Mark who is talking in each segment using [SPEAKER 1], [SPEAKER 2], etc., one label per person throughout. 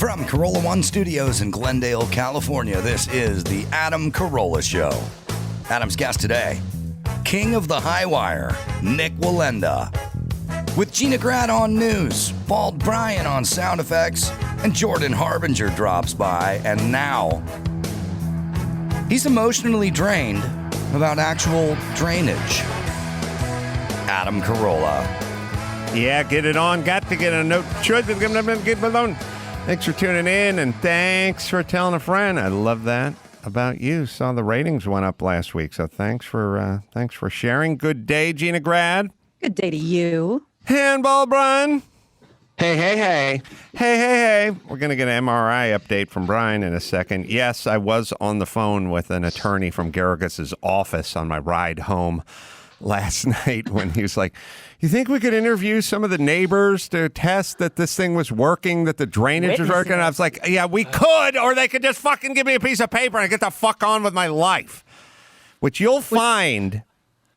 [SPEAKER 1] From Carolla One Studios in Glendale, California, this is the Adam Carolla Show. Adam's guest today, King of the High Wire, Nik Wallenda. With Gina on news, Bald Bryan on sound effects, and Jordan Harbinger drops by, and now he's emotionally drained about actual drainage. Adam Carolla.
[SPEAKER 2] Yeah, get it on. Got to get a note. Should get it alone. Thanks for tuning in, and thanks for telling a friend. I love that about you. Saw the ratings went up last week, so thanks for sharing. Good day, Gina Grad.
[SPEAKER 3] Good day to you.
[SPEAKER 2] And Bald Bryan.
[SPEAKER 4] Hey.
[SPEAKER 2] Hey. We're going to get an MRI update from Brian in a second. Yes, I was on the phone with an attorney from Geragos' office on my ride home last night when he was like, you think we could interview some of the neighbors to test that this thing was working, that the drainage was working? And I was like, yeah, we could, or they could just fucking give me a piece of paper and I get the fuck on with my life. What you'll find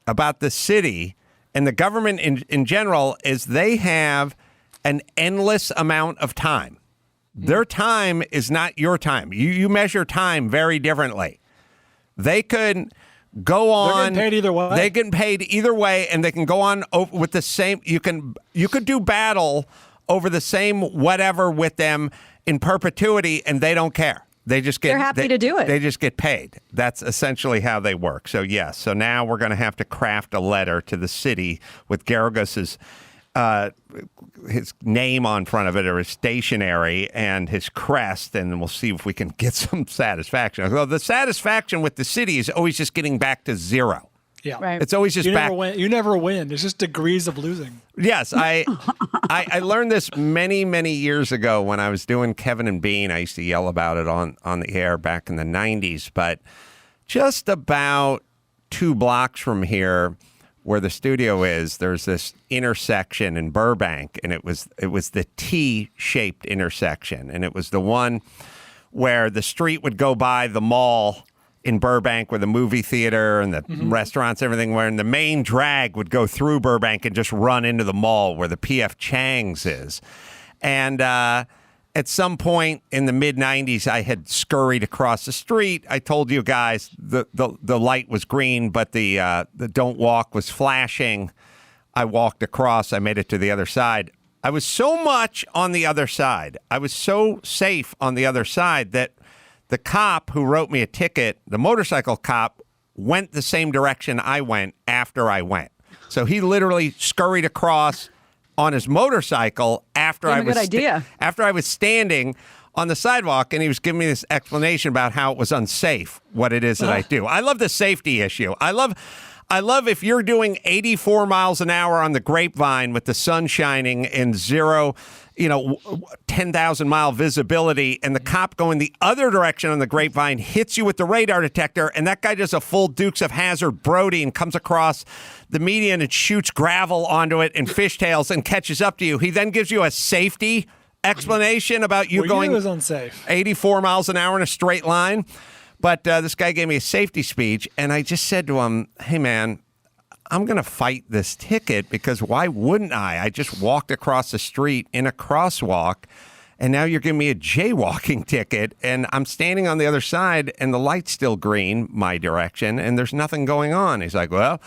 [SPEAKER 2] about the city and the government in general is they have an endless amount of time. Their time is not your time. You measure time very differently. They could go on.
[SPEAKER 4] They're getting paid either way.
[SPEAKER 2] They get paid either way, and they can go on with the same. You could do battle over the same whatever with them in perpetuity, and they don't care. They're
[SPEAKER 3] happy to do it.
[SPEAKER 2] They just get paid. That's essentially how they work. So yes. So now we're going to have to craft a letter to the city with Geragos's his name on front of it, or his stationery and his crest, and we'll see if we can get some satisfaction. Although the satisfaction with the city is always just getting back to zero.
[SPEAKER 4] Yeah,
[SPEAKER 3] right.
[SPEAKER 2] It's always just back.
[SPEAKER 4] You never win. It's just degrees of losing.
[SPEAKER 2] Yes, I learned this many years ago when I was doing Kevin and Bean. I used to yell about it on the air back in the 90s, but just about 2 blocks from here, where the studio is, there's this intersection in Burbank, and it was the T-shaped intersection, and it was the one where the street would go by the mall in Burbank, where the movie theater and the restaurants, everything, where the main drag would go through Burbank and just run into the mall where the P.F. Chang's is. And at some point in the mid-'90s, I had scurried across the street. I told you guys the light was green, but the don't walk was flashing. I walked across. I made it to the other side. I was so much on the other side. I was so safe on the other side that the cop who wrote me a ticket, the motorcycle cop, went the same direction I went after I went. So he literally scurried across on his motorcycle after I was standing on the sidewalk, and he was giving me this explanation about how it was unsafe, what it is that I do. I love the safety issue. I love if you're doing 84 miles an hour on the Grapevine with the sun shining and 10,000 mile visibility, and the cop going the other direction on the Grapevine hits you with the radar detector, and that guy does a full Dukes of Hazzard Brody and comes across the median and shoots gravel onto it and fishtails and catches up to you. He then gives you a safety explanation about you going
[SPEAKER 4] was unsafe.
[SPEAKER 2] 84 miles an hour in a straight line. But this guy gave me a safety speech, and I just said to him, hey, man, I'm going to fight this ticket, because why wouldn't I? I just walked across the street in a crosswalk, and now you're giving me a jaywalking ticket, and I'm standing on the other side, and the light's still green my direction, and there's nothing going on. He's like, well,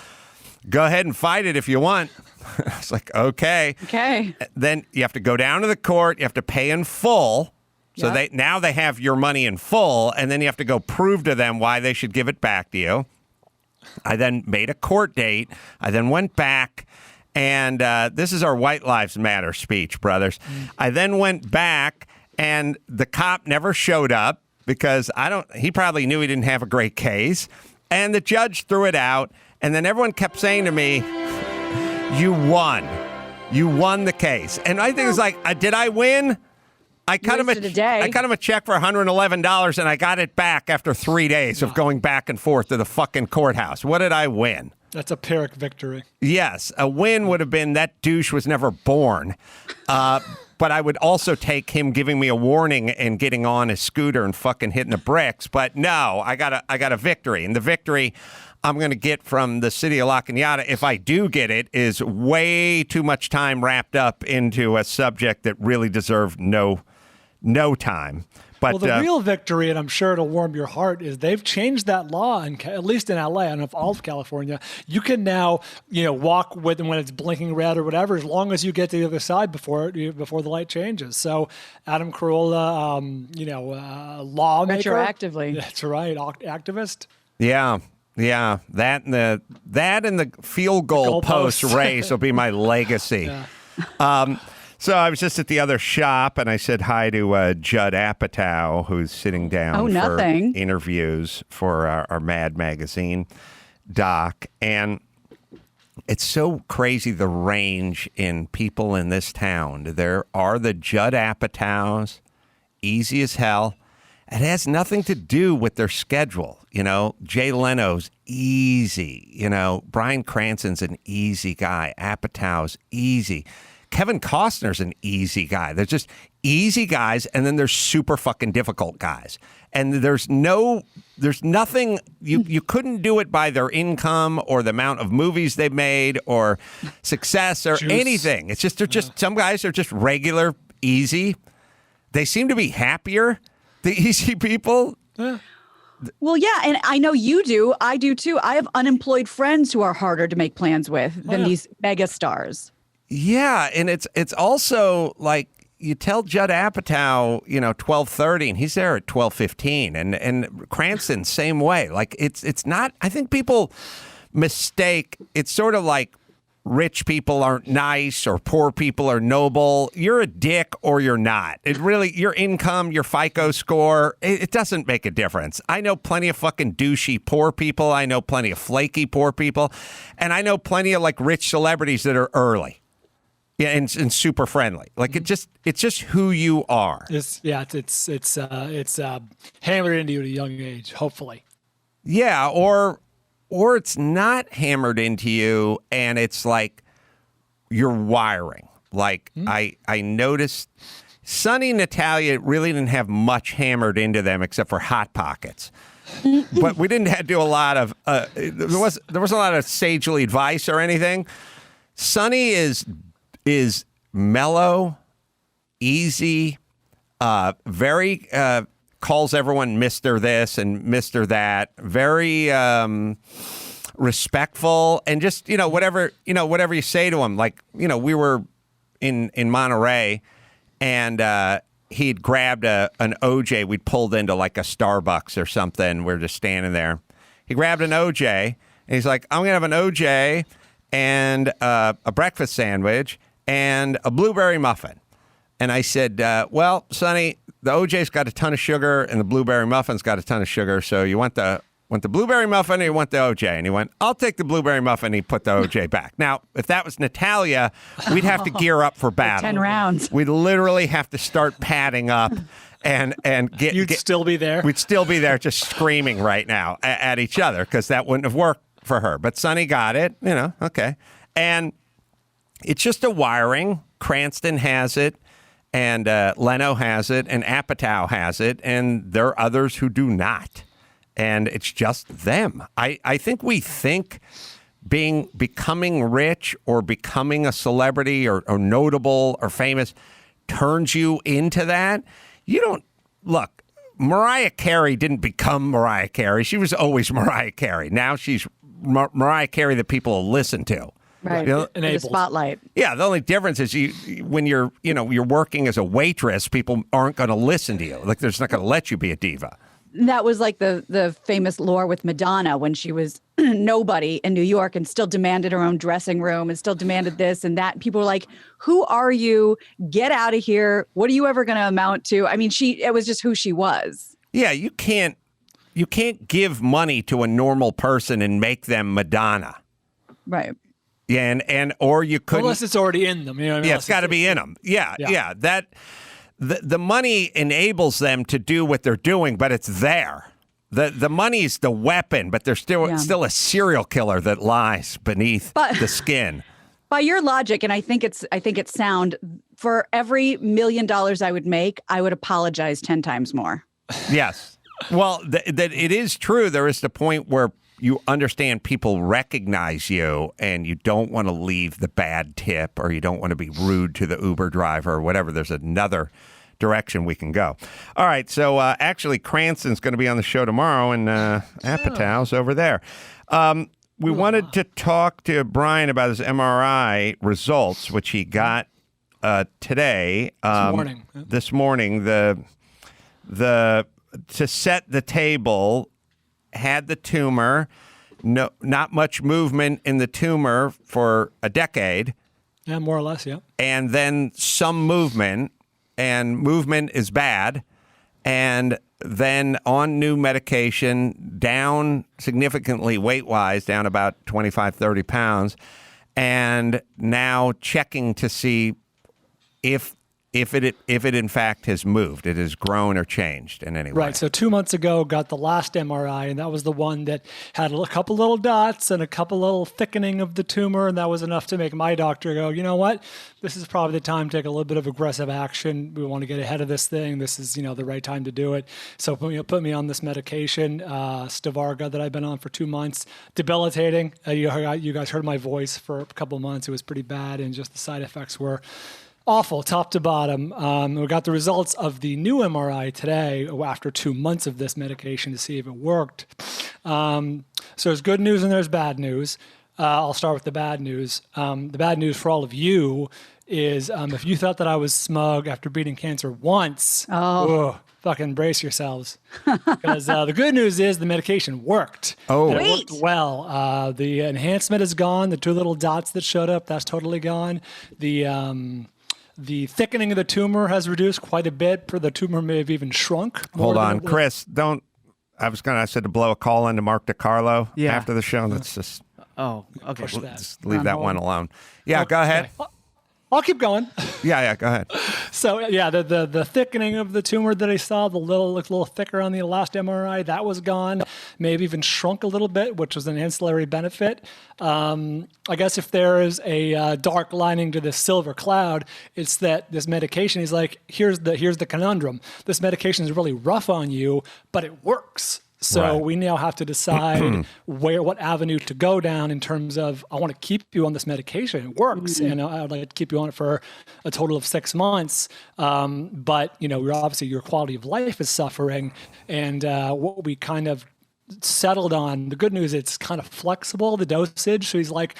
[SPEAKER 2] go ahead and fight it if you want. I was like, okay. Then you have to go down to the court. You have to pay in full. So they have your money in full, and then you have to go prove to them why they should give it back to you. I then made a court date. I then went back, and this is our White Lives Matter speech, brothers. I then went back, and the cop never showed up because he probably knew he didn't have a great case, and the judge threw it out, and then everyone kept saying to me, you won. You won the case. And I think it's like, did I win? I cut him a check for $111, and I got it back after 3 days of going back and forth to the fucking courthouse. What did I win?
[SPEAKER 4] That's a Pyrrhic victory.
[SPEAKER 2] Yes, a win would have been that douche was never born. But I would also take him giving me a warning and getting on his scooter and fucking hitting the bricks. But no, I got a victory, and the victory I'm going to get from the city of La Cañada, if I do get it, is way too much time wrapped up into a subject that really deserved no no time. But
[SPEAKER 4] Well, the real victory, and I'm sure it'll warm your heart, is they've changed that law, at least in LA, I don't know if all of California. You can now, walk with when it's blinking red or whatever, as long as you get to the other side before the light changes. So, Adam Carolla, lawmaker,
[SPEAKER 3] retroactively.
[SPEAKER 4] That's right, activist.
[SPEAKER 2] Yeah. That and the field goal post race will be my legacy.
[SPEAKER 4] Yeah.
[SPEAKER 2] So I was just at the other shop, and I said hi to Judd Apatow, who's sitting down for interviews for our Mad Magazine doc. And it's so crazy, the range in people in this town. There are the Judd Apatows, easy as hell. It has nothing to do with their schedule. Jay Leno's easy. Bryan Cranston's an easy guy. Apatow's easy. Kevin Costner's an easy guy. They're just easy guys, and then there's super fucking difficult guys. And there's nothing, you couldn't do it by their income or the amount of movies they've made or success or anything. It's just, some guys are just regular, easy. They seem to be happier, the easy people.
[SPEAKER 4] Yeah.
[SPEAKER 3] Well, yeah, and I know you do. I do too. I have unemployed friends who are harder to make plans with than these mega stars.
[SPEAKER 2] Yeah, and it's also like you tell Judd Apatow, 12:30, and he's there at 12:15, and Cranston same way. Like it's not. I think people mistake. It's sort of like rich people aren't nice or poor people are noble. You're a dick or you're not. It really, your income, your FICO score, it doesn't make a difference. I know plenty of fucking douchey poor people. I know plenty of flaky poor people, and I know plenty of like rich celebrities that are early. Yeah, and super friendly. Like it's just who you are.
[SPEAKER 4] It's hammered into you at a young age, hopefully.
[SPEAKER 2] Yeah, or it's not hammered into you, and it's like your wiring. Like I noticed, Sonny and Natalia really didn't have much hammered into them except for Hot Pockets. But we didn't have to do a lot of. There wasn't a lot of sagely advice or anything. Sonny is mellow, easy, very calls everyone Mr. This and Mr. That, very respectful, and just whatever you say to him. Like we were in Monterey, and he'd grabbed an OJ. We'd pulled into like a Starbucks or something. We're just standing there. He grabbed an OJ, and he's like, "I'm gonna have an OJ and a breakfast sandwich and a blueberry muffin." And I said, well, Sonny, the OJ's got a ton of sugar and the blueberry muffin's got a ton of sugar. So you want the blueberry muffin or you want the OJ? And he went, I'll take the blueberry muffin. And he put the OJ back. Now, if that was Natalia, we'd have to gear up for battle.
[SPEAKER 3] 10 rounds.
[SPEAKER 2] We'd literally have to start padding up and get.
[SPEAKER 4] You'd still be there?
[SPEAKER 2] We'd still be there just screaming right now at each other because that wouldn't have worked for her. But Sonny got it, okay. And it's just a wiring. Cranston has it, and Leno has it, and Apatow has it, and there are others who do not. And it's just them. I think we think becoming rich or becoming a celebrity or notable or famous turns you into that. You don't look. Mariah Carey didn't become Mariah Carey. She was always Mariah Carey. Now she's Mariah Carey that people will listen to.
[SPEAKER 3] Right, the spotlight.
[SPEAKER 2] Yeah, the only difference is when you're working as a waitress, people aren't going to listen to you. Like, they're just not going to let you be a diva.
[SPEAKER 3] That was like the famous lore with Madonna when she was nobody in New York and still demanded her own dressing room and still demanded this and that. People were like, who are you? Get out of here. What are you ever going to amount to? I mean, it was just who she was.
[SPEAKER 2] Yeah, you can't give money to a normal person and make them Madonna.
[SPEAKER 3] Right.
[SPEAKER 2] Yeah, and or you couldn't.
[SPEAKER 4] Unless it's already in them.
[SPEAKER 2] Yeah, it's got to be in them. Yeah. That the money enables them to do what they're doing, but it's there. The money's the weapon, but there's still a serial killer that lies beneath the skin.
[SPEAKER 3] By your logic, and I think it's sound, for every $1 million I would make, I would apologize 10 times more.
[SPEAKER 2] Yes. Well, that it is true. There is the point where you understand people recognize you and you don't want to leave the bad tip or you don't want to be rude to the Uber driver or whatever. There's another direction we can go. All right, so actually Cranston's going to be on the show tomorrow, and Apatow's over there. We wanted to talk to Brian about his MRI results, which he got today. This morning, the to set the table, had the tumor, not much movement in the tumor for a decade.
[SPEAKER 4] Yeah, more or less, yeah.
[SPEAKER 2] And then some movement, and movement is bad. And then on new medication, down significantly weight-wise, down about 25, 30 pounds. And now checking to see if it in fact has moved, it has grown or changed in any way.
[SPEAKER 4] Right. So 2 months ago, got the last MRI, and that was the one that had a couple little dots and a couple little thickening of the tumor, and that was enough to make my doctor go, you know what? This is probably the time to take a little bit of aggressive action. We want to get ahead of this thing. This is, the right time to do it. So put me on this medication, Stivarga, that I've been on for 2 months. Debilitating. You guys heard my voice for a couple months. It was pretty bad, and just the side effects were awful, top to bottom. We got the results of the new MRI today after 2 months of this medication to see if it worked. So there's good news and there's bad news. I'll start with the bad news. The bad news for all of you is if you thought that I was smug after beating cancer once, fucking brace yourselves. Because the good news is the medication worked.
[SPEAKER 2] Oh,
[SPEAKER 4] and it worked well. The enhancement is gone. The 2 little dots that showed up, that's totally gone. The thickening of the tumor has reduced quite a bit. The tumor may have even shrunk.
[SPEAKER 2] Hold on, Chris, don't. I said to blow a call into Mark DiCarlo after the show. That's just.
[SPEAKER 5] Oh, okay.
[SPEAKER 2] Just leave that one alone. Yeah, go ahead.
[SPEAKER 4] I'll keep going.
[SPEAKER 2] Yeah, go ahead.
[SPEAKER 4] So yeah, the thickening of the tumor that I saw, the little thicker on the last MRI, that was gone. Maybe even shrunk a little bit, which was an ancillary benefit. I guess if there is a dark lining to this silver cloud, it's that this medication is like, here's the conundrum. This medication is really rough on you, but it works. So we now have to decide what avenue to go down in terms of, I want to keep you on this medication. It works. And I'd like to keep you on it for a total of 6 months. But, obviously your quality of life is suffering. And what we kind of settled on, the good news, it's kind of flexible, the dosage. So he's like,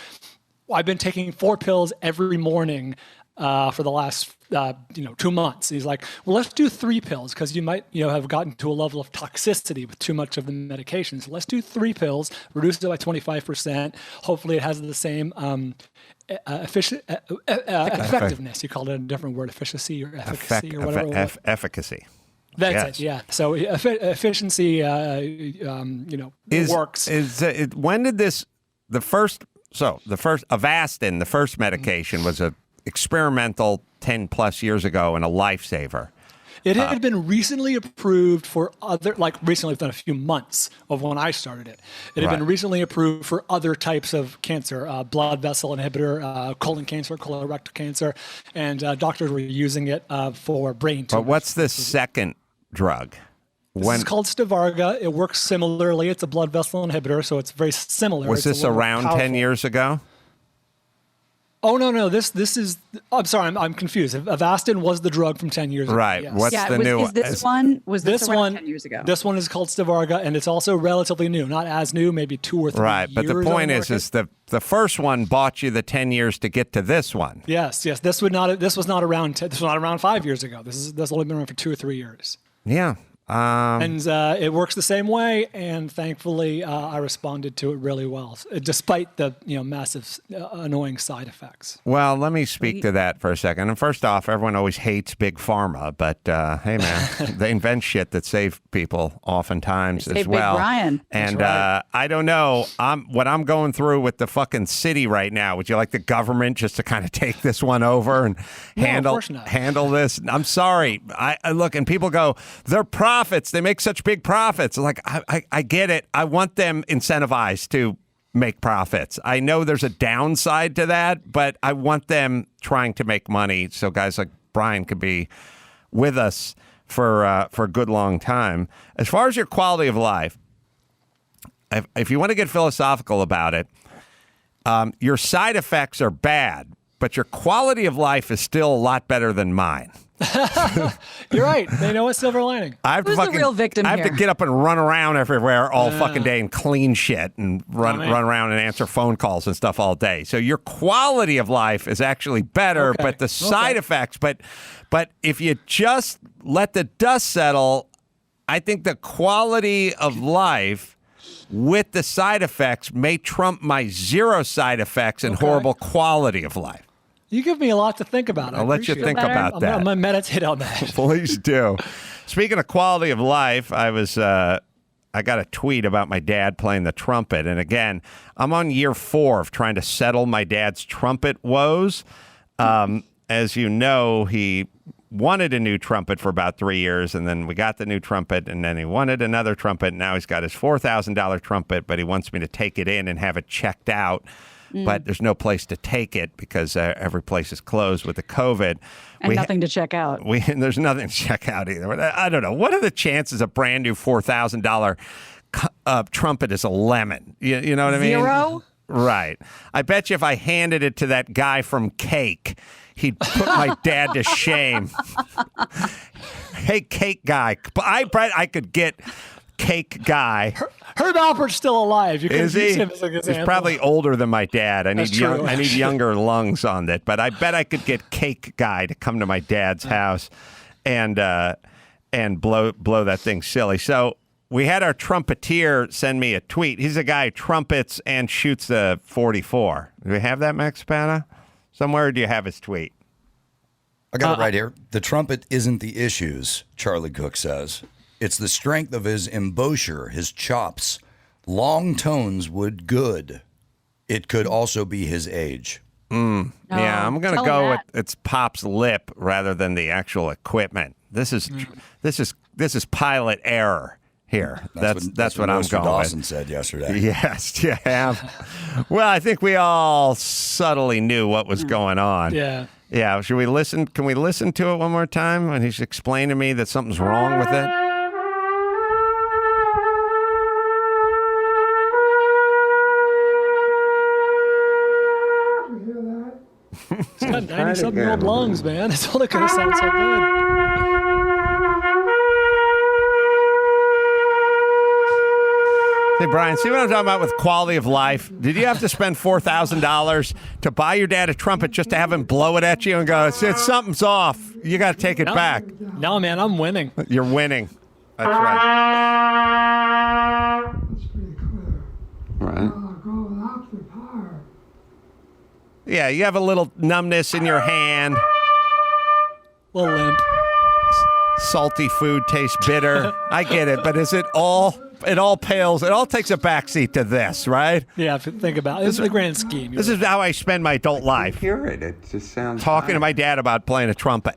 [SPEAKER 4] I've been taking 4 pills every morning for the last 2 months. He's like, well, let's do 3 pills because you might have gotten to a level of toxicity with too much of the medication. So let's do 3 pills, reduce it by 25%. Hopefully it has the same effectiveness. You called it a different word, efficiency or efficacy or whatever.
[SPEAKER 2] Efficacy.
[SPEAKER 4] That's it. Yeah. So efficiency, works.
[SPEAKER 2] When did this? The first Avastin, the first medication, was a experimental 10 plus years ago and a lifesaver.
[SPEAKER 4] It had been recently approved for recently within a few months of when I started it. It had been recently approved for other types of cancer, blood vessel inhibitor, colon cancer, colorectal cancer, and doctors were using it for brain tumors.
[SPEAKER 2] But what's the second drug?
[SPEAKER 4] This is called Stivarga. It works similarly. It's a blood vessel inhibitor, so it's very similar.
[SPEAKER 2] Was this around 10 years ago?
[SPEAKER 4] Oh, no. This is, I'm sorry, I'm confused. Avastin was the drug from 10 years ago.
[SPEAKER 2] Right.
[SPEAKER 4] Yes.
[SPEAKER 2] What's the new one?
[SPEAKER 3] Was this one 10 years ago?
[SPEAKER 4] This one is called Stivarga, and it's also relatively new. Not as new, maybe 2 or 3 years.
[SPEAKER 2] Right, but the point is the first one bought you the 10 years to get to this one.
[SPEAKER 4] Yes. This was not around 5 years ago. This only been around for 2 or 3 years.
[SPEAKER 2] Yeah.
[SPEAKER 4] And it works the same way, and thankfully I responded to it really well, despite the massive annoying side effects.
[SPEAKER 2] Well, let me speak to that for a second. And first off, everyone always hates big pharma, but hey, man, they invent shit that save people oftentimes as well.
[SPEAKER 3] Big Bryan.
[SPEAKER 2] And I don't know, what I'm going through with the fucking city right now. Would you like the government just to kind of take this one over and handle this? I'm sorry. I look, and people go, they're profits. They make such big profits. Like, I get it. I want them incentivized to make profits. I know there's a downside to that, but I want them trying to make money so guys like Brian could be with us for a good long time. As far as your quality of life, if you want to get philosophical about it, your side effects are bad, but your quality of life is still a lot better than mine.
[SPEAKER 4] You're right. They know a silver lining.
[SPEAKER 3] Who's the real victim
[SPEAKER 2] I have
[SPEAKER 3] here?
[SPEAKER 2] to get up and run around everywhere all fucking day and clean shit and run around and answer phone calls and stuff all day. So your quality of life is actually better, but the side effects. But if you just let the dust settle, I think the quality of life with the side effects may trump my zero side effects and horrible quality of life.
[SPEAKER 4] You give me a lot to think about.
[SPEAKER 2] I'll let you think about that.
[SPEAKER 4] I'm going to meditate on that.
[SPEAKER 2] Please do. Speaking of quality of life, I got a tweet about my dad playing the trumpet. And again, I'm on year 4 of trying to settle my dad's trumpet woes. As you know, he wanted a new trumpet for about 3 years, and then we got the new trumpet, and then he wanted another trumpet. And now he's got his $4,000 trumpet, but he wants me to take it in and have it checked out. But there's no place to take it because every place is closed with the COVID.
[SPEAKER 3] And nothing to check out.
[SPEAKER 2] And there's nothing to check out either. I don't know. What are the chances a brand new $4,000 trumpet is a lemon? You know what I mean?
[SPEAKER 3] 0?
[SPEAKER 2] Right. I bet you if I handed it to that guy from Cake, he'd put my dad to shame. Hey, Cake guy. I bet I could get Cake guy.
[SPEAKER 4] Herb Alpert's still alive. You can
[SPEAKER 2] Is he?
[SPEAKER 4] use him as an example.
[SPEAKER 2] He's probably older than my dad. I need younger lungs on it. But I bet I could get Cake guy to come to my dad's house and blow that thing silly. So we had our trumpeter send me a tweet. He's a guy who trumpets and shoots the 44. Do we have that, Max Spada? Somewhere, or do you have his tweet?
[SPEAKER 1] I got it right here. The trumpet isn't the issues, Charlie Cook says. It's the strength of his embouchure, his chops. Long tones would good. It could also be his age.
[SPEAKER 2] Yeah, I'm going to go with it's Pop's lip rather than the actual equipment. This is pilot error here. That's what I'm
[SPEAKER 1] Mr.
[SPEAKER 2] going
[SPEAKER 1] Dawson
[SPEAKER 2] with.
[SPEAKER 1] said yesterday.
[SPEAKER 2] Yes, yeah. Well, I think we all subtly knew what was going on.
[SPEAKER 4] Yeah.
[SPEAKER 2] Yeah. Should we listen? Can we listen to it one more time? And he's explaining to me that something's wrong with it.
[SPEAKER 4] It's got 90-something-year-old lungs, man. It's only going to sound so good.
[SPEAKER 2] Hey, Brian, see what I'm talking about with quality of life? Did you have to spend $4,000 to buy your dad a trumpet just to have him blow it at you and go, something's off. You got to take it back.
[SPEAKER 4] No, man, I'm winning.
[SPEAKER 2] You're winning. That's right.
[SPEAKER 5] That's pretty clear.
[SPEAKER 2] Right.
[SPEAKER 5] Go without the power.
[SPEAKER 2] Yeah, you have a little numbness in your hand.
[SPEAKER 4] Little limp.
[SPEAKER 2] Salty food tastes bitter. I get it, but is it all pales. It all takes a backseat to this, right?
[SPEAKER 4] Yeah, if you think about it. It's the grand scheme.
[SPEAKER 2] This is how I spend my adult life.
[SPEAKER 6] Hear it. It just sounds
[SPEAKER 2] Talking to my dad about playing a trumpet.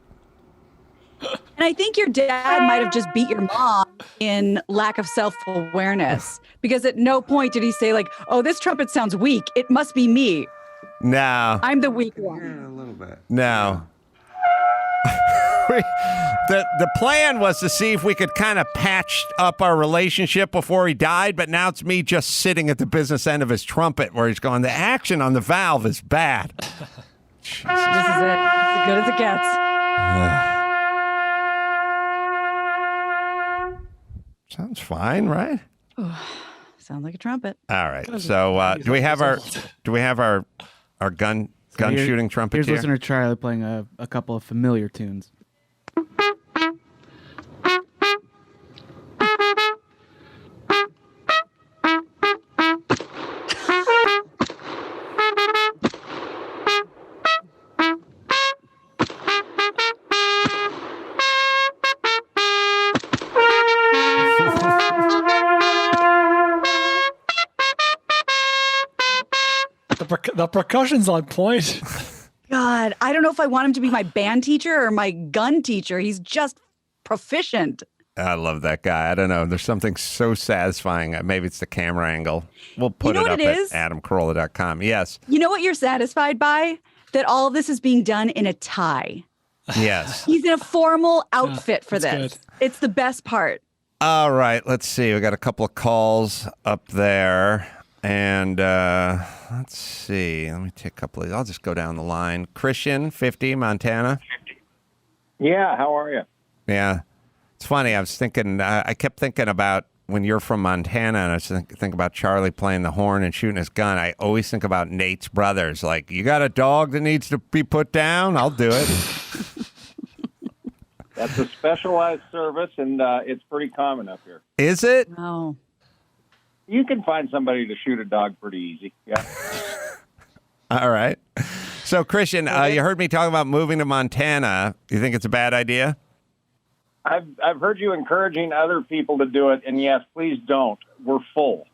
[SPEAKER 3] And I think your dad might have just beat your mom in lack of self-awareness, because at no point did he say like, oh, this trumpet sounds weak. It must be me.
[SPEAKER 2] No.
[SPEAKER 3] I'm the weak one.
[SPEAKER 6] a little bit.
[SPEAKER 2] No. The plan was to see if we could kind of patch up our relationship before he died, but now it's me just sitting at the business end of his trumpet where he's going, the action on the valve is bad.
[SPEAKER 3] This is it. It's as good as it gets.
[SPEAKER 2] Sounds fine, right?
[SPEAKER 3] Sounds like a trumpet.
[SPEAKER 2] All right. So do we have our gun shooting trumpet
[SPEAKER 7] Here's
[SPEAKER 2] here?
[SPEAKER 7] listener Charlie playing a couple of familiar tunes.
[SPEAKER 4] The percussion's on point.
[SPEAKER 3] God, I don't know if I want him to be my band teacher or my gun teacher. He's just proficient.
[SPEAKER 2] I love that guy. I don't know. There's something so satisfying. Maybe it's the camera angle. We'll put
[SPEAKER 3] You know
[SPEAKER 2] it up
[SPEAKER 3] what it
[SPEAKER 2] at
[SPEAKER 3] is?
[SPEAKER 2] adamcarolla.com. Yes.
[SPEAKER 3] You know what you're satisfied by? That all of this is being done in a tie.
[SPEAKER 2] Yes.
[SPEAKER 3] He's in a formal outfit for
[SPEAKER 4] that's
[SPEAKER 3] this. It's the best part.
[SPEAKER 2] All right. Let's see. We got a couple of calls up there. And let's see. Let me take a couple of. I'll just go down the line. Christian, 50, Montana.
[SPEAKER 6] Yeah, how are you?
[SPEAKER 2] Yeah. It's funny. I was thinking, I kept thinking about when you're from Montana, and I was think about Charlie playing the horn and shooting his gun. I always think about Nate's brothers. Like, you got a dog that needs to be put down? I'll do it.
[SPEAKER 6] That's a specialized service, and it's pretty common up here.
[SPEAKER 2] Is it?
[SPEAKER 3] Oh.
[SPEAKER 6] You can find somebody to shoot a dog pretty easy. Yeah.
[SPEAKER 2] All right. So, Christian, you heard me talk about moving to Montana. You think it's a bad idea?
[SPEAKER 6] I've heard you encouraging other people to do it, and yes, please don't. We're full.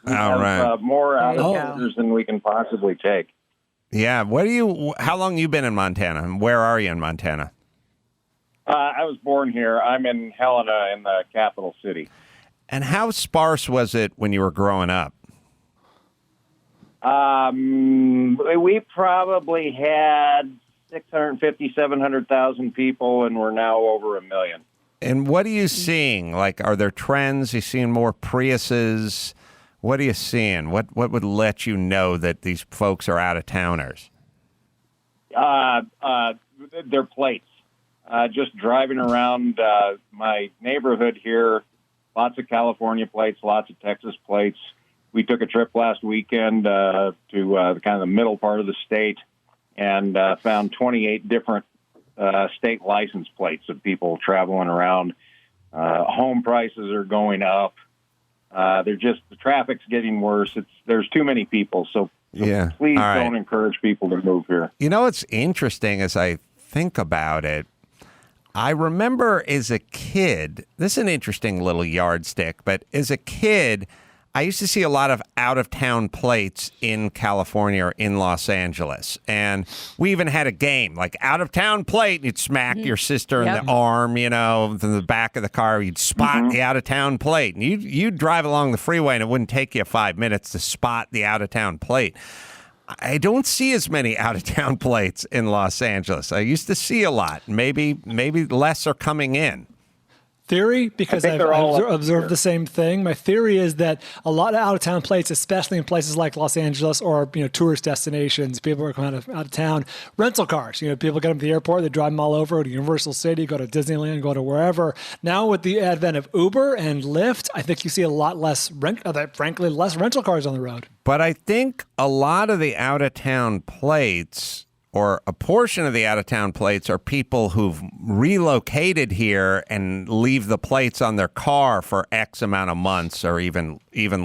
[SPEAKER 6] We have more out-of-towners than we can possibly take.
[SPEAKER 2] Yeah. How long you been in Montana? And where are you in Montana?
[SPEAKER 6] I was born here. I'm in Helena, in the capital city.
[SPEAKER 2] And how sparse was it when you were growing up?
[SPEAKER 6] We probably had 650, 700,000 people, and we're now over 1 million.
[SPEAKER 2] And what are you seeing? Like, are there trends? You seeing more Priuses? What are you seeing? What would let you know that these folks are out-of-towners?
[SPEAKER 6] Their plates. Just driving around my neighborhood here, lots of California plates, lots of Texas plates. We took a trip last weekend to kind of the middle part of the state and found 28 different state license plates of people traveling around. Home prices are going up. The traffic's getting worse. There's too many people. So please don't encourage people to move here.
[SPEAKER 2] You know, what's interesting as I think about it, I remember as a kid, this is an interesting little yardstick, but as a kid, I used to see a lot of out-of-town plates in California or in Los Angeles. And we even had a game, like out-of-town plate, and you'd smack your sister in the arm, in the back of the car. You'd spot the out-of-town plate. And you'd drive along the freeway, and it wouldn't take you 5 minutes to spot the out-of-town plate. I don't see as many out-of-town plates in Los Angeles. I used to see a lot. Maybe less are coming in.
[SPEAKER 4] Theory, because I've observed the same thing. My theory is that a lot of out-of-town plates, especially in places like Los Angeles or tourist destinations, people are coming out of town. Rental cars, people get them to the airport, they drive them all over, go to Universal City, go to Disneyland, go to wherever. Now with the advent of Uber and Lyft, I think you see a lot less less rental cars on the road.
[SPEAKER 2] But I think a lot of the out-of-town plates, or a portion of the out-of-town plates, are people who've relocated here and leave the plates on their car for X amount of months or even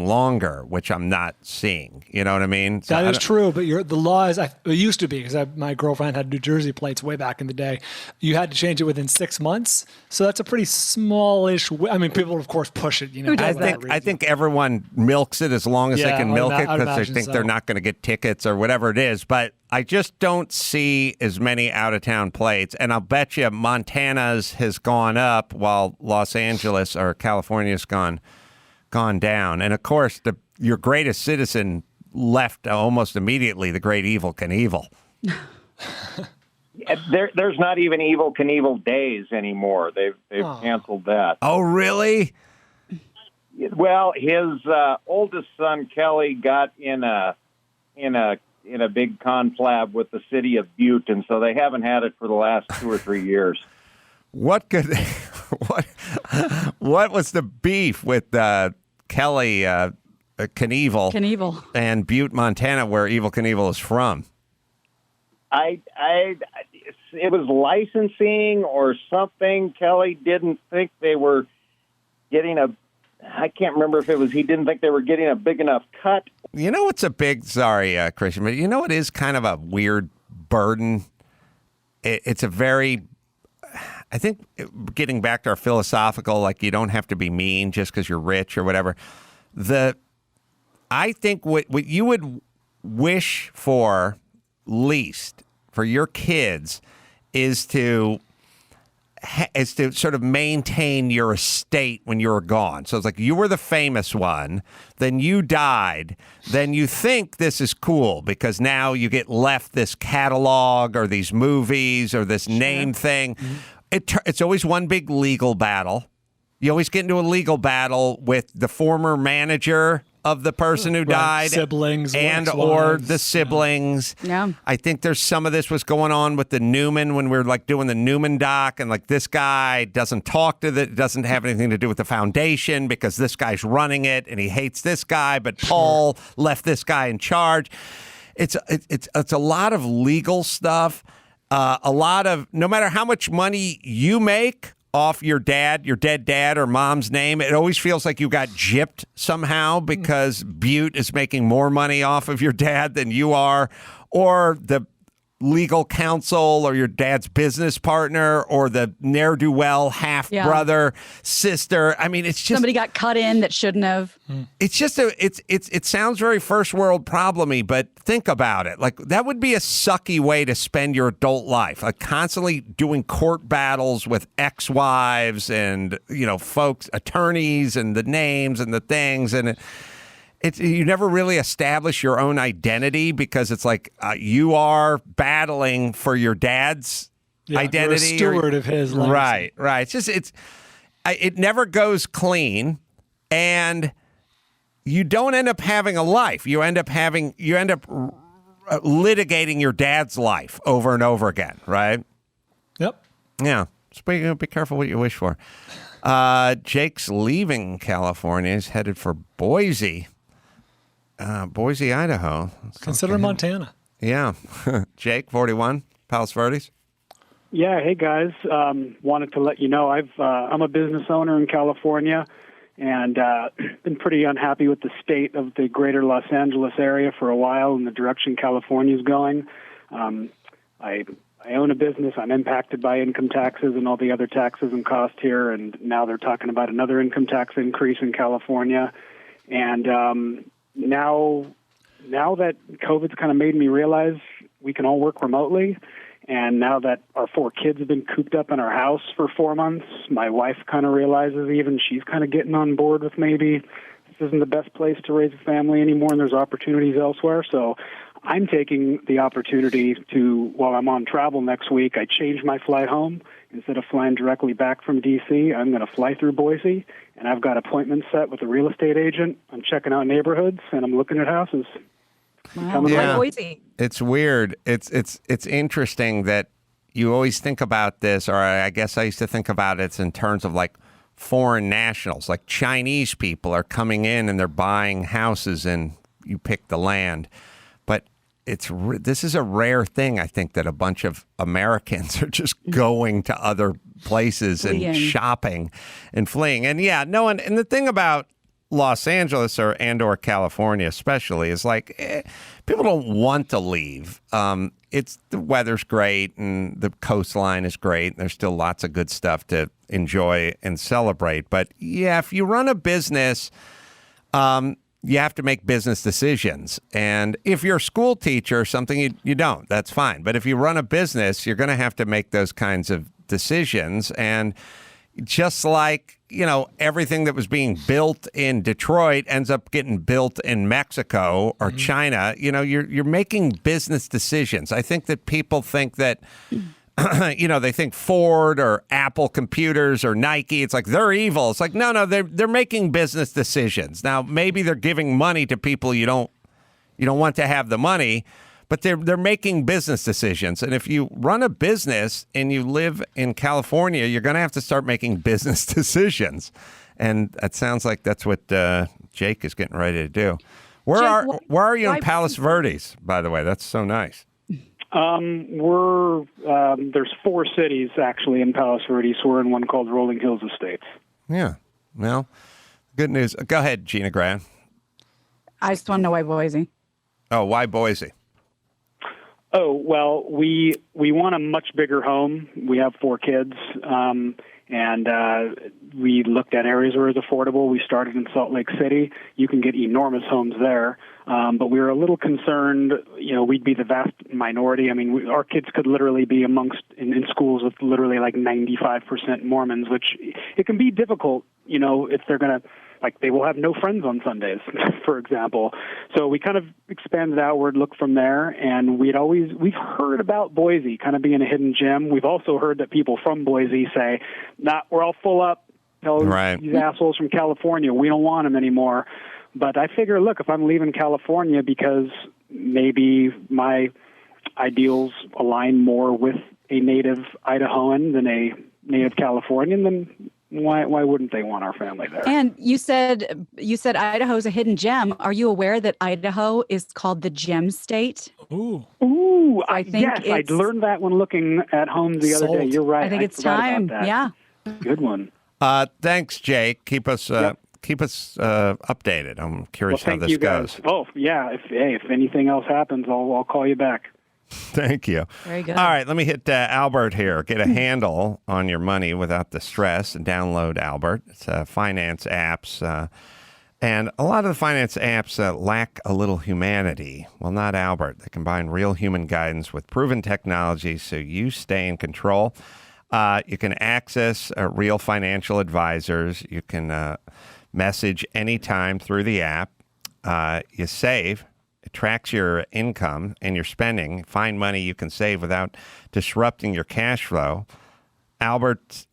[SPEAKER 2] longer, which I'm not seeing. You know what I mean? So
[SPEAKER 4] that is true, but the law is, it used to be, because my girlfriend had New Jersey plates way back in the day. You had to change it within 6 months. So that's a pretty smallish, people, of course, push it.
[SPEAKER 2] I think everyone milks it as long as they can milk it because they think they're not going to get tickets or whatever it is. But I just don't see as many out-of-town plates, and I'll bet you Montana's has gone up while Los Angeles or California's gone down. And of course, your greatest citizen left almost immediately, the great Evel Knievel.
[SPEAKER 6] There's not even Evel Knievel days anymore. They've canceled that.
[SPEAKER 2] Oh, really?
[SPEAKER 6] Well, his oldest son Kelly got in a big conflab with the city of Butte, and so they haven't had it for the last 2 or 3 years.
[SPEAKER 2] What was the beef with Kelly Knievel and Butte, Montana, where Evel Knievel is from?
[SPEAKER 6] It was licensing or something. Kelly didn't think they were getting I can't remember if it was he didn't think they were getting a big enough cut.
[SPEAKER 2] You know what's Christian, but you know what is kind of a weird burden? It's a very, I think, getting back to our philosophical, like you don't have to be mean just because you're rich or whatever. I think what you would wish for least for your kids is to sort of maintain your estate when you're gone. So it's like you were the famous one, then you died, then you think this is cool because now you get left this catalog or these movies or this name thing. Mm-hmm. It's always one big legal battle. You always get into a legal battle with the former manager of the person who died,
[SPEAKER 4] siblings,
[SPEAKER 2] and
[SPEAKER 4] ex-wives,
[SPEAKER 2] or the siblings.
[SPEAKER 3] Yeah.
[SPEAKER 2] I think there's some of this was going on with the Newman when we were like doing the Newman doc, and like this guy doesn't talk to doesn't have anything to do with the foundation because this guy's running it and he hates this guy, but Paul left this guy in charge. It's a lot of legal stuff. A lot of, no matter how much money you make off your dead dad or mom's name, it always feels like you got gypped somehow because Butte is making more money off of your dad than you are, or the legal counsel or your dad's business partner or the ne'er-do-well half-brother, sister. I mean, it's just...
[SPEAKER 3] Somebody got cut in that shouldn't have.
[SPEAKER 2] It's just it sounds very first world problemy, but think about it. Like that would be a sucky way to spend your adult life, like constantly doing court battles with ex-wives and, folks, attorneys and the names and the things. And you never really establish your own identity because it's like you are battling for your dad's identity.
[SPEAKER 4] You're a steward of his legacy.
[SPEAKER 2] Right. It's just it never goes clean, and you don't end up having a life. You end up litigating your dad's life over and over again. Right.
[SPEAKER 4] Yep.
[SPEAKER 2] Yeah. So be careful what you wish for. Jake's leaving California. He's headed for Boise. Boise, Idaho.
[SPEAKER 4] Consider Montana.
[SPEAKER 2] Yeah. Jake, 41, Palos Verdes.
[SPEAKER 8] Yeah. Hey, guys. Wanted to let you know I'm a business owner in California and been pretty unhappy with the state of the greater Los Angeles area for a while and the direction California is going. I own a business. I'm impacted by income taxes and all the other taxes and costs here, and now they're talking about another income tax increase in California. And now that COVID's kind of made me realize we can all work remotely, and now that our 4 kids have been cooped up in our house for 4 months, my wife kind of realizes even she's kind of getting on board with maybe this isn't the best place to raise a family anymore and there's opportunities elsewhere. So I'm taking the opportunity to, while I'm on travel next week, I change my flight home. Instead of flying directly back from D.C., I'm going to fly through Boise, and I've got appointments set with a real estate agent. I'm checking out neighborhoods, and I'm looking at houses.
[SPEAKER 3] Wow.
[SPEAKER 2] Yeah.
[SPEAKER 3] Boise.
[SPEAKER 2] It's weird. It's interesting that you always think about this, or I guess I used to think about it in terms of like foreign nationals, like Chinese people are coming in and they're buying houses, and you pick the land. But this is a rare thing, I think, that a bunch of Americans are just going to other places and shopping and fleeing. And yeah, no one. And the thing about Los Angeles or California especially is like people don't want to leave. The weather's great and the coastline is great. And there's still lots of good stuff to enjoy and celebrate. But yeah, if you run a business, you have to make business decisions. And if you're a school teacher or something, you don't. That's fine. But if you run a business, you're going to have to make those kinds of decisions. And just like, everything that was being built in Detroit ends up getting built in Mexico or China, you're making business decisions. I think that people think that they think Ford or Apple computers or Nike, it's like they're evil. It's like, no, they're making business decisions. Now, maybe they're giving money to people you don't want to have the money, but they're making business decisions. And if you run a business and you live in California, you're going to have to start making business decisions. And that sounds like that's what Jake is getting ready to do. Where are you in Palos Verdes, by the way? That's so nice.
[SPEAKER 8] There's 4 cities actually in Palos Verdes. We're in one called Rolling Hills Estates.
[SPEAKER 2] Yeah. Well, good news. Go ahead, Gina Grant.
[SPEAKER 3] I just want to know why Boise.
[SPEAKER 2] Oh, why Boise?
[SPEAKER 8] Oh, well, we want a much bigger home. We have 4 kids, and we looked at areas where it's affordable. We started in Salt Lake City. You can get enormous homes there. But we were a little concerned, we'd be the vast minority. I mean, our kids could literally be in schools with literally like 95% Mormons, which it can be difficult, if they're going to, they will have no friends on Sundays, for example. So we kind of expanded outward, looked from there, and we've heard about Boise kind of being a hidden gem. We've also heard that people from Boise say, we're all full up. Tell these assholes from California, we don't want them anymore. But I figure, look, if I'm leaving California because maybe my ideals align more with a native Idahoan than a native Californian, then why wouldn't they want our family there?
[SPEAKER 3] And you said Idaho's a hidden gem. Are you aware that Idaho is called the Gem State?
[SPEAKER 4] Ooh.
[SPEAKER 3] I think
[SPEAKER 8] I learned that when looking at homes the other day. You're right.
[SPEAKER 3] I think it's
[SPEAKER 8] forgot about
[SPEAKER 3] time.
[SPEAKER 8] that.
[SPEAKER 3] Yeah.
[SPEAKER 8] Good one.
[SPEAKER 2] Thanks, Jake. Keep us updated. I'm curious how this goes.
[SPEAKER 8] Oh, yeah. If anything else happens, I'll call you back.
[SPEAKER 2] Thank you.
[SPEAKER 3] Very good.
[SPEAKER 2] All right, let me hit Albert here. Get a handle on your money without the stress. Download Albert. It's finance apps. And a lot of the finance apps lack a little humanity. Well, not Albert. They combine real human guidance with proven technology so you stay in control. You can access real financial advisors. You can message anytime through the app. You save. It tracks your income and your spending. Find money you can save without disrupting your cash flow. Albert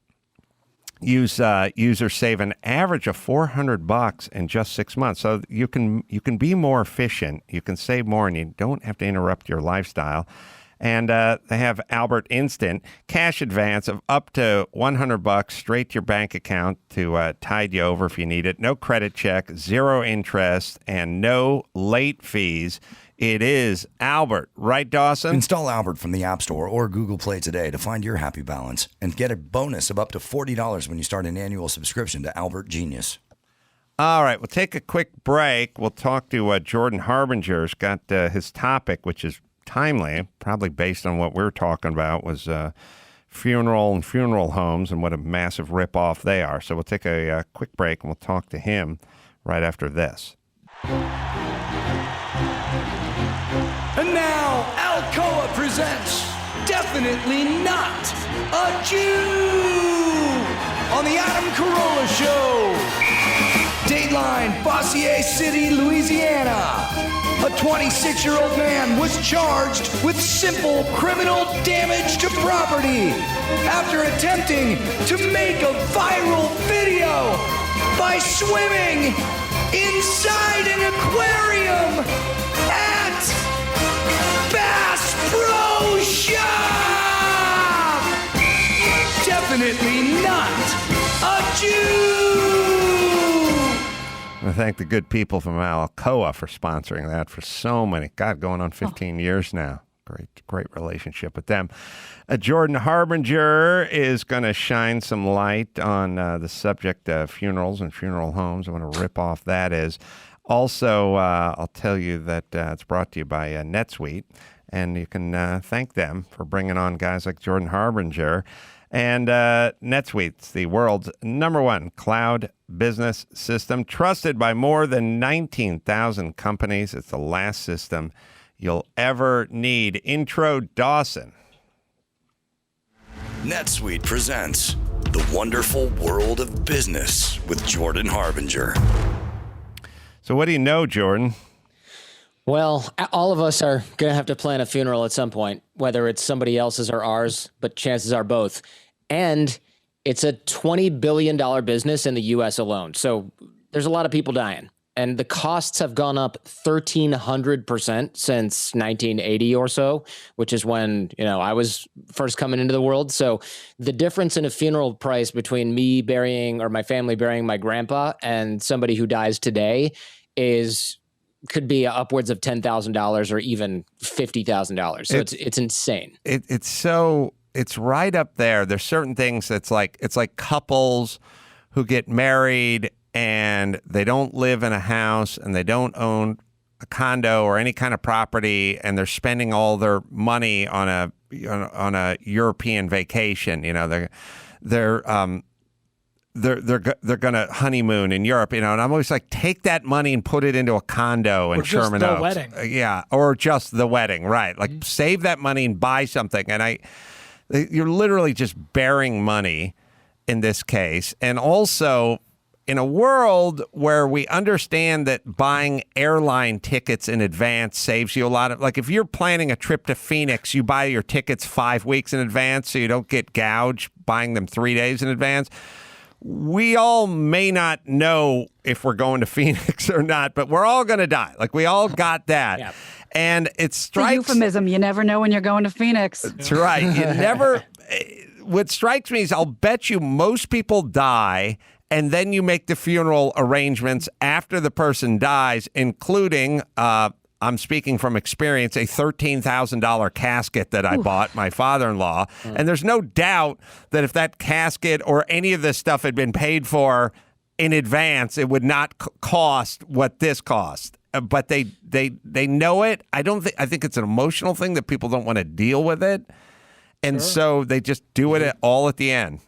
[SPEAKER 2] users save an average of $400 in just 6 months. So you can be more efficient. You can save more, and you don't have to interrupt your lifestyle. And they have Albert Instant cash advance of up to $100 straight to your bank account to tide you over if you need it. No credit check, zero interest, and no late fees. It is Albert, right, Dawson?
[SPEAKER 1] Install Albert from the App Store or Google Play today to find your happy balance and get a bonus of up to $40 when you start an annual subscription to Albert Genius.
[SPEAKER 2] All right, we'll take a quick break. We'll talk to Jordan Harbinger. He's got his topic, which is timely, probably based on what we're talking about, was funeral and funeral homes and what a massive ripoff they are. So we'll take a quick break and we'll talk to him right after this.
[SPEAKER 1] And now, Alcoa presents Definitely Not a Jew on the Adam Carolla Show. Dateline, Bossier City, Louisiana. A 26-year-old man was charged with simple criminal damage to property after attempting to make a viral video by swimming inside an aquarium at Bass Pro Shop! Definitely not a Jew!
[SPEAKER 2] I thank the good people from Alcoa for sponsoring that for so many, going on 15 years now. Great relationship with them. Jordan Harbinger is going to shine some light on the subject of funerals and funeral homes. I want to rip off that is. Also, I'll tell you that it's brought to you by NetSuite, and you can thank them for bringing on guys like Jordan Harbinger. And NetSuite's the world's #1 cloud business system, trusted by more than 19,000 companies. It's the last system you'll ever need. Intro Dawson.
[SPEAKER 1] NetSuite presents The Wonderful World of Business with Jordan Harbinger.
[SPEAKER 2] So what do you know, Jordan?
[SPEAKER 9] Well, all of us are going to have to plan a funeral at some point, whether it's somebody else's or ours, but chances are both. And it's a $20 billion business in the U.S. alone. So there's a lot of people dying. And the costs have gone up 1,300% since 1980 or so, which is when, I was first coming into the world. So the difference in a funeral price between me burying or my family burying my grandpa and somebody who dies today could be upwards of $10,000 or even $50,000. So it's insane.
[SPEAKER 2] It's right up there. There's certain things it's like couples who get married and they don't live in a house and they don't own a condo or any kind of property, and they're spending all their money on a European vacation. They're going to honeymoon in Europe, and I'm always like, take that money and put it into a condo in Sherman Oaks.
[SPEAKER 4] Or just the wedding.
[SPEAKER 2] Yeah, or just the wedding, right? Like save that money and buy something. And you're literally just bearing money in this case. And also in a world where we understand that buying airline tickets in advance saves you a lot of, like if you're planning a trip to Phoenix, you buy your tickets 5 weeks in advance so you don't get gouged buying them 3 days in advance. we all may not know if we're going to Phoenix or not, but we're all going to die. Like, we all got that.
[SPEAKER 9] Yeah.
[SPEAKER 2] And it strikes...
[SPEAKER 3] It's a euphemism. You never know when you're going to Phoenix.
[SPEAKER 2] That's right. You never... What strikes me is I'll bet you most people die, and then you make the funeral arrangements after the person dies, including... I'm speaking from experience, a $13,000 casket that I bought my father-in-law. And there's no doubt that if that casket or any of this stuff had been paid for in advance, it would not cost what this cost. But they know it. I think it's an emotional thing that people don't want to deal with it. And so they just do it all at the end.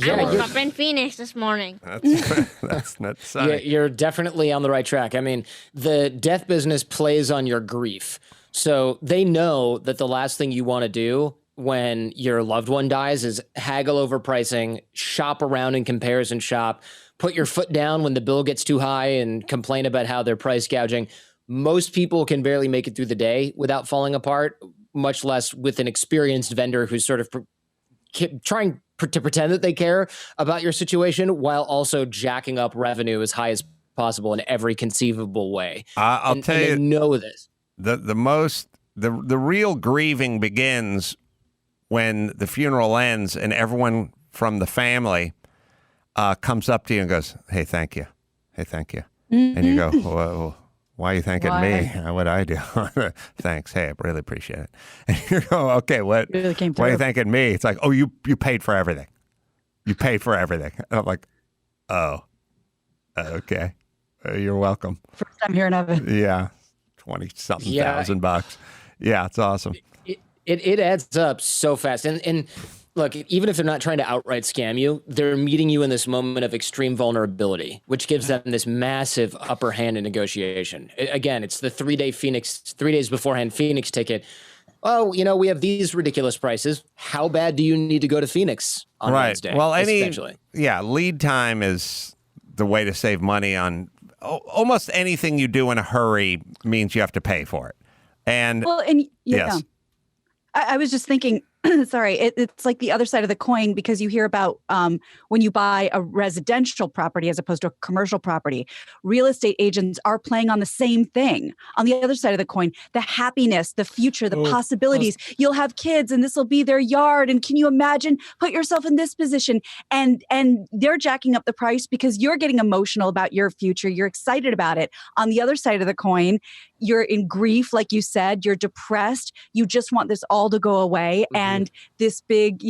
[SPEAKER 10] I woke up in Phoenix this morning.
[SPEAKER 2] That's not
[SPEAKER 9] You're definitely on the right track. I mean, the death business plays on your grief. So they know that the last thing you want to do when your loved one dies is haggle over pricing, shop around in comparison shop, put your foot down when the bill gets too high and complain about how they're price gouging. Most people can barely make it through the day without falling apart, much less with an experienced vendor who's sort of trying to pretend that they care about your situation while also jacking up revenue as high as possible in every conceivable way.
[SPEAKER 2] I'll tell you,
[SPEAKER 9] they know this.
[SPEAKER 2] The real grieving begins when the funeral ends and everyone from the family comes up to you and goes, "Hey, thank you. Hey, thank you." Mm-hmm. And you go, "Whoa. Why are you thanking me? What'd I do?" "Thanks. Hey, I really appreciate it." And you go, "Okay, what?
[SPEAKER 3] Really
[SPEAKER 2] why are you thanking me?" It's like, "Oh, you paid for everything. You paid for everything." And I'm like, "Oh, okay. You're welcome."
[SPEAKER 3] First time hearing of it.
[SPEAKER 2] Yeah, 20-something thousand bucks. Yeah, it's awesome.
[SPEAKER 9] It adds up so fast. And look, even if they're not trying to outright scam you, they're meeting you in this moment of extreme vulnerability, which gives them this massive upper hand in negotiation. Again, it's the 3 days beforehand Phoenix ticket. "Oh, we have these ridiculous prices. How bad do you need to go to Phoenix on Wednesday?"
[SPEAKER 2] Well, lead time is the way to save money on almost anything you do in a hurry means you have to pay for it. And yes.
[SPEAKER 3] I was just thinking, sorry, it's like the other side of the coin, because you hear about when you buy a residential property as opposed to a commercial property, real estate agents are playing on the same thing. On the other side of the coin, the happiness, the future, the possibilities. You'll have kids and this will be their yard. And can you imagine, put yourself in this position? And they're jacking up the price because you're getting emotional about your future. You're excited about it. On the other side of the coin, you're in grief, like you said, you're depressed. You just want this all to go away. Mm-hmm. And this big,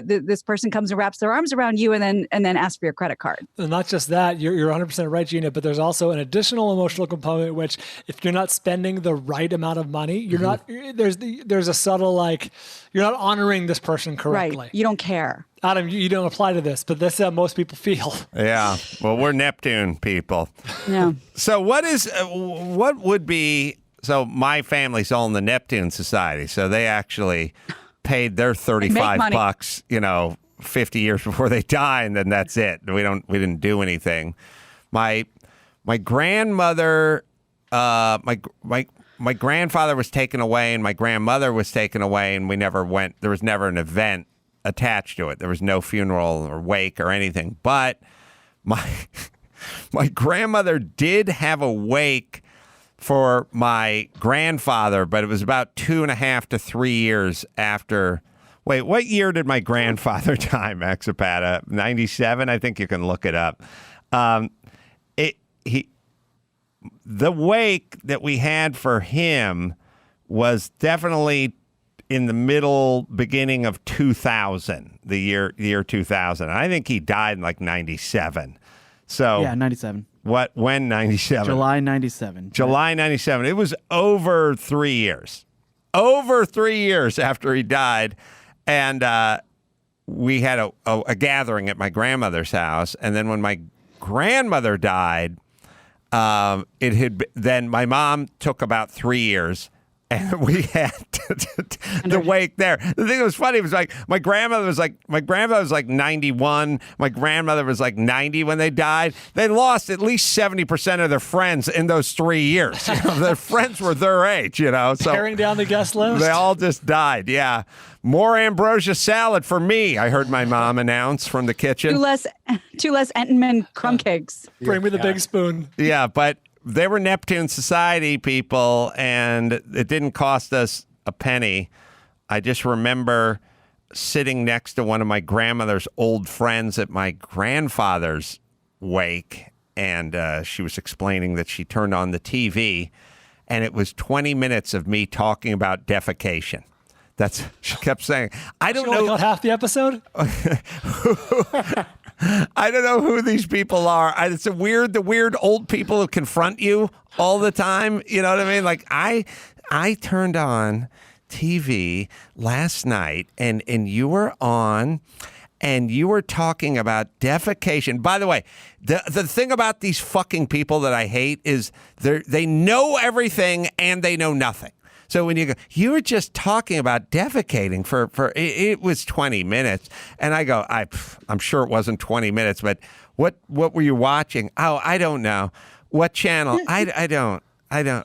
[SPEAKER 3] this person comes and wraps their arms around you and then asks for your credit card.
[SPEAKER 4] And not just that, you're 100% right, Gina, but there's also an additional emotional component, which if you're not spending the right amount of money, you're not, there's a subtle, you're not honoring this person correctly.
[SPEAKER 3] Right. You don't care.
[SPEAKER 4] Adam, you don't apply to this, but that's how most people feel.
[SPEAKER 2] Yeah. Well, we're Neptune people.
[SPEAKER 3] Yeah.
[SPEAKER 2] So so my family's all in the Neptune Society. So they actually paid their $35, 50 years before they die. And then that's it. We didn't do anything. My grandmother, my grandfather was taken away and my grandmother was taken away and we never went. There was never an event attached to it. There was no funeral or wake or anything. But my grandmother did have a wake for my grandfather, but it was about 2.5 to 3 years after. Wait, what year did my grandfather die, Maxipata? 97? I think you can look it up. The wake that we had for him was definitely in the beginning of 2000, the year 2000. I think he died in 97. So
[SPEAKER 7] yeah, 97.
[SPEAKER 2] When 97?
[SPEAKER 7] July 97.
[SPEAKER 2] July 97. It was over 3 years. Over 3 years after he died. And we had a gathering at my grandmother's house. And then when my grandmother died, then my mom took about 3 years. And we had the wake there. The thing that was funny was like my grandmother was like 91. My grandmother was like 90 when they died. They lost at least 70% of their friends in those 3 years. Their friends were their age, So
[SPEAKER 4] tearing down the guest list.
[SPEAKER 2] They all just died. Yeah. More ambrosia salad for me, I heard my mom announce from the kitchen.
[SPEAKER 3] Two less Entenmann crumb cakes.
[SPEAKER 4] Bring me the big spoon.
[SPEAKER 2] Yeah, but they were Neptune Society people, and it didn't cost us a penny. I just remember sitting next to one of my grandmother's old friends at my grandfather's wake, and she was explaining that she turned on the TV, and it was 20 minutes of me talking about defecation. She kept saying, I don't know.
[SPEAKER 4] Got half the episode?
[SPEAKER 2] I don't know who these people are. It's the weird old people who confront you all the time. You know what I mean? Like I turned on TV last night and you were on and you were talking about defecation. By the way, the thing about these fucking people that I hate is they know everything and they know nothing. So when you were just talking about defecating for it was 20 minutes, and I go, I'm sure it wasn't 20 minutes, but what were you watching? Oh, I don't know. What channel? I don't.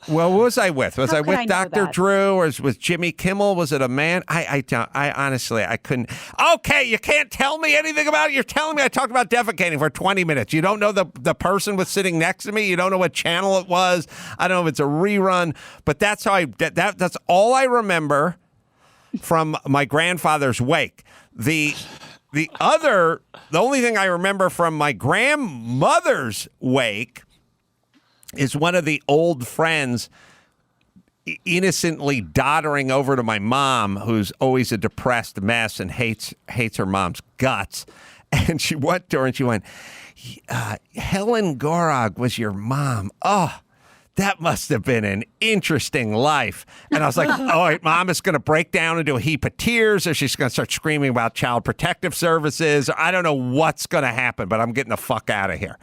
[SPEAKER 2] Well, what was I with? Was I with Dr. Drew or was Jimmy Kimmel? Was it a man? I honestly, I couldn't. Okay, you can't tell me anything about it. You're telling me I talked about defecating for 20 minutes. You don't know the person was sitting next to me. You don't know what channel it was. I don't know if it's a rerun, but that's how that's all I remember from my grandfather's wake. The only thing I remember from my grandmother's wake is one of the old friends innocently doddering over to my mom, who's always a depressed mess and hates her mom's guts. And she went to her and she went, Helen Gorog was your mom. Oh, that must have been an interesting life. And I was like, all right, Mom is going to break down into a heap of tears, or she's going to start screaming about Child Protective Services. I don't know what's going to happen, but I'm getting the fuck out of here.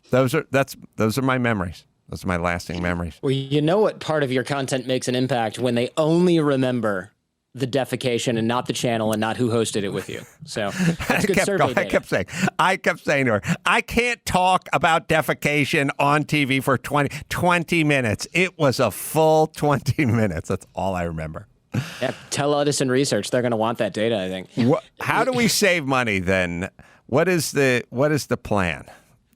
[SPEAKER 2] Those are my memories. Those are my lasting memories.
[SPEAKER 9] Well, you know what part of your content makes an impact when they only remember the defecation and not the channel and not who hosted it with you. So that's good survey data.
[SPEAKER 2] I kept saying to her, I can't talk about defecation on TV for 20 minutes. It was a full 20 minutes. That's all I remember.
[SPEAKER 9] Yeah, tell Edison Research. They're going to want that data, I think.
[SPEAKER 2] How do we save money then? What is the plan?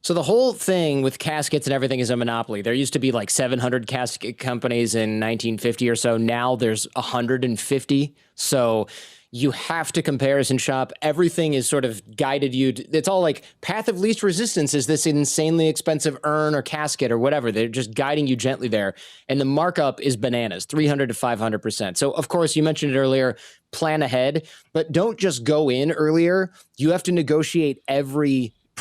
[SPEAKER 9] So the whole thing with caskets and everything is a monopoly. There used to be like 700 casket companies in 1950 or so. Now there's 150. So you have to comparison shop. Everything is sort of guided you. It's all like path of least resistance is this insanely expensive urn or casket or whatever. They're just guiding you gently there. And the markup is bananas, 300 to 500%. So of course, you mentioned it earlier, plan ahead, but don't just go in earlier. You have to negotiate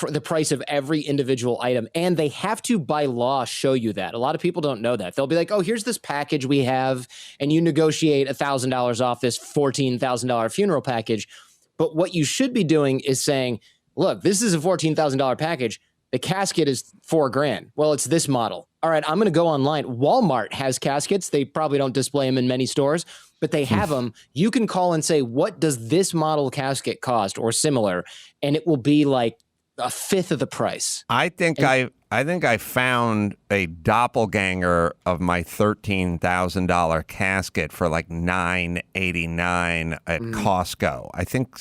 [SPEAKER 9] the price of every individual item. And they have to, by law, show you that. A lot of people don't know that. They'll be like, oh, here's this package we have, and you negotiate $1,000 off this $14,000 funeral package. But what you should be doing is saying, look, this is a $14,000 package. The casket is $4,000. Well, it's this model. All right, I'm going to go online. Walmart has caskets. They probably don't display them in many stores, but they have them. You can call and say, what does this model casket cost or similar? And it will be like a fifth of the price.
[SPEAKER 2] I think I found a doppelganger of my $13,000 casket for like $9.89 at Costco. I think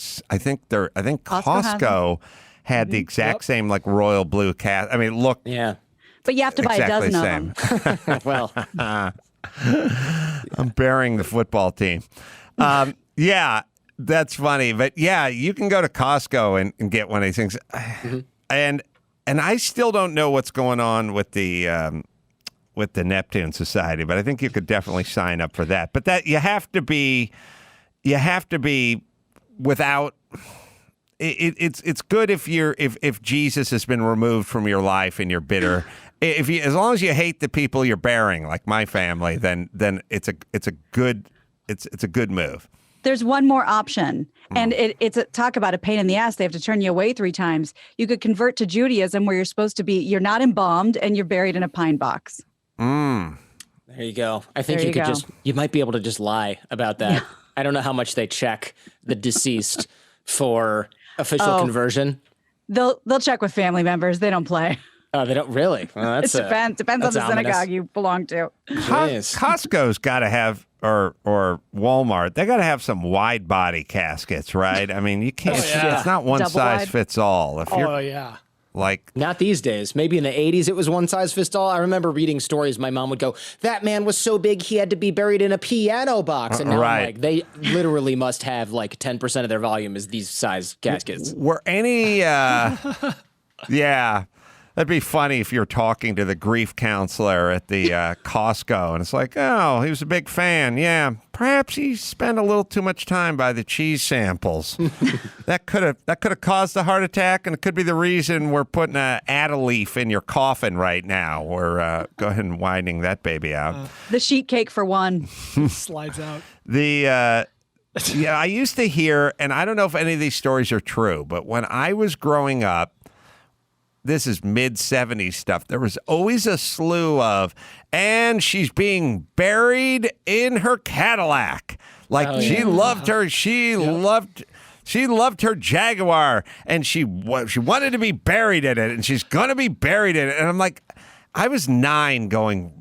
[SPEAKER 2] Costco had the exact same like royal blue casket. I mean, look.
[SPEAKER 9] Yeah.
[SPEAKER 3] But you have to buy a dozen of them.
[SPEAKER 9] Well,
[SPEAKER 2] I'm burying the football team. Yeah. That's funny, but yeah, you can go to Costco and get one of these things, and I still don't know what's going on with the Neptune Society, but I think you could definitely sign up for that. But that you have to be without. It's good if Jesus has been removed from your life and you're bitter. As long as you hate the people you're burying, like my family, then it's a good move.
[SPEAKER 3] There's one more option, and it's talk about a pain in the ass. They have to turn you away 3 times. You could convert to Judaism, where you're supposed to be, you're not embalmed, and you're buried in a pine box.
[SPEAKER 9] There There you go. I think
[SPEAKER 3] There
[SPEAKER 9] you
[SPEAKER 3] you
[SPEAKER 9] could
[SPEAKER 3] go.
[SPEAKER 9] you might be able to just lie about that. I don't know how much they check the deceased for official conversion.
[SPEAKER 3] They'll check with family members. They don't play.
[SPEAKER 9] Oh, they don't really? Well,
[SPEAKER 3] It depends on
[SPEAKER 9] that's
[SPEAKER 3] the
[SPEAKER 9] ominous.
[SPEAKER 3] synagogue you belong to.
[SPEAKER 9] Jeez.
[SPEAKER 2] Costco's got to have, or Walmart, they got to have some wide body caskets, right? I mean, you can't. It's not one
[SPEAKER 3] Double
[SPEAKER 2] size
[SPEAKER 3] wide?
[SPEAKER 2] fits all. If you're
[SPEAKER 4] yeah.
[SPEAKER 2] like,
[SPEAKER 9] Not these days. Maybe in the 80s it was one size fits all. I remember reading stories. My mom would go, that man was so big he had to be buried in a piano box. And now
[SPEAKER 2] Right.
[SPEAKER 9] I'm like, they literally must have like 10% of their volume is these size caskets.
[SPEAKER 2] were any? Yeah. That'd be funny if you're talking to the grief counselor at the Costco, and it's like, oh, he was a big fan. Yeah, perhaps he spent a little too much time by the cheese samples. that could have caused a heart attack, and it could be the reason we're putting a add a leaf in your coffin right now. We're go ahead and winding that baby out.
[SPEAKER 3] The sheet cake for one.
[SPEAKER 4] Slides out.
[SPEAKER 2] The I used to hear, and I don't know if any of these stories are true, but when I was growing up, this is mid-70s stuff, there was always a slew of, and she's being buried in her Cadillac. Like she loved her Jaguar, and she wanted to be buried in it, and she's going to be buried in it. And I'm like, I was 9 going,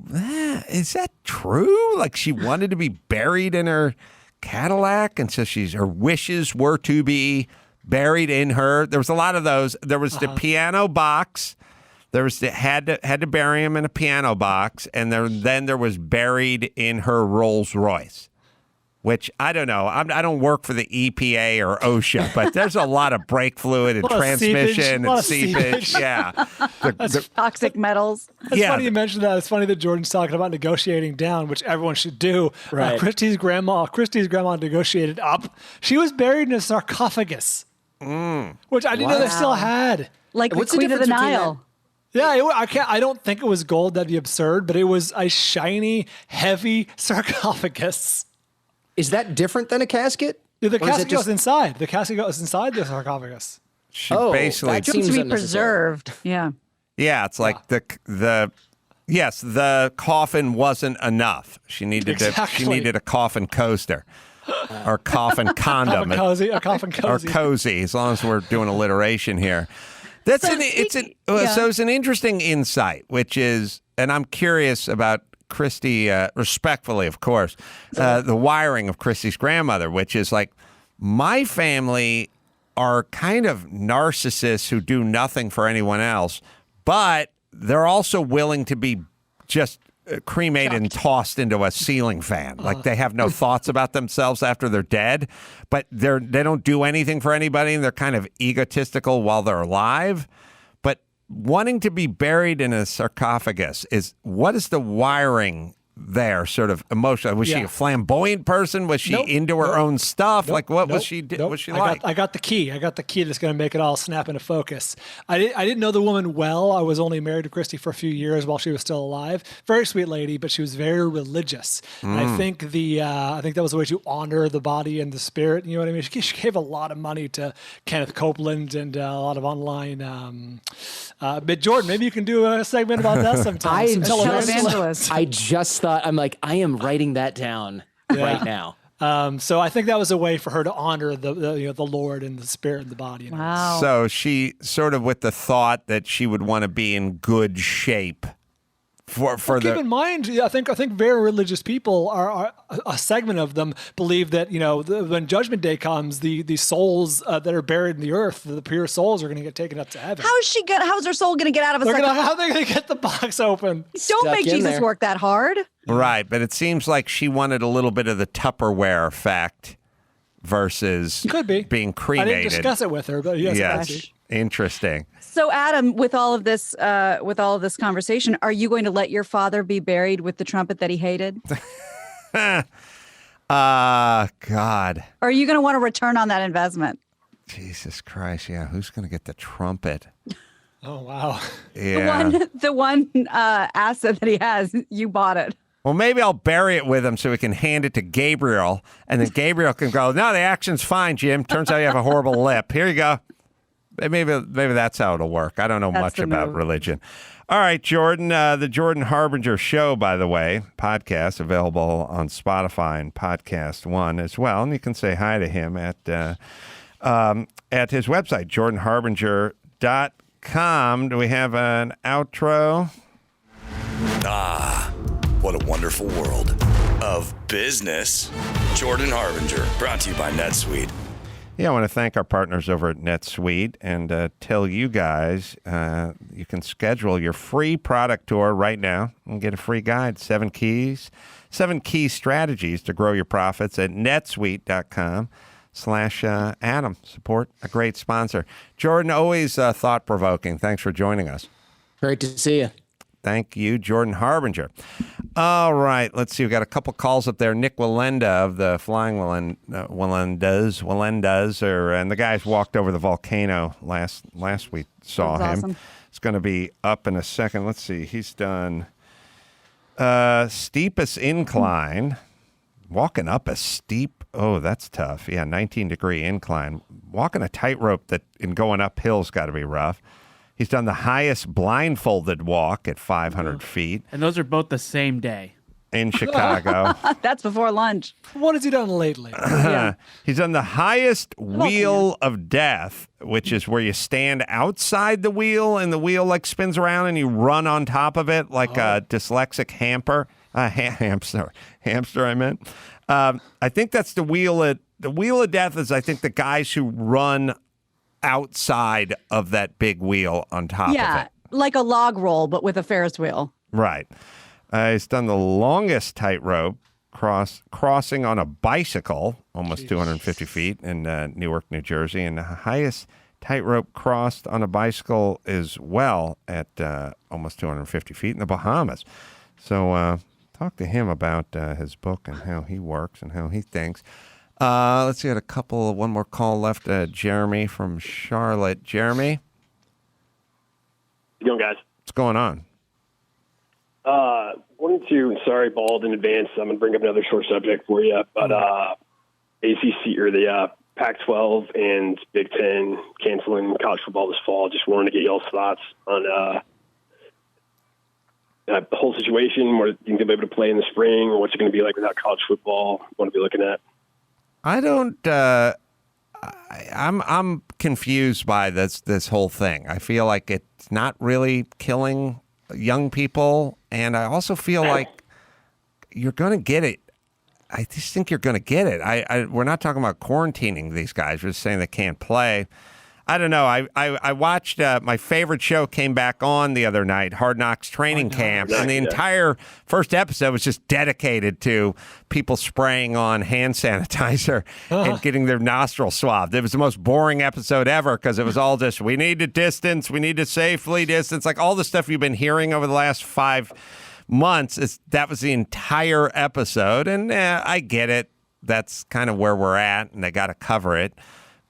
[SPEAKER 2] is that true? Like she wanted to be buried in her Cadillac, and so her wishes were to be buried in her. There was a lot of those. There was the piano box. There was had to bury him in a piano box, and then there was buried in her Rolls Royce, which I don't know. I don't work for the EPA or OSHA, but there's a lot of brake fluid and transmission and seepage. Yeah,
[SPEAKER 3] Toxic metals.
[SPEAKER 4] It's funny you mentioned that. It's funny that Jordan's talking about negotiating down, which everyone should do.
[SPEAKER 9] Right.
[SPEAKER 4] Christy's grandma negotiated up. She was buried in a sarcophagus, which I didn't know they still had.
[SPEAKER 3] Like
[SPEAKER 9] What's
[SPEAKER 3] the
[SPEAKER 9] the
[SPEAKER 3] Queen of the
[SPEAKER 9] difference between
[SPEAKER 3] Nile.
[SPEAKER 4] Yeah, I don't think it was gold. That'd be absurd. But it was a shiny, heavy sarcophagus.
[SPEAKER 9] Is that different than a casket?
[SPEAKER 4] Yeah, the
[SPEAKER 9] Or is it
[SPEAKER 4] casket
[SPEAKER 9] just-
[SPEAKER 4] goes inside. The casket goes inside the sarcophagus.
[SPEAKER 2] she
[SPEAKER 9] Oh,
[SPEAKER 2] basically.
[SPEAKER 9] that
[SPEAKER 3] To
[SPEAKER 9] seems
[SPEAKER 3] be
[SPEAKER 9] unnecessary.
[SPEAKER 3] preserved. Yeah.
[SPEAKER 2] Yeah, it's like the coffin wasn't enough. She needed a coffin coaster or coffin condom.
[SPEAKER 4] A coffin cozy.
[SPEAKER 2] Or cozy, as long as we're doing alliteration here. That's
[SPEAKER 3] So
[SPEAKER 2] it's an interesting insight, which is, and I'm curious about Christy, respectfully, of course, the wiring of Christy's grandmother, which is like, my family are kind of narcissists who do nothing for anyone else, but they're also willing to be just cremated and tossed into a ceiling fan. Like they have no thoughts about themselves after they're dead, but they don't do anything for anybody, and they're kind of egotistical while they're alive. But wanting to be buried in a sarcophagus what is the wiring there, sort of emotional? Was she a flamboyant person? Was she into her own stuff? Like what was she? Was she like?
[SPEAKER 4] I got the key. I got the key that's going to make it all snap into focus. I didn't know the woman well. I was only married to Christy for a few years while she was still alive. Very sweet lady, but she was very religious. And I think I think that was the way to honor the body and the spirit. You know what I mean? She gave a lot of money to Kenneth Copeland and a lot of online. But Jordan, maybe you can do a segment about that sometime.
[SPEAKER 3] Televangelist.
[SPEAKER 9] I just thought, I'm like, I am writing that down right now.
[SPEAKER 4] So I think that was a way for her to honor the Lord and the spirit and the body. You know?
[SPEAKER 3] Wow.
[SPEAKER 2] So she sort of with the thought that she would want to be in good shape for
[SPEAKER 4] Keep in mind, I think very religious people are a segment of them believe that when Judgment Day comes, the souls that are buried in the earth, the pure souls, are going to get taken up to heaven.
[SPEAKER 3] How's her soul going to get out of a sarcophagus?
[SPEAKER 4] How are they going to get the box open?
[SPEAKER 3] Don't make
[SPEAKER 9] in
[SPEAKER 3] Jesus
[SPEAKER 9] there.
[SPEAKER 3] work that hard.
[SPEAKER 2] Right, but it seems like she wanted a little bit of the Tupperware effect versus
[SPEAKER 4] Could be
[SPEAKER 2] being
[SPEAKER 4] I
[SPEAKER 2] cremated.
[SPEAKER 4] didn't discuss it with her, but yes, I see.
[SPEAKER 2] Interesting.
[SPEAKER 3] So, Adam, with all of this conversation, are you going to let your father be buried with the trumpet that he hated?
[SPEAKER 2] God.
[SPEAKER 3] Or are you going to want to return on that investment?
[SPEAKER 2] Jesus Christ, yeah. Who's going to get the trumpet?
[SPEAKER 4] Oh wow!
[SPEAKER 2] Yeah.
[SPEAKER 3] The one asset that he has, you bought it.
[SPEAKER 2] Well, maybe I'll bury it with him so we can hand it to Gabriel, and then Gabriel can go, no, the action's fine, Jim. Turns out you have a horrible lip. Here you go. Maybe that's how it'll work. I don't know much
[SPEAKER 3] the
[SPEAKER 2] about
[SPEAKER 3] move.
[SPEAKER 2] religion. All right, Jordan. The Jordan Harbinger Show, by the way, podcast available on Spotify and Podcast One as well. And you can say hi to him at his website, jordanharbinger.com. Do we have an outro?
[SPEAKER 1] Ah, what a wonderful world of business. Jordan Harbinger, brought to you by NetSuite.
[SPEAKER 2] Yeah, I want to thank our partners over at NetSuite and tell you guys you can schedule your free product tour right now and get a free guide, 7 key strategies to grow your profits at netsuite.com/Adam. Support a great sponsor. Jordan, always thought-provoking. Thanks for joining us.
[SPEAKER 9] Great to see you.
[SPEAKER 2] Thank you, Jordan Harbinger. All right, let's see. We got a couple calls up there. Nik Wallenda of the Flying Wallendas, and the guys walked over the volcano last we saw him.
[SPEAKER 3] Awesome.
[SPEAKER 2] It's going to be up in a second. Let's see. He's done steepest incline, walking up a steep. Oh, that's tough. Yeah, 19-degree incline. Walking a tightrope that in going uphill's got to be rough. He's done the highest blindfolded walk at 500 feet.
[SPEAKER 7] And those are both the same day.
[SPEAKER 2] In Chicago.
[SPEAKER 3] That's before lunch.
[SPEAKER 4] What has he done lately?
[SPEAKER 3] Yeah.
[SPEAKER 2] He's done the highest wheel of death, which is where you stand outside the wheel and the wheel like spins around and you run on top of it like a dyslexic hamster, I meant. I think that's the wheel of death is, I think, the guys who run outside of that big wheel on top of it.
[SPEAKER 3] Like a log roll, but with a Ferris wheel.
[SPEAKER 2] Right. He's done the longest tightrope crossing on a bicycle, almost 250 feet in Newark, New Jersey, and the highest tightrope crossed on a bicycle as well at almost 250 feet in the Bahamas. So talk to him about his book and how he works and how he thinks. Let's see, one more call left. Jeremy from Charlotte. Jeremy?
[SPEAKER 11] How's it going, guys?
[SPEAKER 2] What's going on?
[SPEAKER 11] Sorry, Bald, in advance. I'm going to bring up another short subject for you, but ACC or the Pac-12 and Big Ten canceling college football this fall. Just wanted to get y'all's thoughts on the whole situation. Where you think they'll be able to play in the spring, or what's it going to be like without college football? What are we looking at?
[SPEAKER 2] I don't. I'm confused by this whole thing. I feel like it's not really killing young people, and I also feel like you're going to get it. I just think you're going to get it. We're not talking about quarantining these guys. We're just saying they can't play. I don't know. I watched my favorite show came back on the other night, Hard Knocks Training Camp, and the entire first episode was just dedicated to people spraying on hand sanitizer and getting their nostrils swabbed. It was the most boring episode ever because it was all just, we need to distance, we need to safely distance, like all the stuff you've been hearing over the last 5 months. That was the entire episode, and I get it. That's kind of where we're at, and they got to cover it.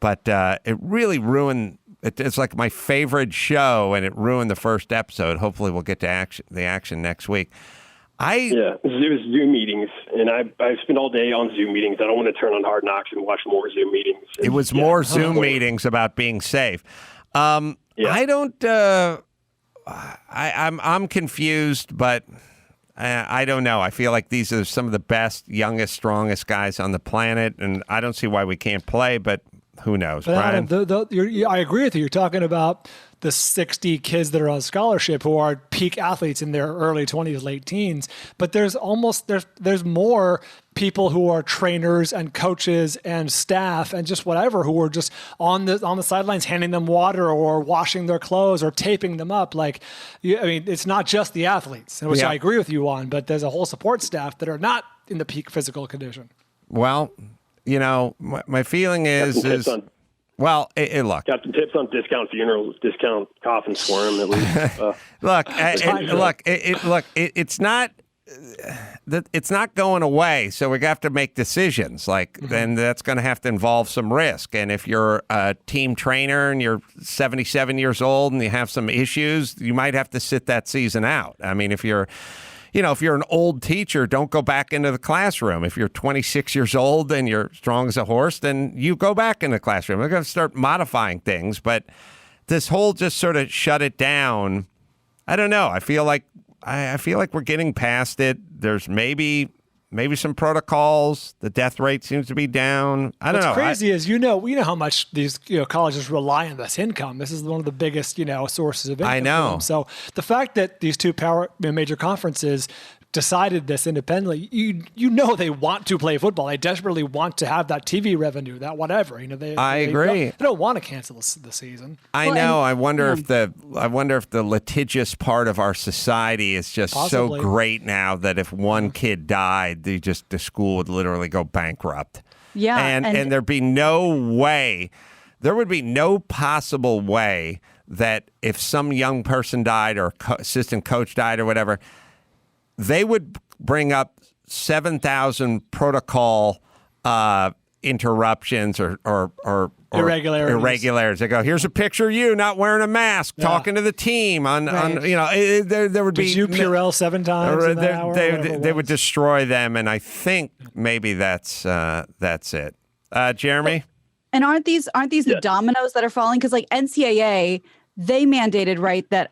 [SPEAKER 2] But it really ruined. It's like my favorite show, and it ruined the first episode. Hopefully, we'll get to the action next week.
[SPEAKER 11] It was Zoom meetings, and I spent all day on Zoom meetings. I don't want to turn on Hard Knocks and watch more Zoom meetings.
[SPEAKER 2] It was more Zoom meetings about being safe. I don't. I'm confused, but I don't know. I feel like these are some of the best, youngest, strongest guys on the planet, and I don't see why we can't play, but. Who knows,
[SPEAKER 4] but
[SPEAKER 2] Brian?
[SPEAKER 4] Adam, I agree with you. You're talking about the 60 kids that are on scholarship who are peak athletes in their early 20s, late teens. But there's more people who are trainers and coaches and staff and just whatever who are just on the sidelines handing them water or washing their clothes or taping them up. It's not just the athletes, which I agree with you on, but there's a whole support staff that are not in the peak physical condition.
[SPEAKER 2] Well. You know, my feeling is look.
[SPEAKER 11] Got some tips on discount funerals, discount coffins for him at least.
[SPEAKER 2] It's not going away. So we have to make decisions. Then that's going to have to involve some risk. And if you're a team trainer and you're 77 years old and you have some issues, you might have to sit that season out. I mean, if you're an old teacher, don't go back into the classroom. If you're 26 years old and you're strong as a horse, then you go back in the classroom. We're going to start modifying things. But this whole just sort of shut it down, I don't know. I feel like we're getting past it. There's maybe some protocols. The death rate seems to be down. I don't know.
[SPEAKER 4] What's crazy is we know how much these colleges rely on this income. This is one of the biggest sources of income.
[SPEAKER 2] I know.
[SPEAKER 4] For them. So the fact that these two major conferences decided this independently, they want to play football. They desperately want to have that TV revenue, that whatever.
[SPEAKER 2] I agree.
[SPEAKER 4] They don't want to cancel the season.
[SPEAKER 2] I know. I wonder if the litigious part of our society is just
[SPEAKER 4] Possibly.
[SPEAKER 2] so great now that if one kid died, the school would literally go bankrupt.
[SPEAKER 3] Yeah,
[SPEAKER 2] and there'd be no way, there would be no possible way that if some young person died or assistant coach died or whatever, they would bring up 7,000 protocol interruptions or irregularities. They go, here's a picture of you not wearing a mask, talking to the team on there would be.
[SPEAKER 4] Did you Purell 7 times in that hour?
[SPEAKER 2] They would destroy them, and I think maybe that's it. Jeremy?
[SPEAKER 3] And aren't these the dominoes that are falling? Because like NCAA, they mandated, right, that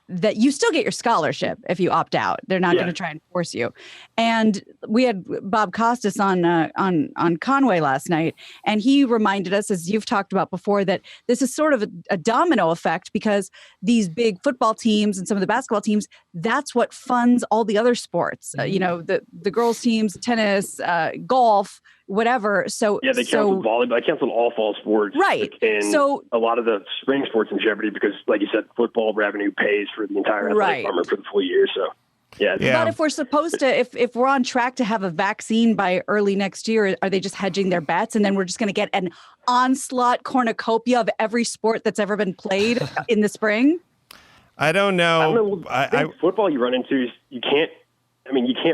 [SPEAKER 3] that you still get your scholarship if you opt out. They're not going to try and force you. And we had Bob Costas on Conway last night, and he reminded us, as you've talked about before, that this is sort of a domino effect because these big football teams and some of the basketball teams, that's what funds all the other sports. The girls teams, tennis, golf, whatever. So
[SPEAKER 11] they canceled volleyball. They canceled all fall sports,
[SPEAKER 3] right?
[SPEAKER 11] And so a lot of the spring sports in jeopardy because, like you said, football revenue pays for the entire athletic department for the full year. So yeah.
[SPEAKER 3] But if we're supposed to, if we're on track to have a vaccine by early next year, are they just hedging their bets, and then we're just going to get an onslaught cornucopia of every sport that's ever been played in the spring?
[SPEAKER 2] I don't know.
[SPEAKER 11] Football you run into is you can't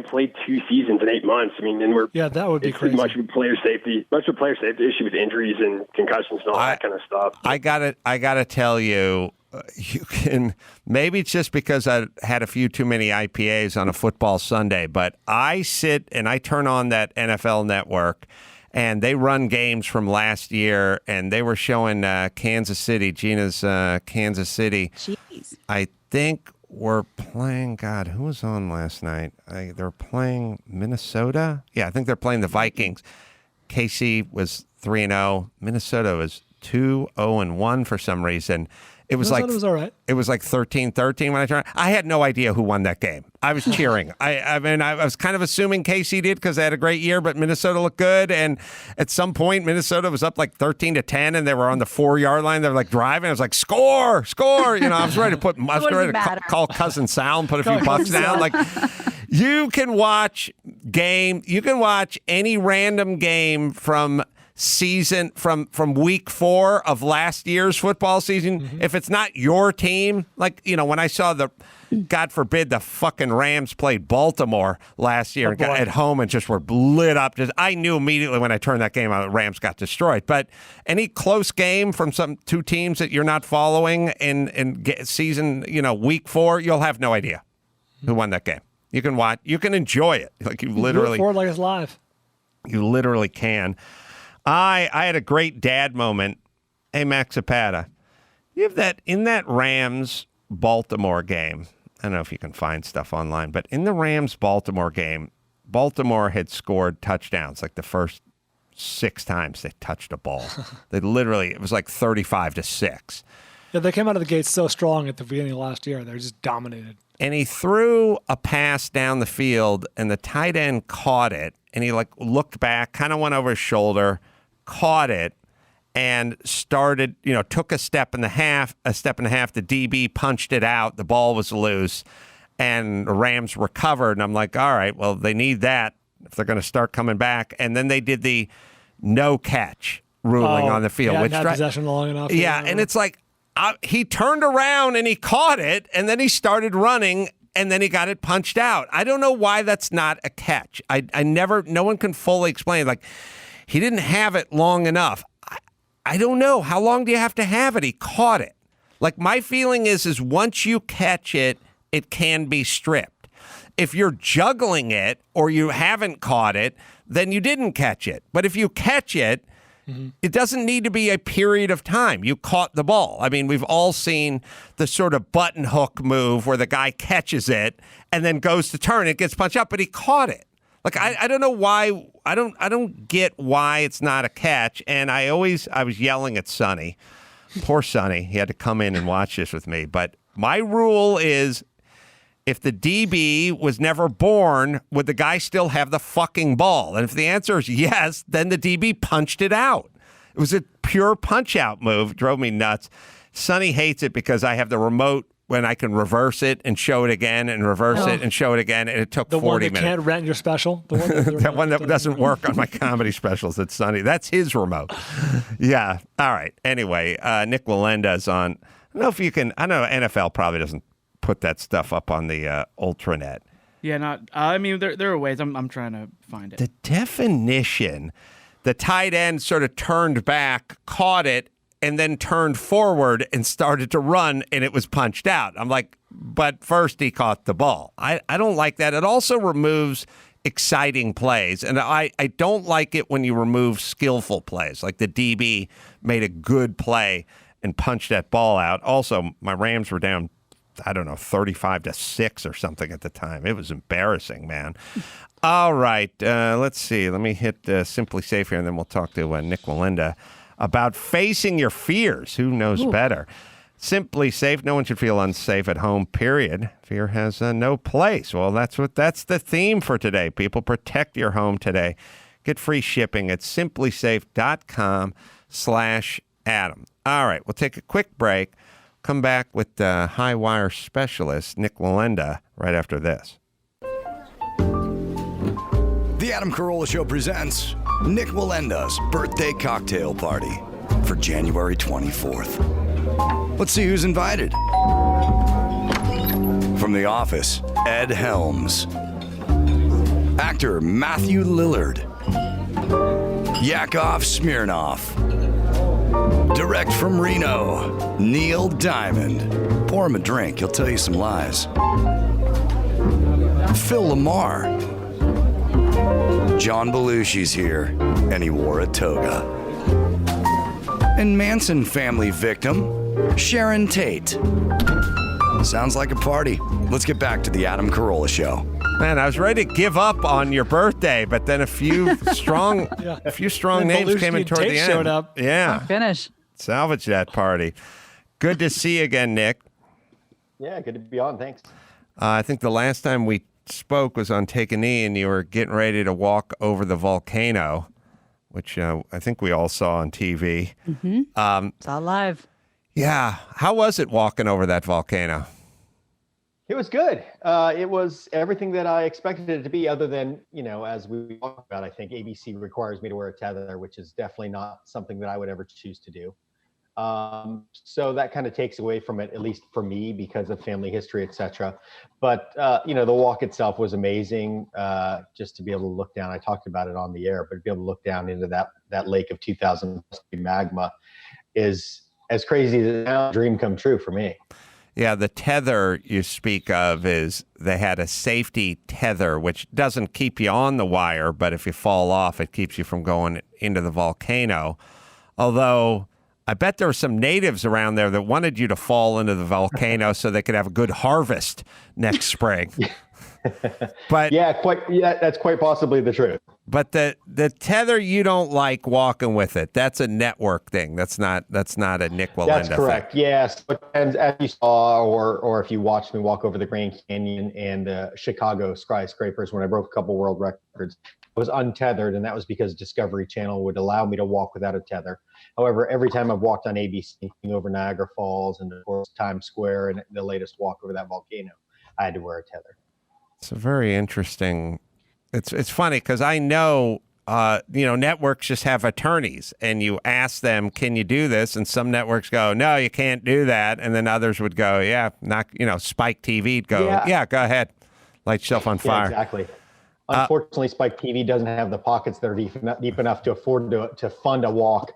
[SPEAKER 11] play 2 seasons in 8 months. And
[SPEAKER 4] that would be crazy.
[SPEAKER 11] Much of a player safety issue with injuries and concussions and all that kind of stuff.
[SPEAKER 2] I gotta tell you, you can, maybe it's just because I had a few too many IPAs on a football Sunday, but I sit and I turn on that NFL network and they run games from last year and they were showing Kansas City, Gina's Kansas City.
[SPEAKER 3] Jeez.
[SPEAKER 2] I think we're playing, God, who was on last night? They're playing Minnesota. Yeah, I think they're playing the Vikings. KC was 3-0. Minnesota was 2-0-1 for some reason. It was
[SPEAKER 4] was all right.
[SPEAKER 2] It was like 13-13 when I turned. I had no idea who won that game. I was cheering. I was kind of assuming KC did because they had a great year, but Minnesota looked good. And at some point, Minnesota was up like 13-10, and they were on the 4-yard line. They were like driving. I was like, score! I was ready to call Cousin Sal and put a few bucks down. Like, you can watch any random game from week 4 of last year's football season. Mm-hmm. If it's not your team, like, when I saw God forbid, the fucking Rams played Baltimore last year at home and just were lit up. I knew immediately when I turned that game on, the Rams got destroyed. But any close game from some 2 teams that you're not following in season, week 4, you'll have no idea who won that game. You can watch, you can enjoy it. Like, you literally,
[SPEAKER 4] look for it like it's live.
[SPEAKER 2] You literally can. I had a great dad moment. Hey, Max Zapata, you have that in that Rams Baltimore game. I don't know if you can find stuff online, but in the Rams Baltimore game, Baltimore had scored touchdowns like the first 6 times they touched a ball. It was like 35-6.
[SPEAKER 4] Yeah, they came out of the gate so strong at the beginning of last year. They just dominated.
[SPEAKER 2] And he threw a pass down the field, and the tight end caught it, and he looked back, kind of went over his shoulder, caught it, and started, took a step and a half. The DB punched it out. The ball was loose, and the Rams recovered. And I'm like, all right, well, they need that if they're going to start coming back. And then they did the no catch ruling on the field.
[SPEAKER 4] Yeah, not possession long enough.
[SPEAKER 2] Yeah, and it's like he turned around and he caught it, and then he started running, and then he got it punched out. I don't know why that's not a catch. No one can fully explain. Like, he didn't have it long enough. I don't know. How long do you have to have it? He caught it. Like, my feeling is once you catch it, it can be stripped. If you're juggling it or you haven't caught it, then you didn't catch it. But if you catch it, It doesn't need to be a period of time. You caught the ball. I mean, we've all seen the sort of button hook move where the guy catches it and then goes to turn. It gets punched out, but he caught it. Like, I don't know why. I don't get why it's not a catch. And I was yelling at Sonny. Poor Sonny. He had to come in and watch this with me. But my rule is, if the DB was never born, would the guy still have the fucking ball? And if the answer is yes, then the DB punched it out. It was a pure punch-out move. It drove me nuts. Sonny hates it because I have the remote when I can reverse it and show it again and reverse it and show it again, and it took 40 minutes.
[SPEAKER 4] The one that can't rent your special? The one
[SPEAKER 2] that one that doesn't work on my comedy specials. It's Sonny. That's his remote. Yeah. All right. Anyway, Nik Wallenda is on. I don't know if you can. I know NFL probably doesn't put that stuff up on the ultranet.
[SPEAKER 7] Yeah, I mean, there are ways. I'm trying to find it.
[SPEAKER 2] The definition, the tight end sort of turned back, caught it, and then turned forward and started to run, and it was punched out. I'm like, but first he caught the ball. I don't like that. It also removes exciting plays, and I don't like it when you remove skillful plays. Like the DB made a good play and punched that ball out. Also, my Rams were down, I don't know, 35-6 or something at the time. It was embarrassing, man. All right, let's see. Let me hit Simply Safe here, and then we'll talk to Nik Wallenda about facing your fears. Who knows better? Simply Safe. No one should feel unsafe at home, period. Fear has no place. Well, that's the theme for today. People, protect your home today. Get free shipping at simplysafe.com/Adam. All right, we'll take a quick break. Come back with the high wire specialist, Nik Wallenda, right after this.
[SPEAKER 1] The Adam Carolla Show presents Nik Wallenda's birthday cocktail party for January 24th. Let's see who's invited. From The Office, Ed Helms. Actor Matthew Lillard. Yakov Smirnoff. Direct from Reno, Neil Diamond. Pour him a drink, he'll tell you some lies. Phil Lamar. John Belushi's here, and he wore a toga. And Manson family victim, Sharon Tate. Sounds like a party. Let's get back to the Adam Carolla Show.
[SPEAKER 2] Man, I was ready to give up on your birthday, but then a few strong names came in toward the end.
[SPEAKER 4] Showed up.
[SPEAKER 2] Yeah.
[SPEAKER 3] Finish.
[SPEAKER 2] Salvage that party. Good to see you again, Nik.
[SPEAKER 12] Yeah, good to be on. Thanks.
[SPEAKER 2] I think the last time we spoke was on Take a Knee, and you were getting ready to walk over the volcano, which I think we all saw on TV.
[SPEAKER 3] Mm-hmm. Saw live.
[SPEAKER 2] Yeah. How was it walking over that volcano?
[SPEAKER 12] It was good. It was everything that I expected it to be, other than, as we talked about, I think ABC requires me to wear a tether, which is definitely not something that I would ever choose to do. So that kind of takes away from it, at least for me, because of family history, etc. But, the walk itself was amazing. Just to be able to look down, I talked about it on the air, but to be able to look down into that lake of 2,000 magma is as crazy as a dream come true for me.
[SPEAKER 2] Yeah, the tether you speak of is they had a safety tether, which doesn't keep you on the wire, but if you fall off, it keeps you from going into the volcano. Although I bet there were some natives around there that wanted you to fall into the volcano so they could have a good harvest next spring. But
[SPEAKER 12] that's quite possibly the truth.
[SPEAKER 2] But the tether, you don't like walking with it. That's a network thing. That's not a Nik Wallenda
[SPEAKER 12] That's correct.
[SPEAKER 2] thing.
[SPEAKER 12] Yes, but as you saw, or if you watched me walk over the Grand Canyon and Chicago skyscrapers when I broke a couple world records, I was untethered, and that was because Discovery Channel would allow me to walk without a tether. However, every time I've walked on ABC over Niagara Falls and of course Times Square and the latest walk over that volcano, I had to wear a tether.
[SPEAKER 2] It's a very interesting. It's funny because I know networks just have attorneys, and you ask them, "Can you do this?" And some networks go, "No, you can't do that," and then others would go, "Yeah, not." Spike TV'd go, "Yeah, go ahead, light yourself on fire."
[SPEAKER 12] Yeah, exactly. Unfortunately, Spike TV doesn't have the pockets that are deep enough to afford to fund a walk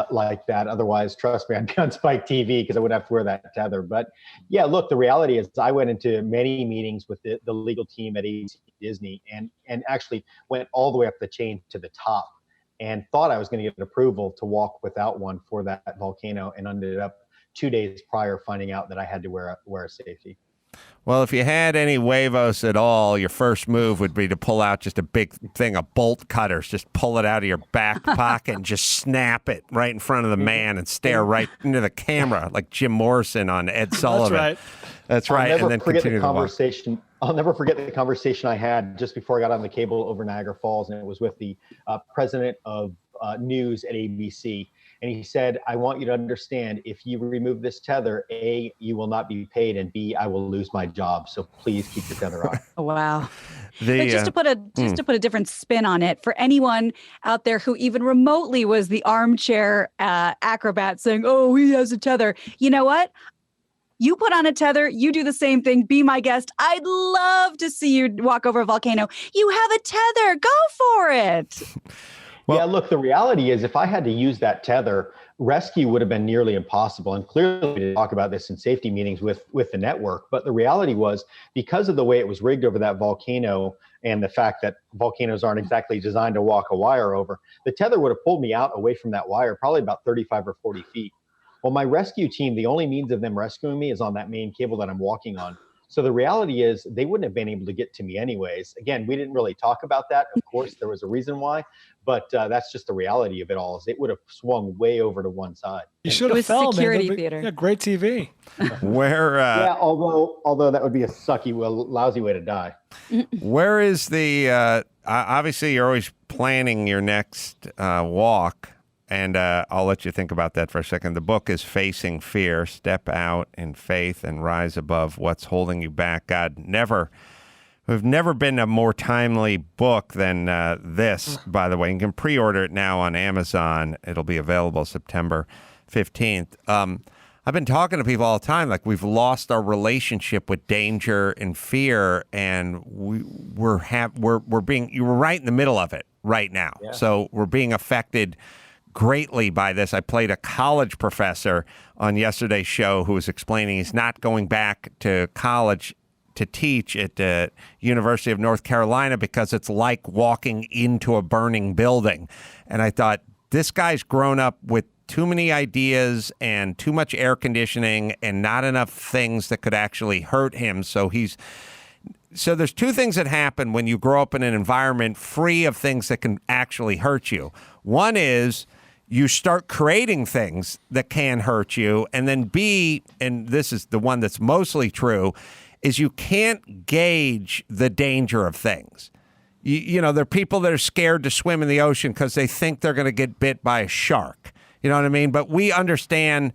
[SPEAKER 12] like that. Otherwise, trust me, I'd be on Spike TV because I would have to wear that tether. But yeah, look, the reality is I went into many meetings with the legal team at ABC Disney and actually went all the way up the chain to the top and thought I was going to get approval to walk without one for that volcano, and ended up 2 days prior finding out that I had to wear a safety.
[SPEAKER 2] Well, if you had any huevos at all, your first move would be to pull out just a big thing of bolt cutters. Just pull it out of your back pocket and just snap it right in front of the man and stare right into the camera like Jim Morrison on Ed Sullivan. That's right.
[SPEAKER 12] I'll never
[SPEAKER 2] and then
[SPEAKER 12] forget
[SPEAKER 2] continue
[SPEAKER 12] the conversation. I'll never forget the conversation I had just before I got on the cable over Niagara Falls, and it was with the president of news at ABC. And he said, I want you to understand, if you remove this tether, A, you will not be paid, and B, I will lose my job. So please keep the tether on.
[SPEAKER 3] Oh, wow. But just to put a different spin on it, for anyone out there who even remotely was the armchair acrobat saying, oh, he has a tether, you know what? You put on a tether, you do the same thing. Be my guest. I'd love to see you walk over a volcano. You have a tether. Go for it.
[SPEAKER 12] Well, yeah, look, the reality is if I had to use that tether, rescue would have been nearly impossible. And clearly we didn't talk about this in safety meetings with the network. But the reality was, because of the way it was rigged over that volcano and the fact that volcanoes aren't exactly designed to walk a wire over, the tether would have pulled me out away from that wire, probably about 35 or 40 feet. Well, my rescue team, the only means of them rescuing me is on that main cable that I'm walking on. So the reality is they wouldn't have been able to get to me anyways. Again, we didn't really talk about that. Of course, there was a reason why, but that's just the reality of it all. Is it would have swung way over to one side.
[SPEAKER 4] You should have fell,
[SPEAKER 3] security
[SPEAKER 4] man.
[SPEAKER 3] theater.
[SPEAKER 4] Yeah, great TV.
[SPEAKER 2] Where?
[SPEAKER 12] Yeah, although that would be a sucky, lousy way to die.
[SPEAKER 2] Where is the? Obviously, you're always planning your next walk. And I'll let you think about that for a second. The book is Facing Fear, Step Out in Faith and Rise Above What's Holding You Back. God, we've never been a more timely book than this, by the way. You can pre-order it now on Amazon. It'll be available September 15th. I've been talking to people all the time, like we've lost our relationship with danger and fear, and you're right in the middle of it right now. Yeah. So we're being affected greatly by this. I played a college professor on yesterday's show who was explaining he's not going back to college to teach at the University of North Carolina because it's like walking into a burning building. And I thought, this guy's grown up with too many ideas and too much air conditioning and not enough things that could actually hurt him. So there's two things that happen when you grow up in an environment free of things that can actually hurt you. One is you start creating things that can hurt you. And then B, and this is the one that's mostly true, is you can't gauge the danger of things. You know, there are people that are scared to swim in the ocean because they think they're going to get bit by a shark. You know what I mean? But we understand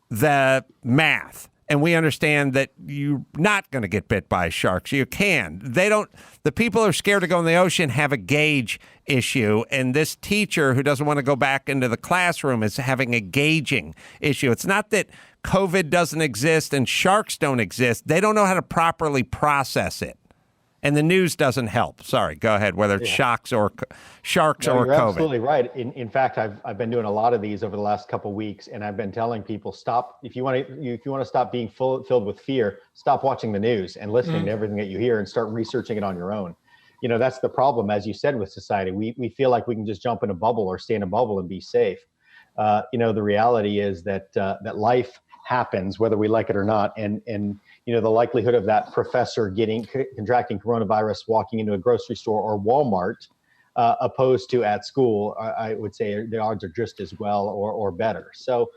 [SPEAKER 2] the math. And we understand that you're not going to get bit by sharks. You can. The people who are scared to go in the ocean have a gauge issue. And this teacher who doesn't want to go back into the classroom is having a gauging issue. It's not that COVID doesn't exist and sharks don't exist. They don't know how to properly process it. And the news doesn't help. Sorry, go ahead, whether it's sharks or
[SPEAKER 12] you're
[SPEAKER 2] COVID.
[SPEAKER 12] Absolutely right. In fact, I've been doing a lot of these over the last couple of weeks, and I've been telling people, stop. If you want to stop being filled with fear, stop watching the news and listening to everything that you hear and start researching it on your own. You know, that's the problem, as you said, with society. We feel like we can just jump in a bubble or stay in a bubble and be safe. You know, the reality is that life happens whether we like it or not, and you know, the likelihood of that professor contracting coronavirus walking into a grocery store or Walmart opposed to at school, I would say the odds are just as well or better. So,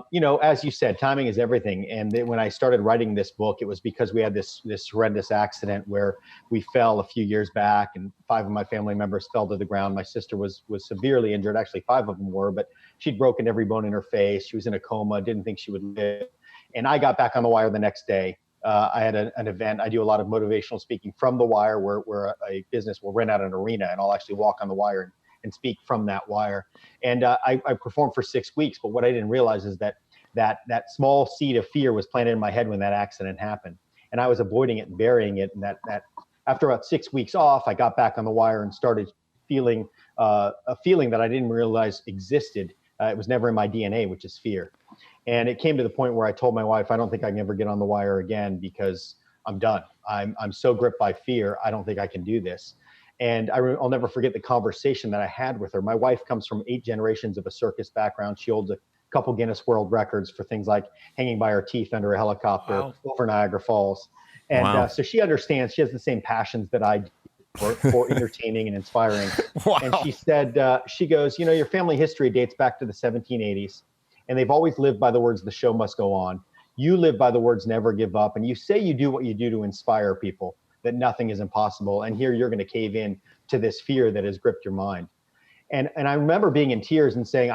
[SPEAKER 12] you know, as you said, timing is everything. And when I started writing this book, it was because we had this horrendous accident where we fell a few years back and 5 of my family members fell to the ground. My sister was severely injured. Actually, 5 of them were, but she'd broken every bone in her face. She was in a coma, didn't think she would live. And I got back on the wire the next day. I had an event. I do a lot of motivational speaking from the wire where a business will rent out an arena, and I'll actually walk on the wire and speak from that wire. And I performed for 6 weeks. But what I didn't realize is that small seed of fear was planted in my head when that accident happened. And I was avoiding it and burying it. And that after about 6 weeks off, I got back on the wire and started feeling a feeling that I didn't realize existed. It was never in my DNA, which is fear. And it came to the point where I told my wife, I don't think I can ever get on the wire again because I'm done. I'm so gripped by fear. I don't think I can do this. And I'll never forget the conversation that I had with her. My wife comes from 8 generations of a circus background. She holds a couple Guinness World Records for things like hanging by her teeth under a helicopter over Niagara Falls. And so she understands, she has the same passions that I do for entertaining and inspiring. And she said, she goes, your family history dates back to the 1780s, and they've always lived by the words, the show must go on. You live by the words, never give up. And you say you do what you do to inspire people, that nothing is impossible. And here you're going to cave in to this fear that has gripped your mind. And I remember being in tears and saying,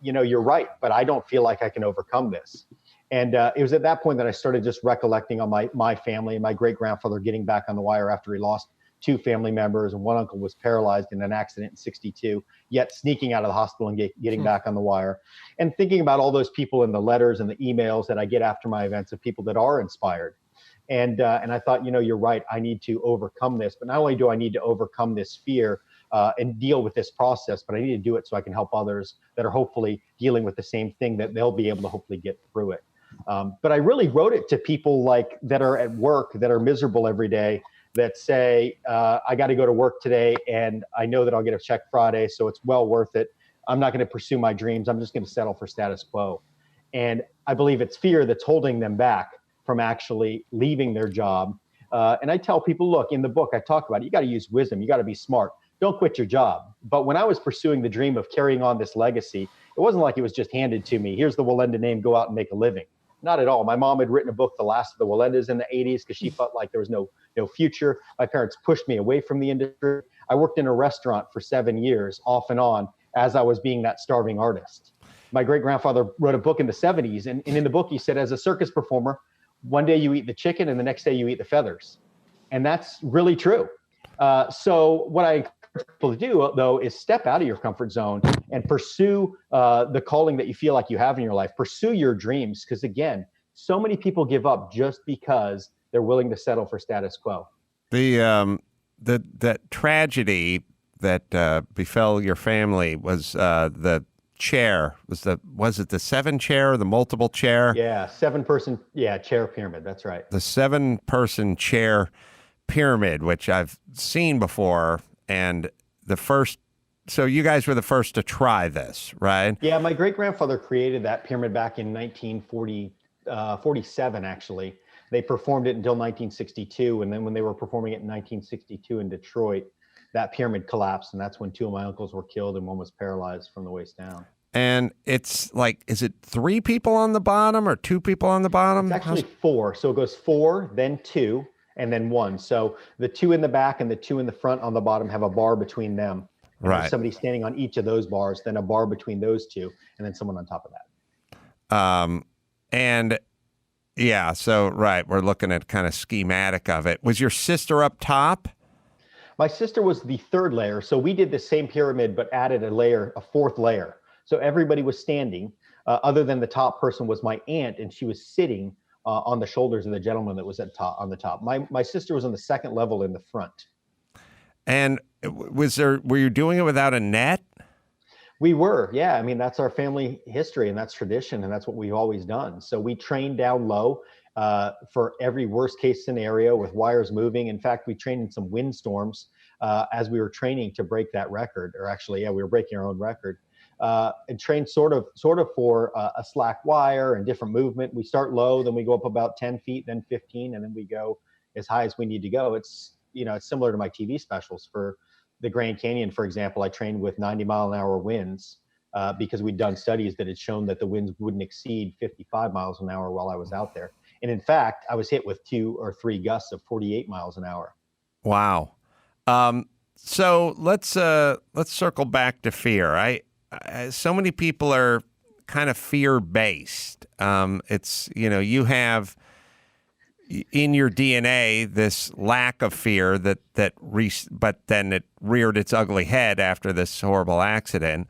[SPEAKER 12] you're right, but I don't feel like I can overcome this. And it was at that point that I started just recollecting on my family and my great-grandfather getting back on the wire after he lost 2 family members, and one uncle was paralyzed in an accident in 1962, yet sneaking out of the hospital and getting back on the wire. And thinking about all those people and the letters and the emails that I get after my events of people that are inspired. And I thought, you're right, I need to overcome this. But not only do I need to overcome this fear and deal with this process, but I need to do it so I can help others that are hopefully dealing with the same thing, that they'll be able to hopefully get through it. But I really wrote it to people that are at work, that are miserable every day, that say, I got to go to work today and I know that I'll get a check Friday, so it's well worth it. I'm not going to pursue my dreams. I'm just going to settle for status quo. And I believe it's fear that's holding them back from actually leaving their job. And I tell people, look, in the book, I talk about it. You got to use wisdom. You got to be smart. Don't quit your job. But when I was pursuing the dream of carrying on this legacy, it wasn't like it was just handed to me. Here's the Wallenda name. Go out and make a living. Not at all. My mom had written a book, The Last of the Wallendas, in the 80s because she felt like there was no future. My parents pushed me away from the industry. I worked in a restaurant for 7 years, off and on, as I was being that starving artist. My great-grandfather wrote a book in the 70s, and in the book he said, as a circus performer, one day you eat the chicken and the next day you eat the feathers. And that's really true. So what I encourage people to do, though, is step out of your comfort zone and pursue the calling that you feel like you have in your life. Pursue your dreams, because again, so many people give up just because they're willing to settle for status quo.
[SPEAKER 2] The tragedy that befell your family was the chair. Was it the 7 chair or the multiple chair?
[SPEAKER 12] Yeah, 7-person chair pyramid. That's right.
[SPEAKER 2] The 7-person chair pyramid, which I've seen before, and so you guys were the first to try this, right?
[SPEAKER 12] Yeah, my great-grandfather created that pyramid back in 1947, actually. They performed it until 1962, and then when they were performing it in 1962 in Detroit, that pyramid collapsed, and that's when 2 of my uncles were killed and one was paralyzed from the waist down.
[SPEAKER 2] And it's like, is it 3 people on the bottom or 2 people on the bottom?
[SPEAKER 12] It's actually 4. So it goes 4, then 2, and then 1. So the 2 in the back and the 2 in the front on the bottom have a bar between them. And
[SPEAKER 2] right.
[SPEAKER 12] There's somebody standing on each of those bars, then a bar between those 2, and then someone on top of that.
[SPEAKER 2] And yeah, so right, we're looking at kind of schematic of it. Was your sister up top?
[SPEAKER 12] My sister was the 3rd layer. So we did the same pyramid, but added a 4th layer. So everybody was standing, other than the top person was my aunt, and she was sitting on the shoulders of the gentleman that was on the top. My sister was on the 2nd level in the front.
[SPEAKER 2] And were you doing it without a net?
[SPEAKER 12] We were, yeah. I mean, that's our family history, and that's tradition, and that's what we've always done. So we trained down low for every worst case scenario with wires moving. In fact, we trained in some windstorms as we were training to break that record, or actually, yeah, we were breaking our own record. And trained sort of for a slack wire and different movement. We start low, then we go up about 10 feet, then 15, and then we go as high as we need to go. It's similar to my TV specials. For the Grand Canyon, for example, I trained with 90-mile-an-hour winds because we'd done studies that had shown that the winds wouldn't exceed 55 miles an hour while I was out there. And in fact, I was hit with 2 or 3 gusts of 48 miles an hour.
[SPEAKER 2] Wow. So let's circle back to fear. So many people are kind of fear-based. It's, you have in your DNA this lack of fear but then it reared its ugly head after this horrible accident.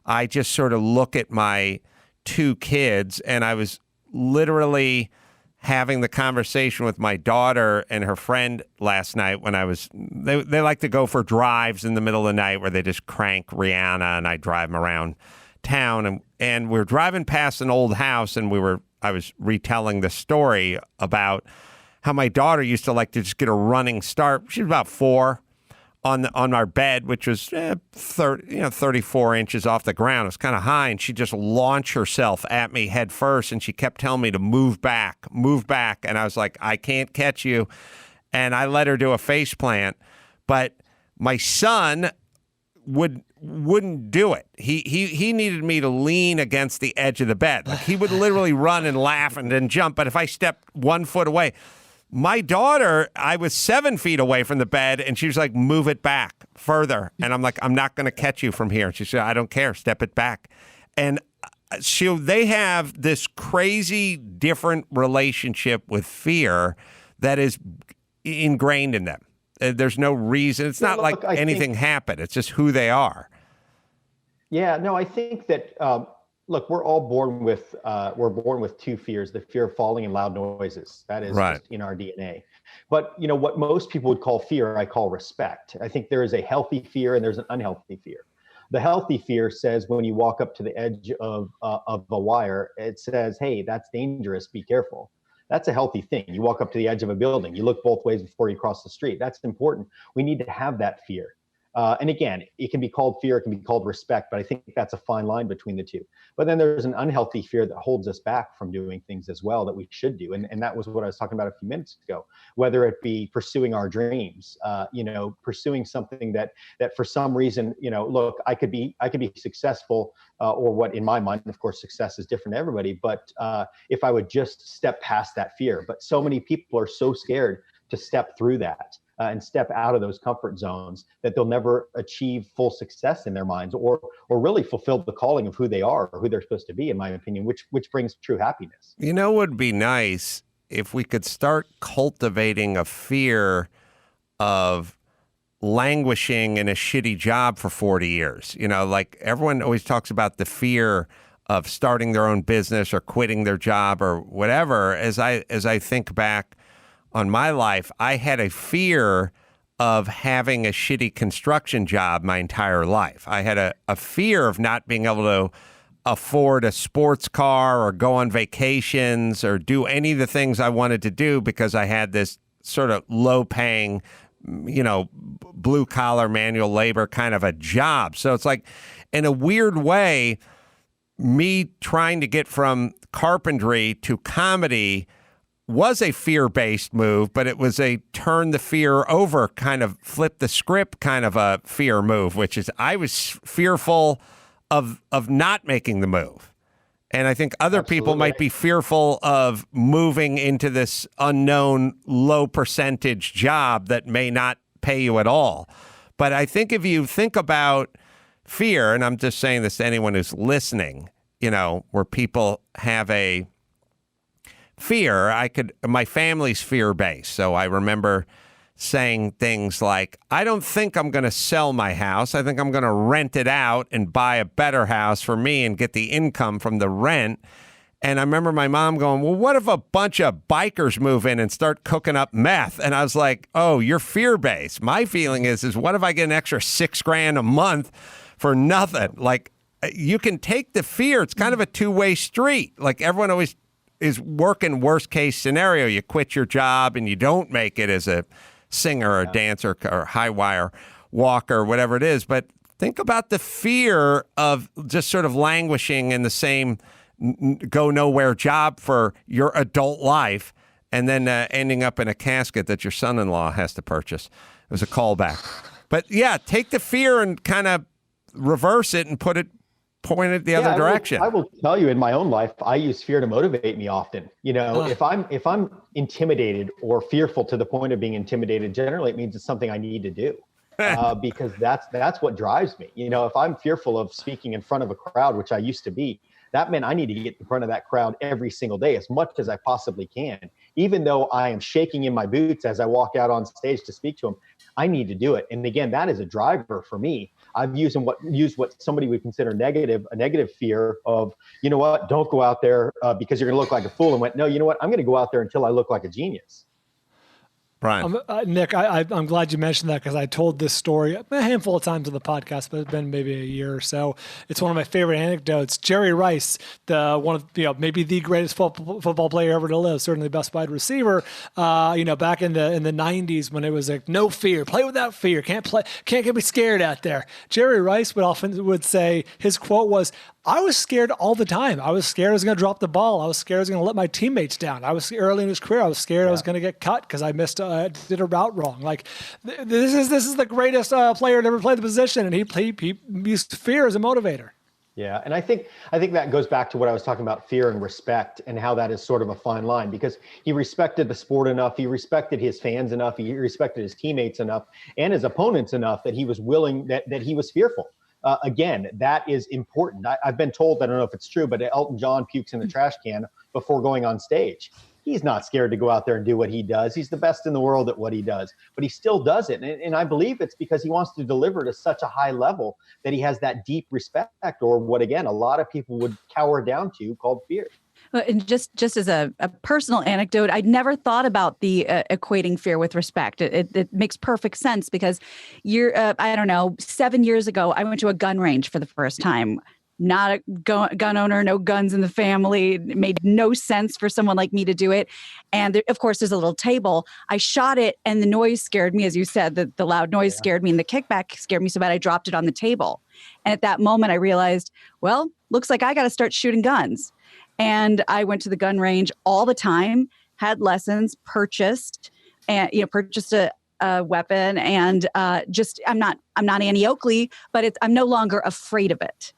[SPEAKER 2] I just sort of look at my 2 kids, and I was literally having the conversation with my daughter and her friend last night when they like to go for drives in the middle of the night where they just crank Rihanna, and I drive them around town, and we're driving past an old house, and I was retelling the story about how my daughter used to like to just get a running start. She was about 4 on our bed, which was 34 inches off the ground. It was kind of high, and she just launched herself at me head first, and she kept telling me to move back. And I was like, I can't catch you. And I let her do a face plant, but my son wouldn't do it. He needed me to lean against the edge of the bed. Like, he would literally run and laugh and then jump, but if I stepped 1 foot away, my daughter, I was 7 feet away from the bed, and she was like, move it back further. And I'm like, I'm not going to catch you from here. And she said, I don't care. Step it back. And they have this crazy different relationship with fear that is ingrained in them. There's no reason. It's not like anything happened. It's just who they are.
[SPEAKER 12] Yeah, no, I think that, look, we're all born with two fears: the fear of falling and loud noises. That is just in our DNA. But what most people would call fear, I call respect. I think there is a healthy fear and there's an unhealthy fear. The healthy fear says when you walk up to the edge of a wire, it says, hey, that's dangerous, be careful. That's a healthy thing. You walk up to the edge of a building, you look both ways before you cross the street. That's important. We need to have that fear. And again, it can be called fear, it can be called respect, but I think that's a fine line between the two. But then there's an unhealthy fear that holds us back from doing things as well that we should do. And that was what I was talking about a few minutes ago, whether it be pursuing our dreams, pursuing something that for some reason, look, I could be successful, or what in my mind, of course, success is different to everybody, but if I would just step past that fear. But so many people are so scared to step through that. And step out of those comfort zones that they'll never achieve full success in their minds, or really fulfill the calling of who they are or who they're supposed to be, in my opinion, which brings true happiness.
[SPEAKER 2] It would be nice if we could start cultivating a fear of languishing in a shitty job for 40 years. Like everyone always talks about the fear of starting their own business or quitting their job or whatever. As I think back on my life, I had a fear of having a shitty construction job my entire life. I had a fear of not being able to afford a sports car or go on vacations or do any of the things I wanted to do because I had this sort of low-paying, blue-collar manual labor kind of a job. So it's like, in a weird way, me trying to get from carpentry to comedy was a fear-based move, but it was a turn the fear over, kind of flip the script kind of a fear move, which is I was fearful of not making the move. And I think other people might be fearful of moving into this unknown low percentage job that may not pay you at all. But I think if you think about fear, and I'm just saying this to anyone who's listening, where people have a fear, my family's fear-based. So I remember saying things like, I don't think I'm going to sell my house. I think I'm going to rent it out and buy a better house for me and get the income from the rent. And I remember my mom going, well, what if a bunch of bikers move in and start cooking up meth? And I was like, oh, you're fear-based. My feeling is what if I get an extra $6,000 a month for nothing? Like, you can take the fear. It's kind of a two-way street. Like, everyone always is working worst case scenario. You quit your job and you don't make it as a singer or dancer or high wire walker, whatever it is. But think about the fear of just sort of languishing in the same go nowhere job for your adult life and then ending up in a casket that your son-in-law has to purchase. It was a callback. But yeah, take the fear and kind of reverse it and point it the other direction.
[SPEAKER 12] I will tell you, in my own life, I use fear to motivate me often. If I'm intimidated or fearful to the point of being intimidated, generally it means it's something I need to do, because that's what drives me. If I'm fearful of speaking in front of a crowd, which I used to be, that meant I need to get in front of that crowd every single day as much as I possibly can. Even though I am shaking in my boots as I walk out on stage to speak to them, I need to do it. And again, that is a driver for me. I've used what somebody would consider a negative fear of, don't go out there because you're going to look like a fool, and went, no, I'm going to go out there until I look like a genius.
[SPEAKER 2] Brian.
[SPEAKER 4] Nick, I'm glad you mentioned that because I told this story a handful of times on the podcast, but it's been maybe a year or so. It's one of my favorite anecdotes. Jerry Rice, maybe the greatest football player ever to live, certainly the best wide receiver. Back in the 90s when it was like no fear, play without fear, can't get me scared out there. Jerry Rice would say his quote was, I was scared all the time. I was scared I was going to drop the ball. I was scared I was going to let my teammates down. I was early in his career. I was scared I was going to get cut because I did a route wrong. Like this is the greatest player to ever play the position, and he used fear as a motivator.
[SPEAKER 12] Yeah, and I think that goes back to what I was talking about, fear and respect, and how that is sort of a fine line, because he respected the sport enough, he respected his fans enough, he respected his teammates enough, and his opponents enough that he was willing, that he was fearful. Again, that is important. I've been told, I don't know if it's true, but Elton John pukes in the trash can before going on stage. He's not scared to go out there and do what he does. He's the best in the world at what he does, but he still does it. And I believe it's because he wants to deliver to such a high level that he has that deep respect, or what, again, a lot of people would cower down to, called fear.
[SPEAKER 3] And just as a personal anecdote, I'd never thought about the equating fear with respect. It makes perfect sense because 7 years ago, I went to a gun range for the first time. Not a gun owner, no guns in the family. It made no sense for someone like me to do it. And of course, there's a little table. I shot it and the noise scared me. As you said, the loud noise scared me and the kickback scared me so bad I dropped it on the table. And at that moment, I realized, well, looks like I got to start shooting guns. And I went to the gun range all the time, had lessons, purchased a weapon, and I'm not Annie Oakley, but I'm no longer afraid of it.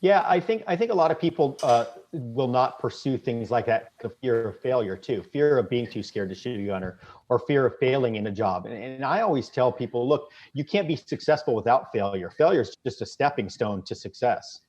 [SPEAKER 12] Yeah, I think a lot of people will not pursue things like that because of fear of failure too, fear of being too scared to shoot a gun, or fear of failing in a job. And I always tell people, look, you can't be successful without failure. Failure is just a stepping stone to success.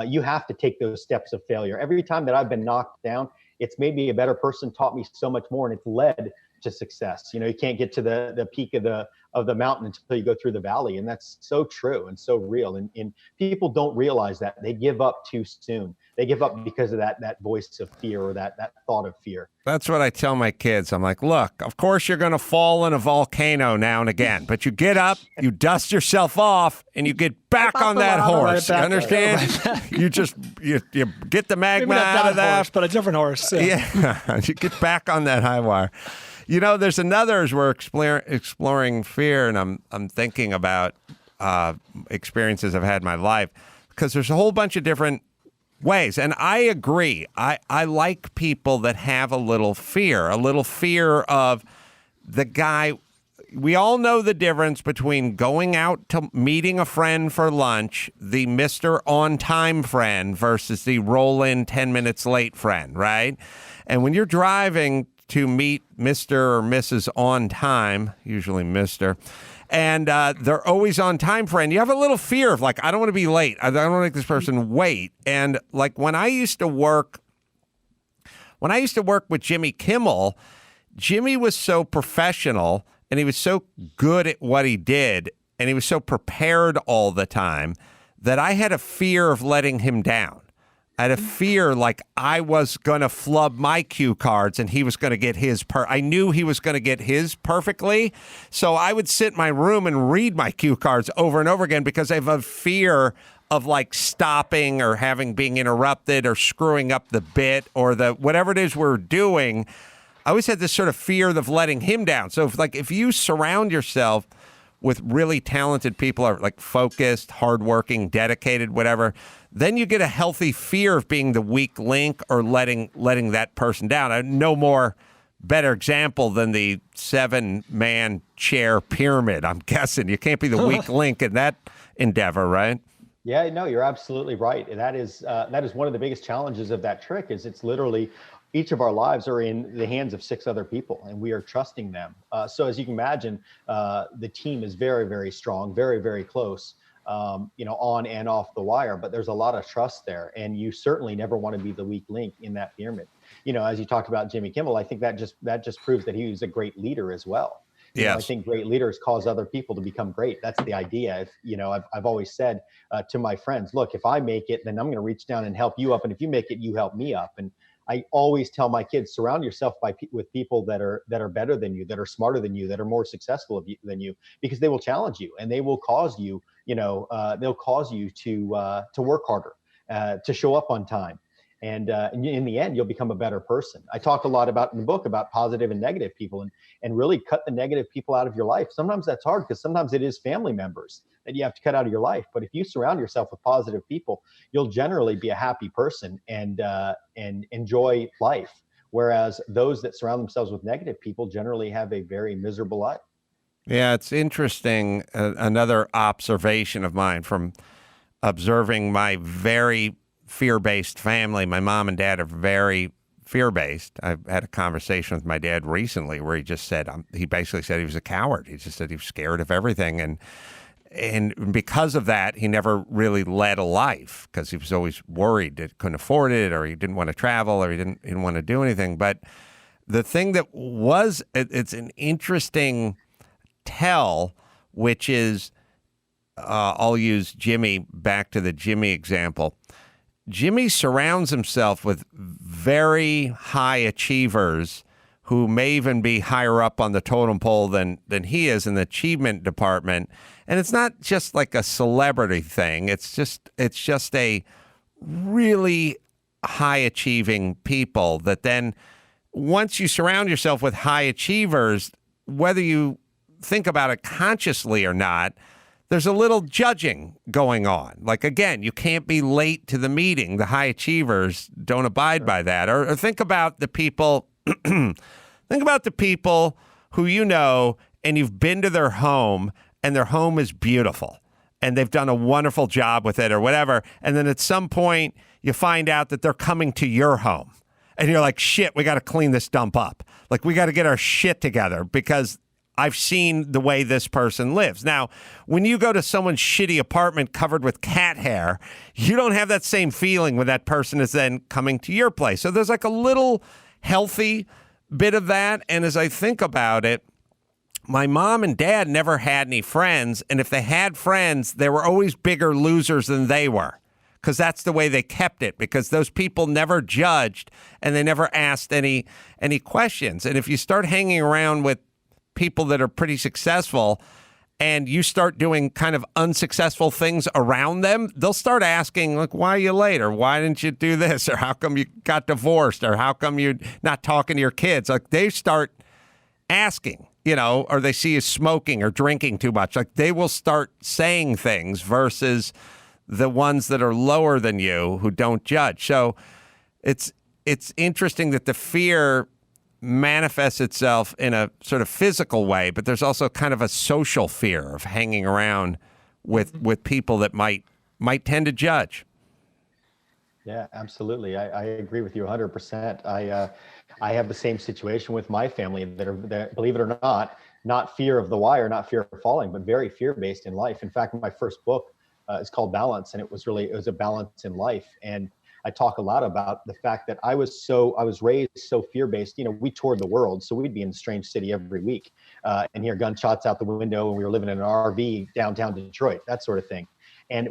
[SPEAKER 12] You have to take those steps of failure. Every time that I've been knocked down, it's made me a better person, taught me so much more, and it's led to success. You can't get to the peak of the mountain until you go through the valley. And that's so true and so real. And people don't realize that. They give up too soon. They give up because of that voice of fear, or that thought of fear.
[SPEAKER 2] That's what I tell my kids. I'm like, look, of course you're going to fall in a volcano now and again, but you get up, you dust yourself off, and you get back on that horse. You understand? You get the magma out of that
[SPEAKER 4] horse, but a different horse.
[SPEAKER 2] Yeah, you get back on that high wire. There's another, as we're exploring fear, and I'm thinking about experiences I've had in my life, because there's a whole bunch of different ways. And I agree. I like people that have a little fear of the guy. We all know the difference between going out to meeting a friend for lunch, the Mr. On-Time friend, versus the roll-in 10 minutes late friend, right? And when you're driving to meet Mr. or Mrs. On Time, usually Mr., and they're always on time friend, you have a little fear of, like, I don't want to be late. I don't want to make this person wait. And like when I used to work with Jimmy Kimmel, Jimmy was so professional and he was so good at what he did and he was so prepared all the time that I had a fear of letting him down. I had a fear like I was going to flub my cue cards and he was going to get his I knew he was going to get his perfectly. So I would sit in my room and read my cue cards over and over again because I have a fear of like stopping or being interrupted or screwing up the bit or whatever it is we're doing. I always had this sort of fear of letting him down. So if you surround yourself with really talented people, are like focused, hardworking, dedicated, whatever, then you get a healthy fear of being the weak link or letting that person down. No better example than the 7-man chair pyramid. I'm guessing you can't be the weak link in that endeavor, right?
[SPEAKER 12] Yeah, no, you're absolutely right. That is one of the biggest challenges of that trick. Is it's literally each of our lives are in the hands of 6 other people, and we are trusting them. So as you can imagine, the team is very, very strong, very, very close. On and off the wire, but there's a lot of trust there. And you certainly never want to be the weak link in that pyramid. As you talked about Jimmy Kimmel, I think that just proves that he was a great leader as well. I think great leaders cause other people to become great. That's the idea. I've always said to my friends, look, if I make it, then I'm going to reach down and help you up. And if you make it, you help me up. And I always tell my kids, surround yourself with people that are better than you, that are smarter than you, that are more successful than you, because they will challenge you and they will cause you, they'll cause you to work harder, to show up on time. And in the end, you'll become a better person. I talk a lot about in the book about positive and negative people, and really cut the negative people out of your life. Sometimes that's hard because sometimes it is family members that you have to cut out of your life. But if you surround yourself with positive people, you'll generally be a happy person and enjoy life. Whereas those that surround themselves with negative people generally have a very miserable life.
[SPEAKER 2] Yeah, it's interesting. Another observation of mine from observing my very fear-based family. My mom and dad are very fear-based. I had a conversation with my dad recently where he just said, he basically said he was a coward. He just said he was scared of everything. And because of that, he never really led a life because he was always worried that he couldn't afford it, or he didn't want to travel, or he didn't want to do anything. But the thing that was, it's an interesting tell, which is, I'll use Jimmy, back to the Jimmy example. Jimmy surrounds himself with very high achievers who may even be higher up on the totem pole than he is in the achievement department. And it's not just like a celebrity thing. It's just a really high achieving people that then once you surround yourself with high achievers, whether you think about it consciously or not, there's a little judging going on. Like, again, you can't be late to the meeting. The high achievers don't abide by that. Or think about the people, think about the people who you know, and you've been to their home, and their home is beautiful, and they've done a wonderful job with it or whatever. And then at some point, you find out that they're coming to your home. And you're like, shit, we got to clean this dump up. Like, we got to get our shit together because I've seen the way this person lives. Now, when you go to someone's shitty apartment covered with cat hair, you don't have that same feeling when that person is then coming to your place. So there's like a little healthy bit of that. And as I think about it, my mom and dad never had any friends. And if they had friends, they were always bigger losers than they were, because that's the way they kept it, because those people never judged and they never asked any questions. And if you start hanging around with people that are pretty successful and you start doing kind of unsuccessful things around them, they'll start asking, like, why are you late? Or why didn't you do this? Or how come you got divorced? Or how come you're not talking to your kids? Like, they start asking, or they see you smoking or drinking too much. Like, they will start saying things versus the ones that are lower than you who don't judge. So it's interesting that the fear manifests itself in a sort of physical way, but there's also kind of a social fear of hanging around with people that might tend to judge.
[SPEAKER 12] Yeah, absolutely. I agree with you 100%. I have the same situation with my family that believe it or not fear of the wire, not fear of falling, but very fear-based in life. In fact, my first book is called Balance, and it was a balance in life. And I talk a lot about the fact that I was raised so fear-based. We toured the world, so we'd be in a strange city every week and hear gunshots out the window, and we were living in an RV downtown Detroit, that sort of thing. And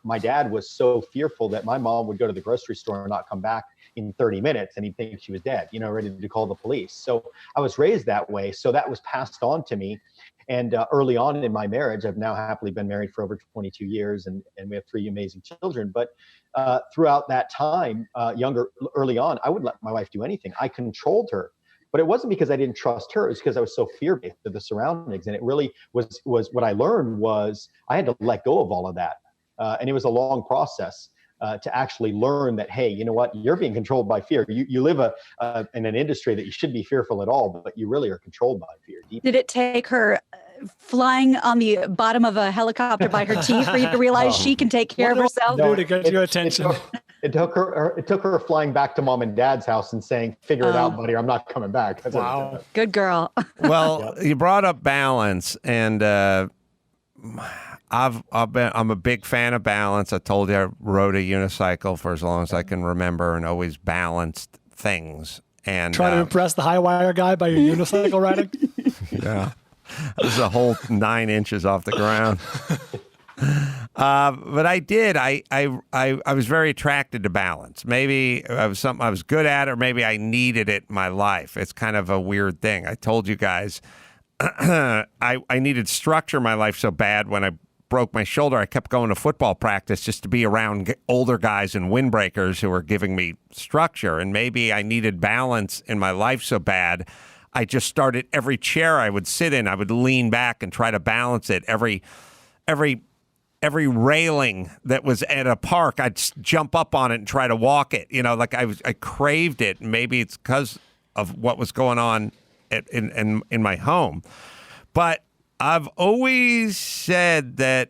[SPEAKER 12] my dad was so fearful that my mom would go to the grocery store and not come back in 30 minutes, and he'd think she was dead, ready to call the police. So I was raised that way. So that was passed on to me. And early on in my marriage, I've now happily been married for over 22 years, and we have 3 amazing children. But throughout that time, early on, I wouldn't let my wife do anything. I controlled her. But it wasn't because I didn't trust her. It was because I was so fear-based of the surroundings. And it really was what I learned was I had to let go of all of that. And it was a long process to actually learn that, hey, you know what? You're being controlled by fear. You live in an industry that you shouldn't be fearful at all, but you really are controlled by fear.
[SPEAKER 3] Did it take her flying on the bottom of a helicopter by her teeth for you to realize she can take care of herself?
[SPEAKER 4] No, to get your attention.
[SPEAKER 12] It took her flying back to mom and dad's house and saying, figure it out, buddy, or I'm not coming back.
[SPEAKER 3] Wow. Good girl.
[SPEAKER 2] Well, you brought up balance, and I'm a big fan of balance. I told you I rode a unicycle for as long as I can remember and always balanced things. And
[SPEAKER 4] trying to impress the high wire guy by your unicycle riding?
[SPEAKER 2] Yeah. It was a whole 9 inches off the ground. But I did. I was very attracted to balance. Maybe it was something I was good at, or maybe I needed it in my life. It's kind of a weird thing. I told you guys I needed structure in my life so bad. When I broke my shoulder, I kept going to football practice just to be around older guys and windbreakers who were giving me structure. And maybe I needed balance in my life so bad, I just started every chair I would sit in, I would lean back and try to balance it. Every railing that was at a park, I'd jump up on it and try to walk it. You know, like I craved it. Maybe it's because of what was going on in my home. But I've always said that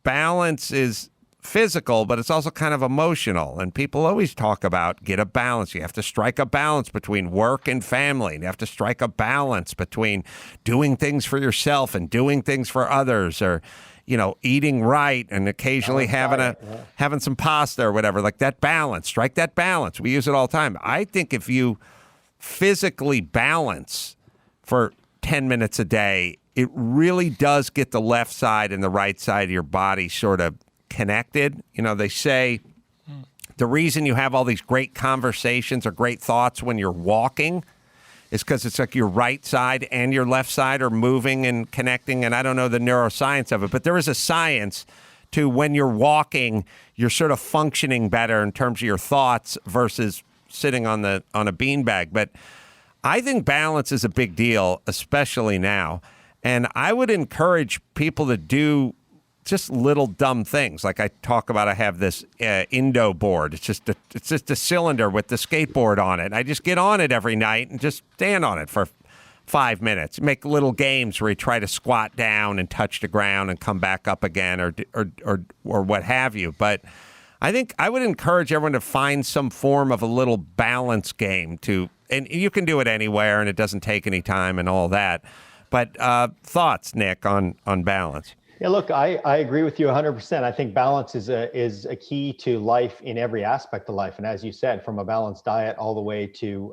[SPEAKER 2] balance is physical, but it's also kind of emotional. And people always talk about get a balance. You have to strike a balance between work and family. You have to strike a balance between doing things for yourself and doing things for others, or, you know, eating right and occasionally having some pasta or whatever. Like that balance, strike that balance. We use it all the time. I think if you physically balance for 10 minutes a day, it really does get the left side and the right side of your body sort of connected. You know, they say the reason you have all these great conversations or great thoughts when you're walking is because it's like your right side and your left side are moving and connecting. And I don't know the neuroscience of it, but there is a science to when you're walking, you're sort of functioning better in terms of your thoughts versus sitting on a beanbag. But I think balance is a big deal, especially now. And I would encourage people to do just little dumb things. Like I talk about, I have this Indo board. It's just a cylinder with the skateboard on it. I just get on it every night and just stand on it for 5 minutes. Make little games where you try to squat down and touch the ground and come back up again, or what have you. But I think I would encourage everyone to find some form of a little balance game and you can do it anywhere, and it doesn't take any time and all that. But thoughts, Nick, on balance?
[SPEAKER 12] Yeah, look, I agree with you 100%. I think balance is a key to life in every aspect of life. And as you said, from a balanced diet all the way to,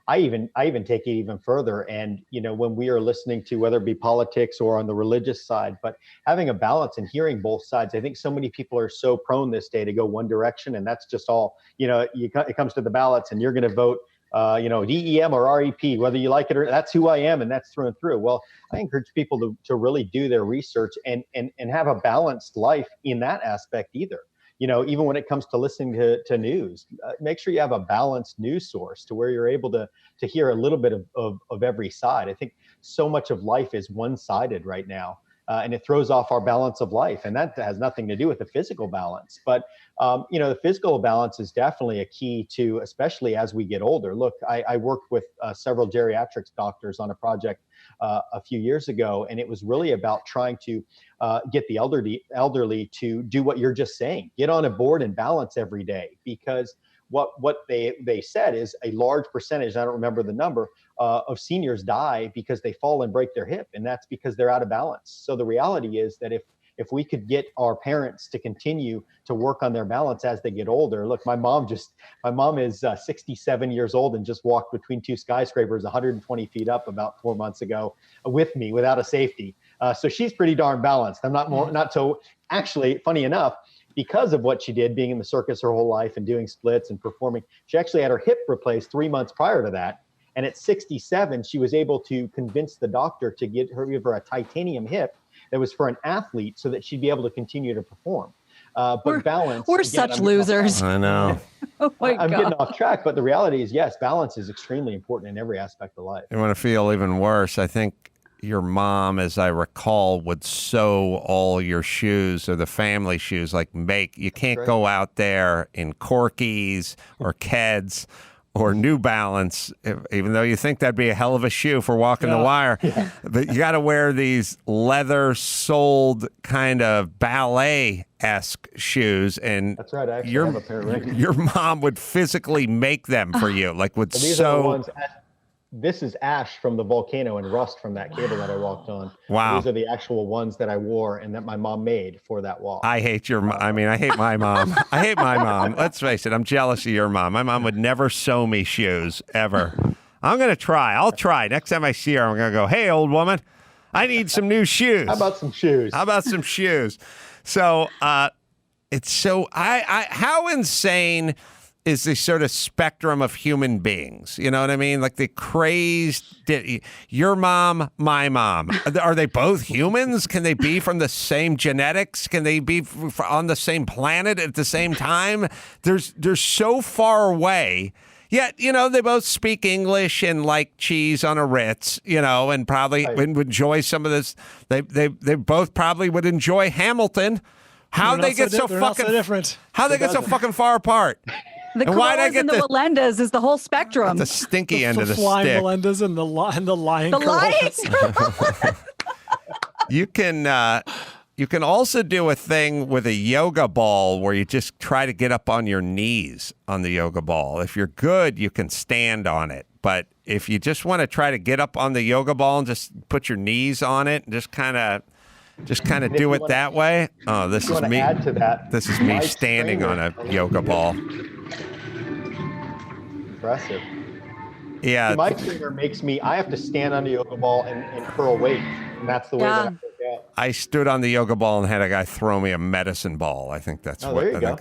[SPEAKER 12] I even take it even further. And, you know, when we are listening to whether it be politics or on the religious side, but having a balance and hearing both sides, I think so many people are so prone this day to go one direction. And that's just all, you know, it comes to the ballots and you're going to vote DEM or REP, whether you like it or that's who I am, and that's through and through. Well, I encourage people to really do their research and have a balanced life in that aspect either. You know, even when it comes to listening to news, make sure you have a balanced news source to where you're able to hear a little bit of every side. I think so much of life is one-sided right now. And it throws off our balance of life. And that has nothing to do with the physical balance. But, you know, the physical balance is definitely a key to, especially as we get older. Look, I worked with several geriatrics doctors on a project a few years ago, and it was really about trying to get the elderly to do what you're just saying. Get on a board and balance every day, because what they said is a large percentage, I don't remember the number, of seniors die because they fall and break their hip, and that's because they're out of balance. So the reality is that if we could get our parents to continue to work on their balance as they get older. Look, my mom is 67 years old and just walked between two skyscrapers 120 feet up about 4 months ago with me without a safety. So she's pretty darn balanced. I'm not so actually, funny enough, because of what she did, being in the circus her whole life and doing splits and performing, she actually had her hip replaced 3 months prior to that. And at 67, she was able to convince the doctor to give her a titanium hip that was for an athlete so that she'd be able to continue to perform. But balance.
[SPEAKER 3] We're such losers.
[SPEAKER 2] I know.
[SPEAKER 3] Oh my
[SPEAKER 12] I'm
[SPEAKER 3] God.
[SPEAKER 12] getting off track, but the reality is, yes, balance is extremely important in every aspect of life.
[SPEAKER 2] You want to feel even worse? I think your mom, as I recall, would sew all your shoes, or the family shoes, like you can't go out there in Corkies or Keds or New Balance, even though you think that'd be a hell of a shoe for walking the wire. Yeah. But you got to wear these leather-soled kind of ballet-esque shoes. And
[SPEAKER 12] that's right. I actually have a pair right now.
[SPEAKER 2] Your mom would physically make them for you, like would sew.
[SPEAKER 12] This is ash from the volcano and rust from that cable that I walked on.
[SPEAKER 2] Wow.
[SPEAKER 12] These are the actual ones that I wore and that my mom made for that walk.
[SPEAKER 2] I hate your mom. I mean, I hate my mom. I hate my mom. Let's face it. I'm jealous of your mom. My mom would never sew me shoes, ever. I'm going to try. I'll try. Next time I see her, I'm going to go, hey, old woman, I need some new shoes.
[SPEAKER 12] How about some shoes?
[SPEAKER 2] So it's so how insane is the sort of spectrum of human beings? You know what I mean? Like the crazed, your mom, my mom. Are they both humans? Can they be from the same genetics? Can they be on the same planet at the same time? They're so far away. Yet, they both speak English and like cheese on a Ritz, and probably would enjoy some of this. They both probably would enjoy Hamilton. How they get so fucking different? How they get so fucking far apart?
[SPEAKER 3] The Carollas and the Wallendas is the whole spectrum.
[SPEAKER 2] The stinky end of the
[SPEAKER 4] flying
[SPEAKER 2] stick.
[SPEAKER 4] Wallendas and the lion.
[SPEAKER 3] The lion Carollas.
[SPEAKER 2] You can also do a thing with a yoga ball where you just try to get up on your knees on the yoga ball. If you're good, you can stand on it. But if you just want to try to get up on the yoga ball and just put your knees on it and just kind of do it that way. Oh, this is me.
[SPEAKER 12] Add to that,
[SPEAKER 2] this is me standing on a yoga ball.
[SPEAKER 12] Impressive.
[SPEAKER 2] Yeah.
[SPEAKER 12] My trainer makes me. I have to stand on the yoga ball and curl weight, and that's the way that I work out.
[SPEAKER 2] I stood on the yoga ball and had a guy throw me a medicine ball. I think that's what. I think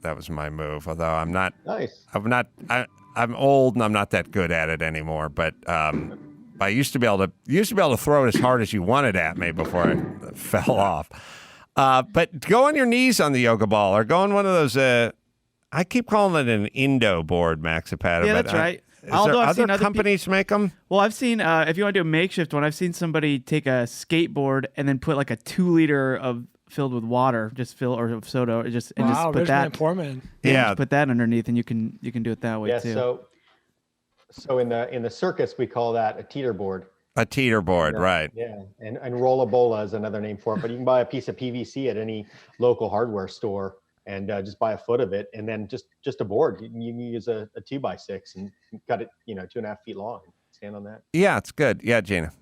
[SPEAKER 2] that was my move. Although I'm not.
[SPEAKER 12] Nice.
[SPEAKER 2] I'm old and I'm not that good at it anymore. But I used to be able to throw it as hard as you wanted at me before I fell off. But go on your knees on the yoga ball, or go on one of those. I keep calling it an Indo board, Maxipata.
[SPEAKER 7] Yeah, that's right.
[SPEAKER 2] Although I've seen other companies make them.
[SPEAKER 7] Well, I've seen if you want to do a makeshift one, I've seen somebody take a skateboard and then put like a 2 liter of filled with water, or of soda, or just put that.
[SPEAKER 4] Poor man.
[SPEAKER 7] Yeah, just put that underneath, and you can do it that way too.
[SPEAKER 12] So in the circus we call that a teeter board.
[SPEAKER 2] A teeter board, right?
[SPEAKER 12] Yeah, and rollabola is another name for it. But you can buy a piece of PVC at any local hardware store and just buy a foot of it, and then just a board. You can use a 2x6 and cut it, 2.5 feet long. Stand on that.
[SPEAKER 2] Yeah, it's good. Yeah, Gina.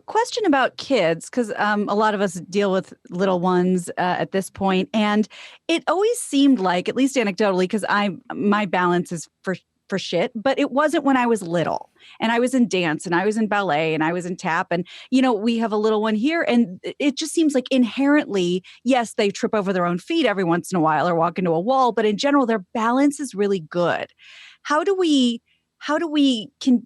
[SPEAKER 3] Question about kids, because a lot of us deal with little ones at this point, and it always seemed like, at least anecdotally, because my balance is for shit, but it wasn't when I was little, and I was in dance, and I was in ballet, and I was in tap, and we have a little one here, and it just seems like inherently, yes, they trip over their own feet every once in a while or walk into a wall, but in general, their balance is really good. How do we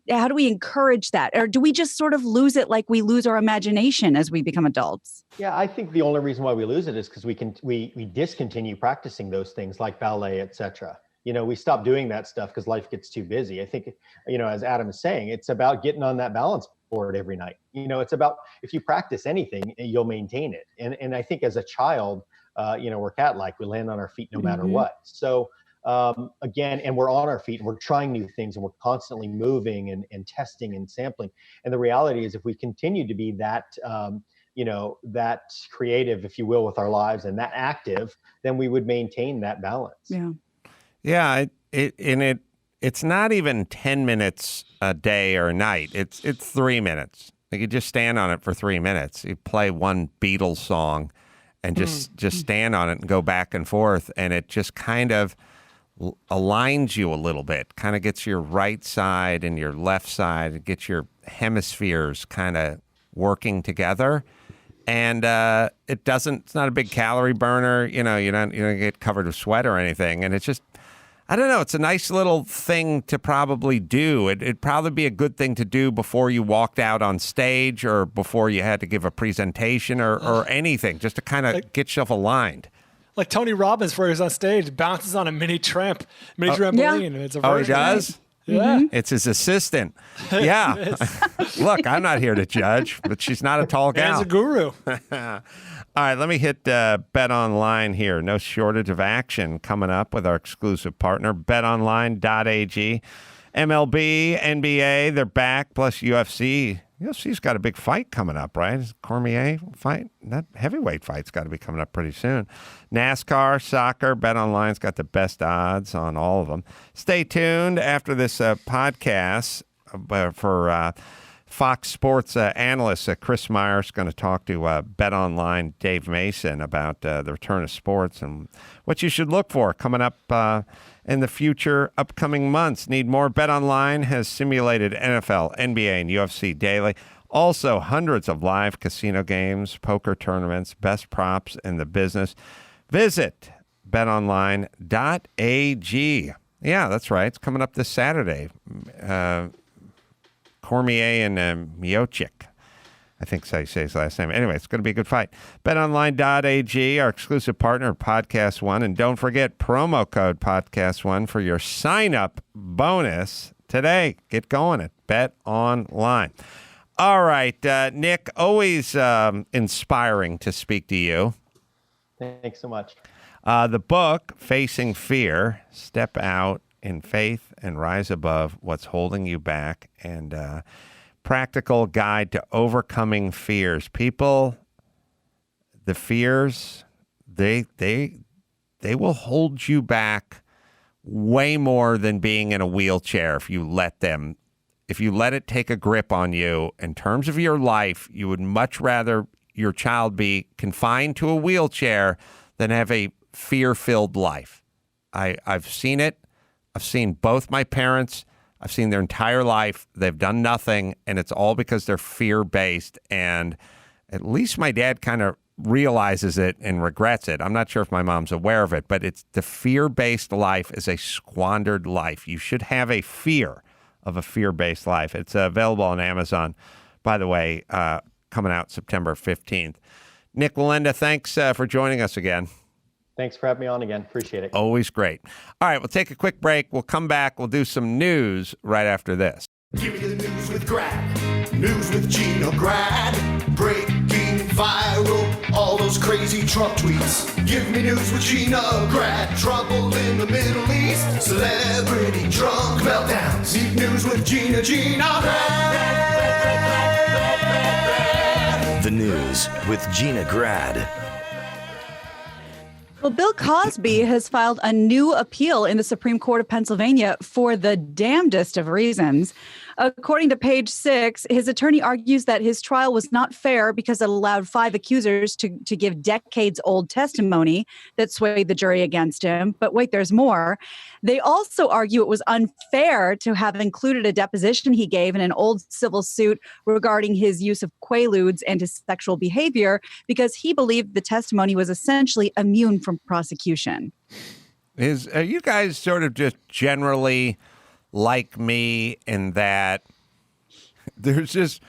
[SPEAKER 3] encourage that, or do we just sort of lose it like we lose our imagination as we become adults?
[SPEAKER 12] Yeah, I think the only reason why we lose it is because we discontinue practicing those things like ballet, etc. We stop doing that stuff because life gets too busy. I think, as Adam is saying, it's about getting on that balance board every night. It's about, if you practice anything, you'll maintain it. And I think as a child, we're cat-like. We land on our feet no matter what. So again, and we're on our feet and we're trying new things and we're constantly moving and testing and sampling. And the reality is, if we continue to be that, that creative, if you will, with our lives and that active, then we would maintain that balance.
[SPEAKER 3] Yeah.
[SPEAKER 2] Yeah, it's not even 10 minutes a day or a night. It's 3 minutes. Like, you just stand on it for 3 minutes. You play one Beatles song and just stand on it and go back and forth, and it just kind of aligns you a little bit, kind of gets your right side and your left side, it gets your hemispheres kind of working together. And it's not a big calorie burner. You don't get covered with sweat or anything. And it's just, I don't know, it's a nice little thing to probably do. It'd probably be a good thing to do before you walked out on stage or before you had to give a presentation or anything, just to kind of get yourself aligned.
[SPEAKER 4] Like Tony Robbins, where he's on stage, bounces on a mini trampoline.
[SPEAKER 3] Yeah.
[SPEAKER 4] And it's a
[SPEAKER 2] he does?
[SPEAKER 4] Yeah.
[SPEAKER 2] It's his assistant. Yeah. Look, I'm not here to judge, but she's not a tall gal.
[SPEAKER 4] He's a guru.
[SPEAKER 2] All right, let me hit Bet Online here. No shortage of action coming up with our exclusive partner, betonline.ag. MLB, NBA, they're back, plus UFC. UFC's got a big fight coming up, right? Cormier fight? That heavyweight fight's got to be coming up pretty soon. NASCAR, soccer, BetOnline's got the best odds on all of them. Stay tuned after this podcast for Fox Sports analyst Chris Myers going to talk to BetOnline Dave Mason about the return of sports and what you should look for coming up in the future upcoming months. Need more? BetOnline has simulated NFL, NBA, and UFC daily. Also, hundreds of live casino games, poker tournaments, best props in the business. Visit betonline.ag. Yeah, that's right. It's coming up this Saturday. Cormier and Miocic. I think so you say his last name. Anyway, it's going to be a good fight. BetOnline.ag, our exclusive partner of Podcast One. And don't forget promo code Podcast One for your sign-up bonus today. Get going at BetOnline. All right, Nick, always inspiring to speak to you.
[SPEAKER 12] Thanks so much.
[SPEAKER 2] The book, Facing Fear, Step Out in Faith and Rise Above What's Holding You Back, and practical guide to overcoming fears. People, the fears, they will hold you back way more than being in a wheelchair if you let them. If you let it take a grip on you in terms of your life, you would much rather your child be confined to a wheelchair than have a fear-filled life. I've seen it. I've seen both my parents. I've seen their entire life. They've done nothing, and it's all because they're fear-based. And at least my dad kind of realizes it and regrets it. I'm not sure if my mom's aware of it, but it's the fear-based life is a squandered life. You should have a fear of a fear-based life. It's available on Amazon, by the way, coming out September 15th. Nik Wallenda, thanks for joining us again.
[SPEAKER 12] Thanks for having me on again. Appreciate it.
[SPEAKER 2] Always great. All right, we'll take a quick break. We'll come back. We'll do some news right after this.
[SPEAKER 13] Give me the news with Grad. News with Gina Grad. Breaking viral. All those crazy Trump tweets. Give me news with Gina Grad. Trouble in the Middle East. Celebrity drunk meltdowns. Need news with Gina Grad.
[SPEAKER 1] The news with Gina Grad.
[SPEAKER 3] Well, Bill Cosby has filed a new appeal in the Supreme Court of Pennsylvania for the damnedest of reasons. According to Page 6, his attorney argues that his trial was not fair because it allowed 5 accusers to give decades-old testimony that swayed the jury against him. But wait, there's more. They also argue it was unfair to have included a deposition he gave in an old civil suit regarding his use of quaaludes and his sexual behavior because he believed the testimony was essentially immune from prosecution.
[SPEAKER 2] Are you guys sort of just generally like me in that there's just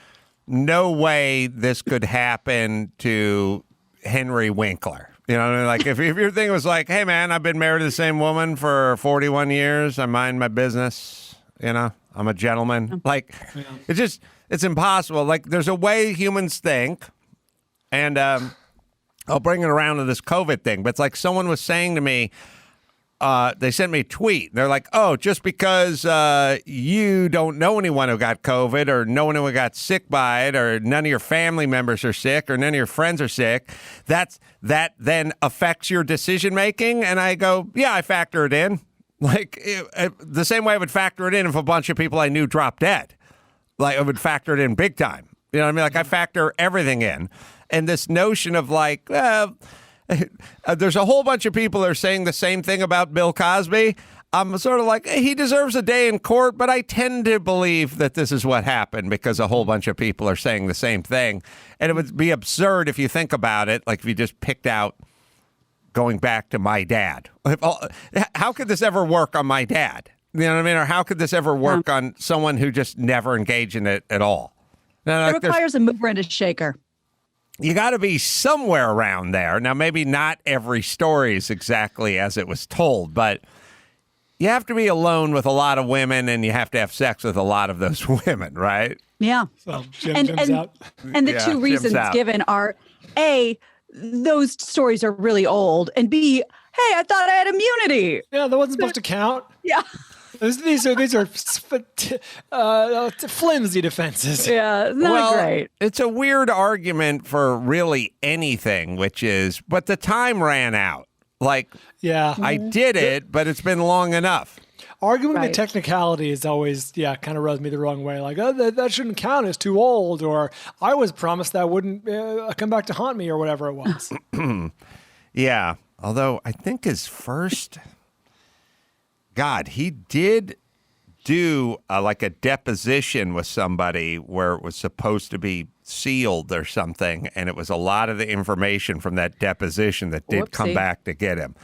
[SPEAKER 2] no way this could happen to Henry Winkler? You know what I mean? Like if your thing was like, hey man, I've been married to the same woman for 41 years. I mind my business. You know, I'm a gentleman. Like it's impossible. Like there's a way humans think. And I'll bring it around to this COVID thing. But it's like someone was saying to me, they sent me a tweet. They're like, oh, just because you don't know anyone who got COVID or no one who got sick by it or none of your family members are sick or none of your friends are sick, that then affects your decision making. And I go, yeah, I factor it in. Like the same way I would factor it in if a bunch of people I knew dropped dead. Like I would factor it in big time. You know what I mean? Like I factor everything in. And this notion of like, there's a whole bunch of people that are saying the same thing about Bill Cosby. I'm sort of like, he deserves a day in court, but I tend to believe that this is what happened because a whole bunch of people are saying the same thing. And it would be absurd if you think about it, like if you just picked out going back to my dad. How could this ever work on my dad? You know what I mean? Or how could this ever work on someone who just never engaged in it at all?
[SPEAKER 3] It requires a mover and a shaker.
[SPEAKER 2] You got to be somewhere around there. Now, maybe not every story is exactly as it was told, but you have to be alone with a lot of women and you have to have sex with a lot of those women, right?
[SPEAKER 3] Yeah.
[SPEAKER 4] So
[SPEAKER 3] and the two reasons given are, A, those stories are really old, and B, hey, I thought I had immunity.
[SPEAKER 4] Yeah, that wasn't supposed to count.
[SPEAKER 3] Yeah.
[SPEAKER 4] These are flimsy defenses.
[SPEAKER 3] Yeah, not great.
[SPEAKER 2] It's a weird argument for really anything, which is, but the time ran out. Like,
[SPEAKER 4] yeah,
[SPEAKER 2] I did it, but it's been long enough.
[SPEAKER 4] Arguing the technicality is always, kind of rubs me the wrong way. Like, oh, that shouldn't count. It's too old. Or I was promised that wouldn't come back to haunt me or whatever it was.
[SPEAKER 2] Yeah, although I think his first... God, he did do like a deposition with somebody where it was supposed to be sealed or something, and it was a lot of the information from that deposition that did come back to get him.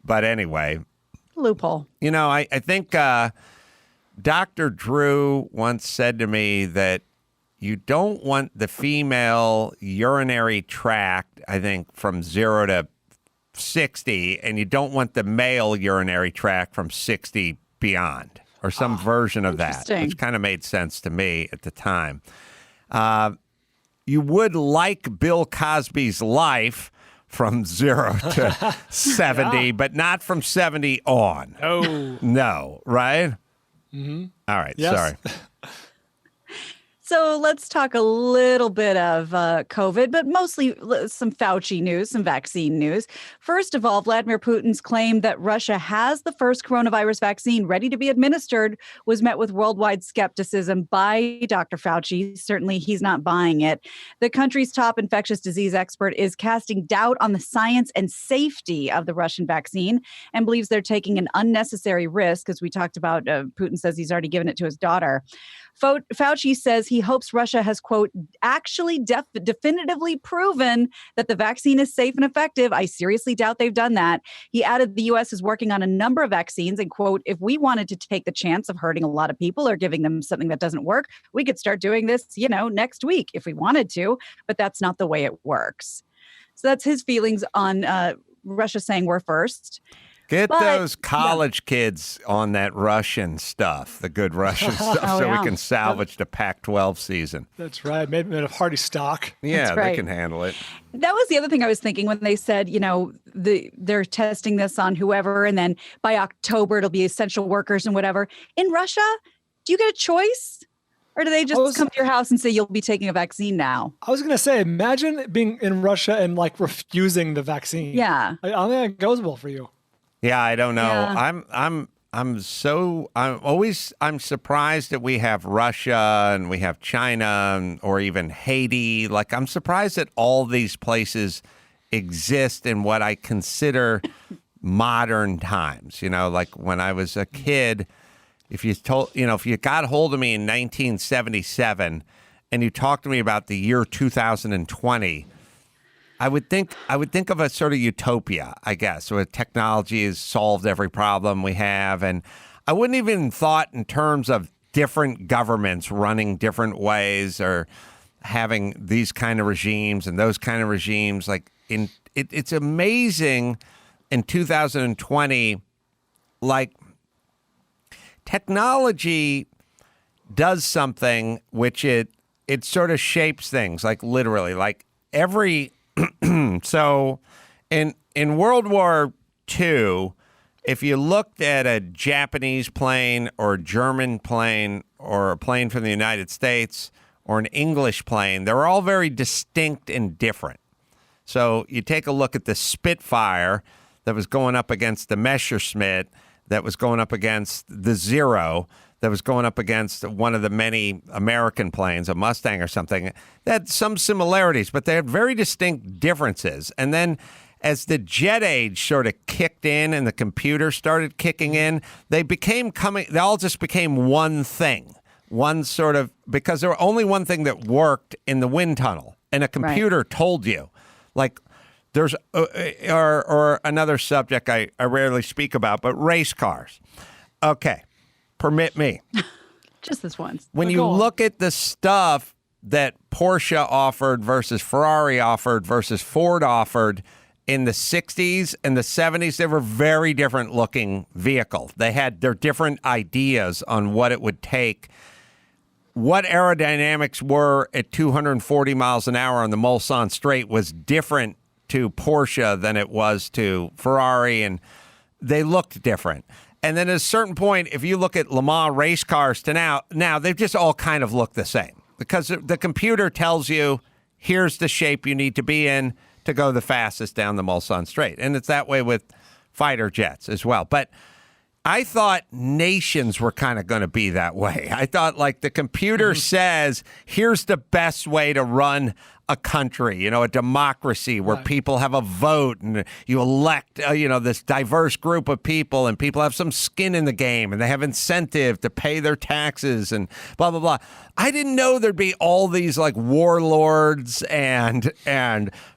[SPEAKER 2] But anyway.
[SPEAKER 3] Loophole.
[SPEAKER 2] I think Dr. Drew once said to me that you don't want the female urinary tract, I think, from 0 to 60, and you don't want the male urinary tract from 60 beyond, or some version of that, which kind of made sense to me at the time. You would like Bill Cosby's life from 0 to 70, but not from 70 on.
[SPEAKER 4] Oh.
[SPEAKER 2] No, right?
[SPEAKER 4] Mm-hmm.
[SPEAKER 2] All right,
[SPEAKER 4] yes.
[SPEAKER 2] Sorry.
[SPEAKER 3] So let's talk a little bit of COVID, but mostly some Fauci news, some vaccine news. First of all, Vladimir Putin's claim that Russia has the first coronavirus vaccine ready to be administered was met with worldwide skepticism by Dr. Fauci. Certainly, he's not buying it. The country's top infectious disease expert is casting doubt on the science and safety of the Russian vaccine and believes they're taking an unnecessary risk, as we talked about. Putin says he's already given it to his daughter. Fauci says he hopes Russia has, quote, actually definitively proven that the vaccine is safe and effective. I seriously doubt they've done that. He added the U.S. is working on a number of vaccines and, quote, if we wanted to take the chance of hurting a lot of people or giving them something that doesn't work, we could start doing this, next week if we wanted to. But that's not the way it works. So that's his feelings on Russia saying we're first.
[SPEAKER 2] Get those college kids on that Russian stuff, the good Russian stuff, we can salvage the Pac-12 season.
[SPEAKER 4] That's right. Maybe a hearty stock.
[SPEAKER 2] Yeah,
[SPEAKER 3] right.
[SPEAKER 2] They can handle it.
[SPEAKER 3] That was the other thing I was thinking when they said, they're testing this on whoever, and then by October it'll be essential workers and whatever. In Russia, do you get a choice? Or do they just come to your house and say you'll be taking a vaccine now? I was
[SPEAKER 4] going to say, imagine being in Russia and refusing the vaccine.
[SPEAKER 3] Yeah.
[SPEAKER 4] I don't think it goes well for you.
[SPEAKER 2] Yeah, I don't know.
[SPEAKER 3] Yeah.
[SPEAKER 2] I'm surprised that we have Russia and we have China or even Haiti. I'm surprised that all these places exist in what I consider modern times. When I was a kid, if you got hold of me in 1977 and you talked to me about the year 2020, I would think of a sort of utopia, I guess, where technology has solved every problem we have. And I wouldn't even thought in terms of different governments running different ways or having these kind of regimes and those kind of regimes. It's amazing in 2020, technology does something which it sort of shapes things, literally, every. So in World War II, if you looked at a Japanese plane or a German plane or a plane from the United States or an English plane, they were all very distinct and different. So you take a look at the Spitfire that was going up against the Messerschmitt, that was going up against the Zero, that was going up against one of the many American planes, a Mustang or something. They had some similarities, but they had very distinct differences. And then as the jet age sort of kicked in and the computer started kicking in, they all just became one thing. Because there was only one thing that worked in the wind tunnel, and a computer told you. There's or another subject I rarely speak about, but race cars. Okay. Permit me.
[SPEAKER 3] Just this once.
[SPEAKER 2] When you look at the stuff that Porsche offered versus Ferrari offered versus Ford offered in the 60s and the 70s, they were very different looking vehicles. They had their different ideas on what it would take. What aerodynamics were at 240 miles an hour on the Mulsanne Straight was different to Porsche than it was to Ferrari, and they looked different. And then at a certain point, if you look at Le Mans race cars to now they've just all kind of look the same because the computer tells you, here's the shape you need to be in to go the fastest down the Mulsanne Straight. And it's that way with fighter jets as well. But I thought nations were kind of going to be that way. I thought like the computer says, here's the best way to run a country, a democracy where people have a vote and you elect, this diverse group of people and people have some skin in the game and they have incentive to pay their taxes and blah, blah, blah. I didn't know there'd be all these like warlords and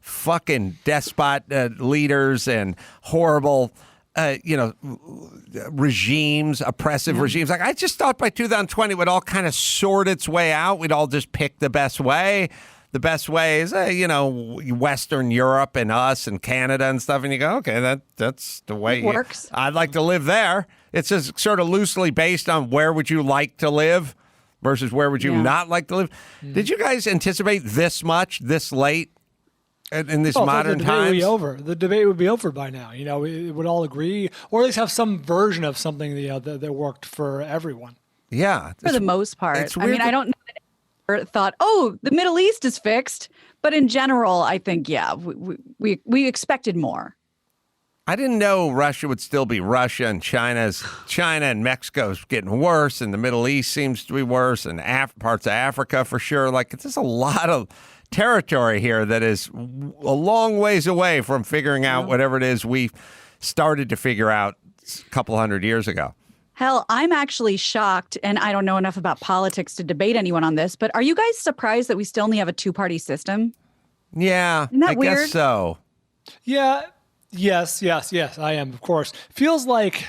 [SPEAKER 2] fucking despot leaders and horrible regimes, oppressive regimes. Like I just thought by 2020 it would all kind of sort its way out. We'd all just pick the best way. The best way is, Western Europe and us and Canada and stuff. And you go, okay, that's the way
[SPEAKER 3] it works.
[SPEAKER 2] I'd like to live there. It's just sort of loosely based on where would you like to live versus where would you not like to live. Did you guys anticipate this much, this late? In this modern times,
[SPEAKER 4] the debate would be over by now. We would all agree, or at least have some version of something that worked for everyone.
[SPEAKER 2] Yeah,
[SPEAKER 3] for the most part.
[SPEAKER 2] It's
[SPEAKER 3] I
[SPEAKER 2] weird
[SPEAKER 3] mean, I don't know that I ever thought, the Middle East is fixed, but in general, I think we expected more.
[SPEAKER 2] I didn't know Russia would still be Russia, and China and Mexico's getting worse, and the Middle East seems to be worse, and parts of Africa for sure. Like it's just a lot of territory here that is a long ways away from figuring out whatever it is we started to figure out a couple hundred years ago.
[SPEAKER 3] Hell, I'm actually shocked, and I don't know enough about politics to debate anyone on this, but are you guys surprised that we still only have a two-party system?
[SPEAKER 2] Yeah,
[SPEAKER 3] Isn't that
[SPEAKER 2] I
[SPEAKER 3] weird?
[SPEAKER 2] guess so.
[SPEAKER 4] Yeah, yes, I am, of course. Feels like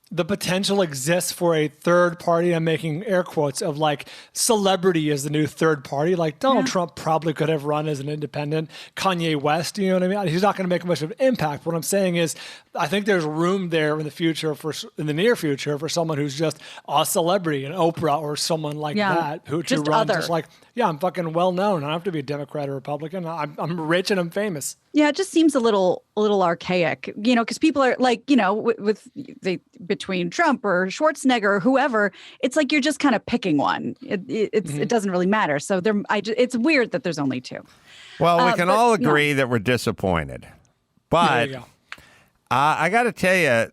[SPEAKER 4] the potential exists for a third party. I'm making air quotes of like celebrity as the new third party. Like Donald Trump probably could have run as an independent. Kanye West, you know what I mean? He's not going to make much of an impact. What I'm saying is, I think there's room there in the near future for someone who's just a celebrity, an Oprah or someone like that, who to run just like, I'm fucking well known. I don't have to be a Democrat or Republican. I'm rich and I'm famous.
[SPEAKER 3] Yeah, it just seems a little archaic, because people are like, between Trump or Schwarzenegger or whoever, it's like you're just kind of picking one. It doesn't really matter. So it's weird that there's only two.
[SPEAKER 2] Well, we can all agree that we're disappointed, but I got to tell you,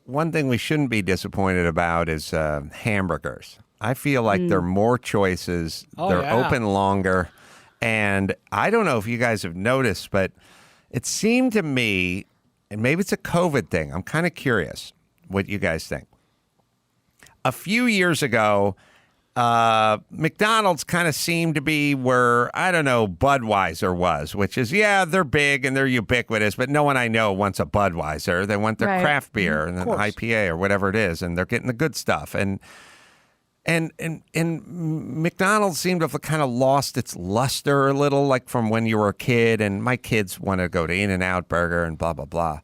[SPEAKER 2] one thing we shouldn't be disappointed about is hamburgers. I feel like there are more choices. They're open longer. And I don't know if you guys have noticed, but it seemed to me, and maybe it's a COVID thing, I'm kind of curious what you guys think. A few years ago, McDonald's kind of seemed to be where, I don't know, Budweiser was, which is, they're big and they're ubiquitous, but no one I know wants a Budweiser. They want their craft beer and an IPA or whatever it is, and they're getting the good stuff. And McDonald's seemed to have kind of lost its luster a little, like from when you were a kid, and my kids want to go to In-N-Out Burger and blah, blah, blah.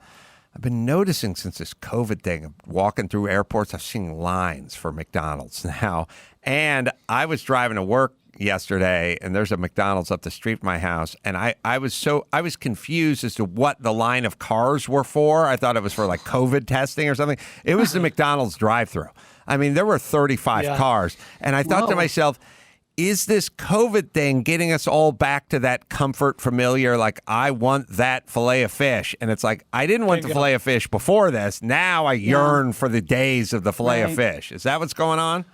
[SPEAKER 2] I've been noticing since this COVID thing of walking through airports, I've seen lines for McDonald's now. And I was driving to work yesterday, and there's a McDonald's up the street from my house, and I was confused as to what the line of cars were for. I thought it was for like COVID testing or something. It was the McDonald's drive-thru. I mean, there were 35 cars, and I thought to myself, is this COVID thing getting us all back to that comfort familiar, like, I want that filet of fish? And it's like, I didn't want the filet of fish before this. Now I yearn for the days of the filet of fish. Is that what's going on?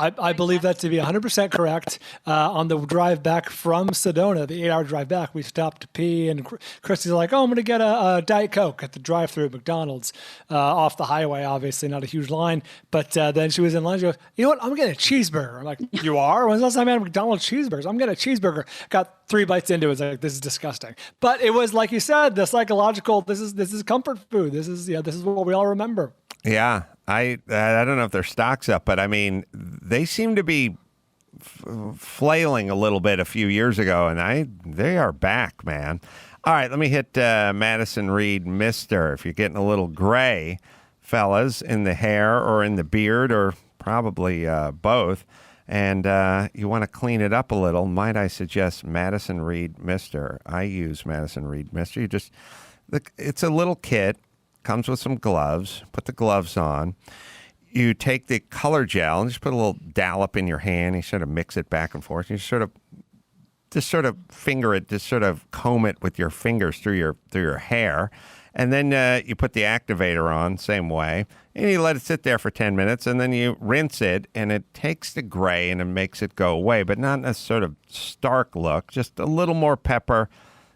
[SPEAKER 4] I believe that to be 100% correct. On the drive back from Sedona, the 8-hour drive back, we stopped to pee, and Christy's like, I'm going to get a Diet Coke at the drive-thru at McDonald's off the highway, obviously, not a huge line. But then she was in line, she goes, you know what, I'm getting a cheeseburger. I'm like, you are? When's the last time I had a McDonald's cheeseburgers? I'm getting a cheeseburger. Got 3 bites into it. It's like, this is disgusting. But it was, like you said, the psychological, this is comfort food. This is what we all remember.
[SPEAKER 2] Yeah. I don't know if their stock's up, but I mean, they seem to be flailing a little bit a few years ago, and they are back, man. All right, let me hit Madison Reed, Mister. If you're getting a little gray, fellas, in the hair or in the beard, or probably both, and you want to clean it up a little, might I suggest Madison Reed, Mister. I use Madison Reed, Mister. It's a little kit. Comes with some gloves. Put the gloves on. You take the color gel and just put a little dollop in your hand. You sort of mix it back and forth. You sort of finger it, just sort of comb it with your fingers through your hair, And then you put the activator on, same way, and you let it sit there for 10 minutes, and then you rinse it, and it takes the gray and it makes it go away, but not in a sort of stark look, just a little more pepper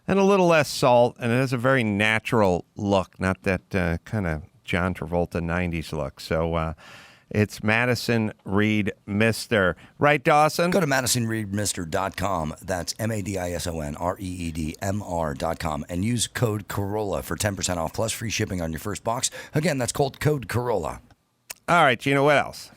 [SPEAKER 2] and a little less salt, and it has a very natural look, not that kind of John Travolta 90s look. So it's Madison Reed Mister. Right, Dawson?
[SPEAKER 1] Go to MadisonReedMr.com. That's MadisonReedMR.com and use code Carolla for 10% off plus free shipping on your first box. Again, that's called code Carolla.
[SPEAKER 2] All right, Gina, what else?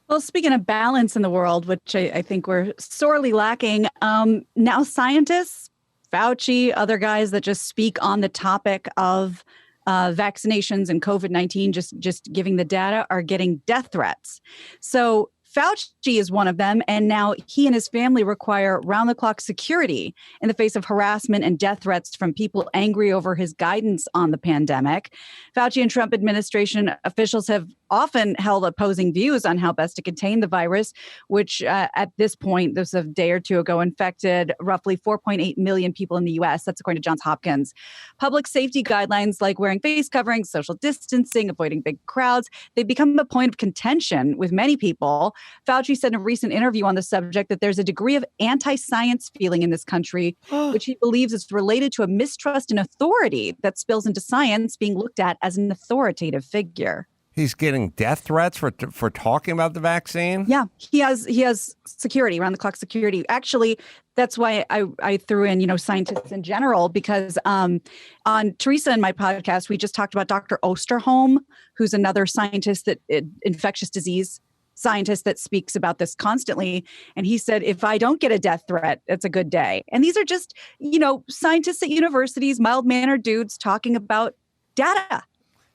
[SPEAKER 3] Well, speaking of balance in the world, which I think we're sorely lacking, now scientists, Fauci, other guys that just speak on the topic of vaccinations and COVID-19, just giving the data, are getting death threats. So Fauci is one of them, and now he and his family require round-the-clock security in the face of harassment and death threats from people angry over his guidance on the pandemic. Fauci and Trump administration officials have often held opposing views on how best to contain the virus, which at this point, this was a day or two ago, infected roughly 4.8 million people in the U.S. That's according to Johns Hopkins. Public safety guidelines like wearing face coverings, social distancing, avoiding big crowds, they've become a point of contention with many people. Fauci said in a recent interview on the subject that there's a degree of anti-science feeling in this country, which he believes is related to a mistrust in authority that spills into science being looked at as an authoritative figure.
[SPEAKER 2] He's getting death threats for talking about the vaccine?
[SPEAKER 3] Yeah, he has security, around-the-clock security. Actually, that's why I threw in, scientists in general, because on Teresa and my podcast, we just talked about Dr. Osterholm, who's another scientist infectious disease scientist that speaks about this constantly. And he said, if I don't get a death threat, it's a good day. And these are just, scientists at universities, mild-mannered dudes talking about data.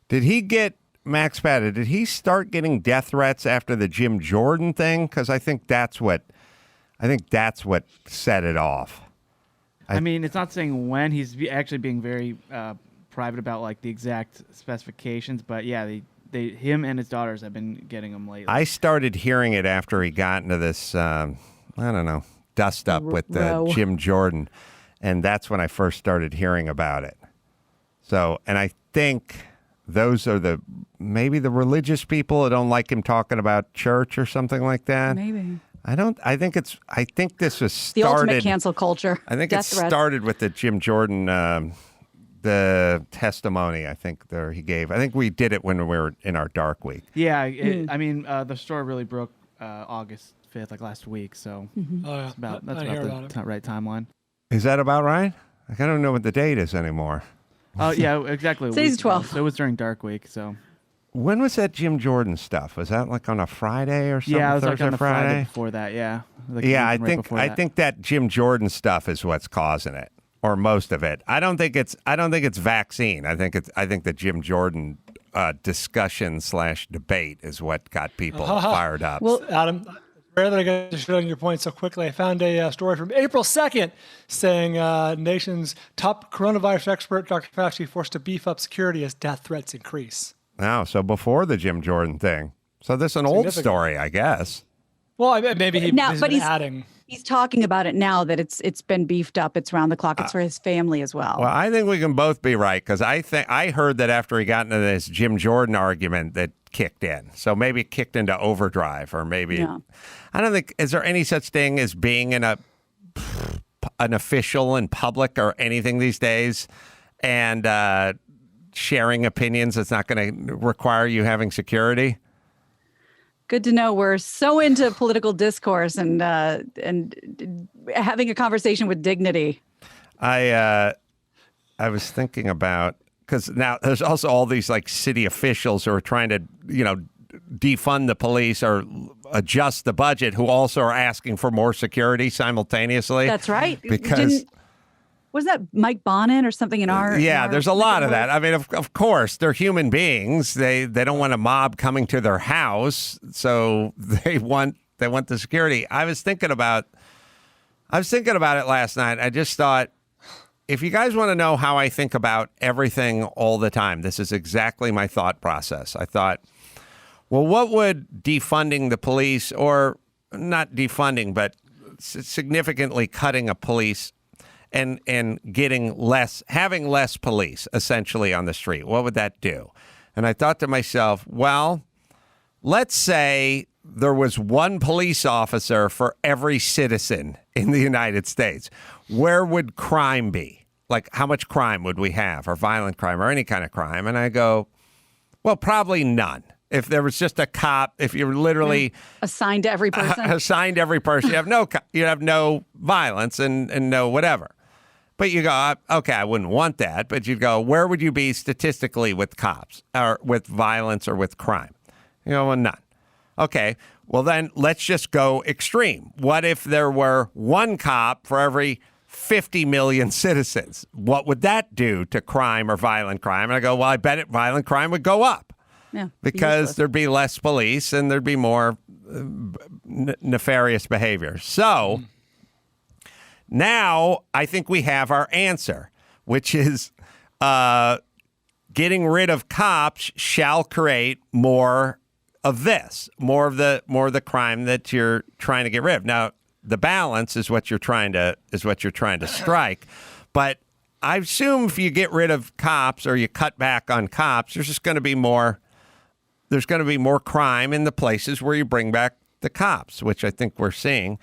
[SPEAKER 2] Did he get... Max Pata, did he start getting death threats after the Jim Jordan thing? Because I think that's what set it off.
[SPEAKER 7] I mean, it's not saying when. He's actually being very private about like the exact specifications, but yeah, him and his daughters have been getting them lately.
[SPEAKER 2] I started hearing it after he got into this, dust up with Jim Jordan, and that's when I first started hearing about it. So, and I think those are maybe the religious people that don't like him talking about church or something like that.
[SPEAKER 3] Maybe.
[SPEAKER 2] I think this was started.
[SPEAKER 3] The ultimate cancel culture.
[SPEAKER 2] I think it started with the Jim Jordan, the testimony I think there he gave. I think we did it when we were in our dark week.
[SPEAKER 7] Yeah. The story really broke August 5th, like last week. So that's about the right timeline.
[SPEAKER 2] Is that about right? Like, I don't know what the date is anymore.
[SPEAKER 7] Oh, yeah, exactly.
[SPEAKER 3] Today's 12th.
[SPEAKER 7] So it was during Dark Week, so.
[SPEAKER 2] When was that Jim Jordan stuff? Was that like on a Friday or something?
[SPEAKER 7] Yeah, it was
[SPEAKER 2] Thursday,
[SPEAKER 7] like on the
[SPEAKER 2] Friday?
[SPEAKER 7] Friday before that, yeah.
[SPEAKER 2] I think that Jim Jordan stuff is what's causing it, or most of it. I don't think it's vaccine. I think the Jim Jordan discussion / debate is what got people fired up.
[SPEAKER 4] Well, Adam, rare that I get to shit on your point so quickly. I found a story from April 2nd saying nation's top coronavirus expert, Dr. Fauci, forced to beef up security as death threats increase.
[SPEAKER 2] Wow, so before the Jim Jordan thing. So this is an old story, I guess.
[SPEAKER 4] Well, maybe he's adding.
[SPEAKER 3] He's talking about it now that it's been beefed up. It's round the clock. It's for his family as well.
[SPEAKER 2] Well, I think we can both be right, because I heard that after he got into this Jim Jordan argument that kicked in. So maybe it kicked into overdrive, or maybe I don't think, is there any such thing as being an official in public or anything these days, and sharing opinions that's not going to require you having security?
[SPEAKER 3] Good to know. We're so into political discourse and having a conversation with dignity.
[SPEAKER 2] I was thinking about, because now there's also all these like city officials who are trying to, defund the police or adjust the budget, who also are asking for more security simultaneously.
[SPEAKER 3] That's right.
[SPEAKER 2] Because
[SPEAKER 3] was that Mike Bonnet or something in our?
[SPEAKER 2] Yeah, there's a lot of that. I mean, of course, they're human beings. They don't want a mob coming to their house, so they want the security. I was thinking about it last night. I just thought, if you guys want to know how I think about everything all the time, this is exactly my thought process. I thought, well, what would defunding the police, or not defunding, but significantly cutting a police and having less police essentially on the street? What would that do? And I thought to myself, well, let's say there was one police officer for every citizen in the United States. Where would crime be? Like, how much crime would we have, or violent crime, or any kind of crime? And I go, well, probably none. If there was just a cop, if you're literally
[SPEAKER 3] assigned to every person,
[SPEAKER 2] you have no violence and no whatever. But you go, okay, I wouldn't want that. But you'd go, where would you be statistically with cops or with violence or with crime? You go, well, none. Okay, well then let's just go extreme. What if there were one cop for every 50 million citizens? What would that do to crime or violent crime? And I go, well, I bet violent crime would go up.
[SPEAKER 3] Yeah,
[SPEAKER 2] because there'd be less police and there'd be more nefarious behavior. So now I think we have our answer, which is getting rid of cops shall create more of this, more of the crime that you're trying to get rid of. Now, the balance is what you're trying to strike, but I assume if you get rid of cops or you cut back on cops, there's going to be more crime in the places where you bring back the cops, which I think we're seeing.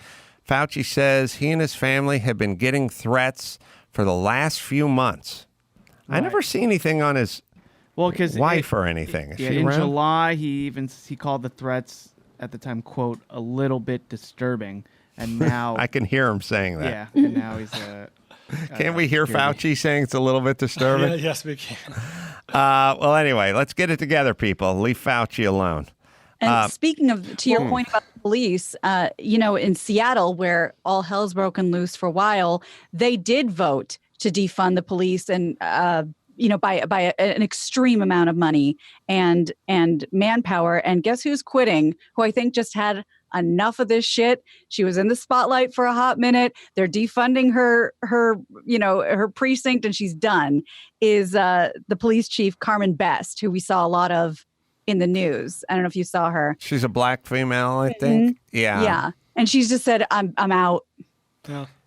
[SPEAKER 2] Fauci says he and his family have been getting threats for the last few months. Right. I never see anything on his wife or anything. Is she
[SPEAKER 7] in
[SPEAKER 2] around?
[SPEAKER 7] July, he called the threats at the time, quote, a little bit disturbing. And now
[SPEAKER 2] I can hear him saying that.
[SPEAKER 7] Yeah, and now he's
[SPEAKER 2] Can't we hear Fauci saying it's a little bit disturbing?
[SPEAKER 4] Yes, we can.
[SPEAKER 2] Well, anyway, let's get it together, people. Leave Fauci alone.
[SPEAKER 3] And speaking of, to your point about the police, in Seattle, where all hell's broken loose for a while, they did vote to defund the police and, by an extreme amount of money and manpower. And guess who's quitting? Who I think just had enough of this shit. She was in the spotlight for a hot minute. They're defunding her precinct, and she's done. Is the police chief Carmen Best, who we saw a lot of in the news. I don't know if you saw her.
[SPEAKER 2] She's a black female, I think.
[SPEAKER 3] Mm-hmm.
[SPEAKER 2] Yeah.
[SPEAKER 3] Yeah, and she's just said, "I'm out."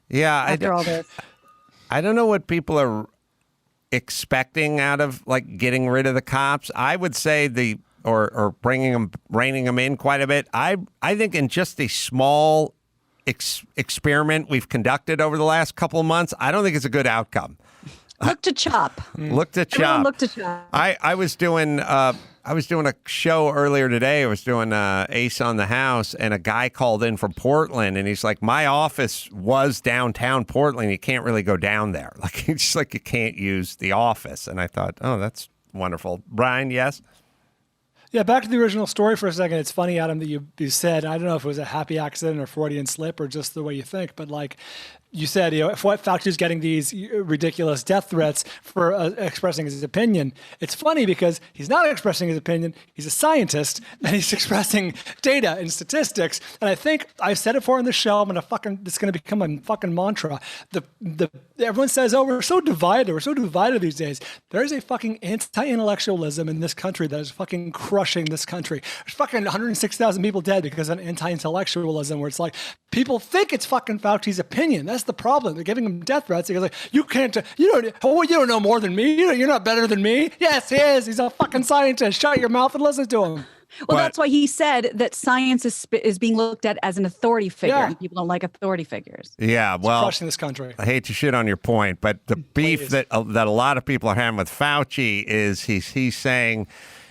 [SPEAKER 2] Yeah.
[SPEAKER 3] After all this,
[SPEAKER 2] I don't know what people are expecting out of like getting rid of the cops. I would say or reining them in quite a bit. I think in just a small experiment we've conducted over the last couple of months, I don't think it's a good outcome.
[SPEAKER 3] Look to chop.
[SPEAKER 2] Look to chop.
[SPEAKER 3] Everyone look to chop.
[SPEAKER 2] I was doing a show earlier today. I was doing Ace on the House, and a guy called in from Portland, and he's like, my office was downtown Portland. You can't really go down there. Like, it's just like you can't use the office. And I thought, oh, that's wonderful. Brian, yes?
[SPEAKER 4] Yeah, back to the original story for a second. It's funny, Adam, that you said, I don't know if it was a happy accident or Freudian slip or just the way you think, but like you said, if what Fauci's getting these ridiculous death threats for expressing his opinion, it's funny because he's not expressing his opinion. He's a scientist and he's expressing data and statistics. And I think I've said it before on the show. It's going to become a fucking mantra. Everyone says, oh, we're so divided. We're so divided these days. There is a fucking anti-intellectualism in this country that is fucking crushing this country. There's fucking 106,000 people dead because of anti-intellectualism, where it's like people think it's fucking Fauci's opinion. That's the problem. They're giving him death threats. He's like, you don't know more than me. You're not better than me. Yes, he is. He's a fucking scientist. Shut your mouth and listen to him.
[SPEAKER 3] Well, that's why he said that science is being looked at as an authority figure, and people don't like authority figures.
[SPEAKER 2] Yeah, well,
[SPEAKER 4] it's crushing this country.
[SPEAKER 2] I hate to shit on your point, but the beef that a lot of people are having with Fauci is he's saying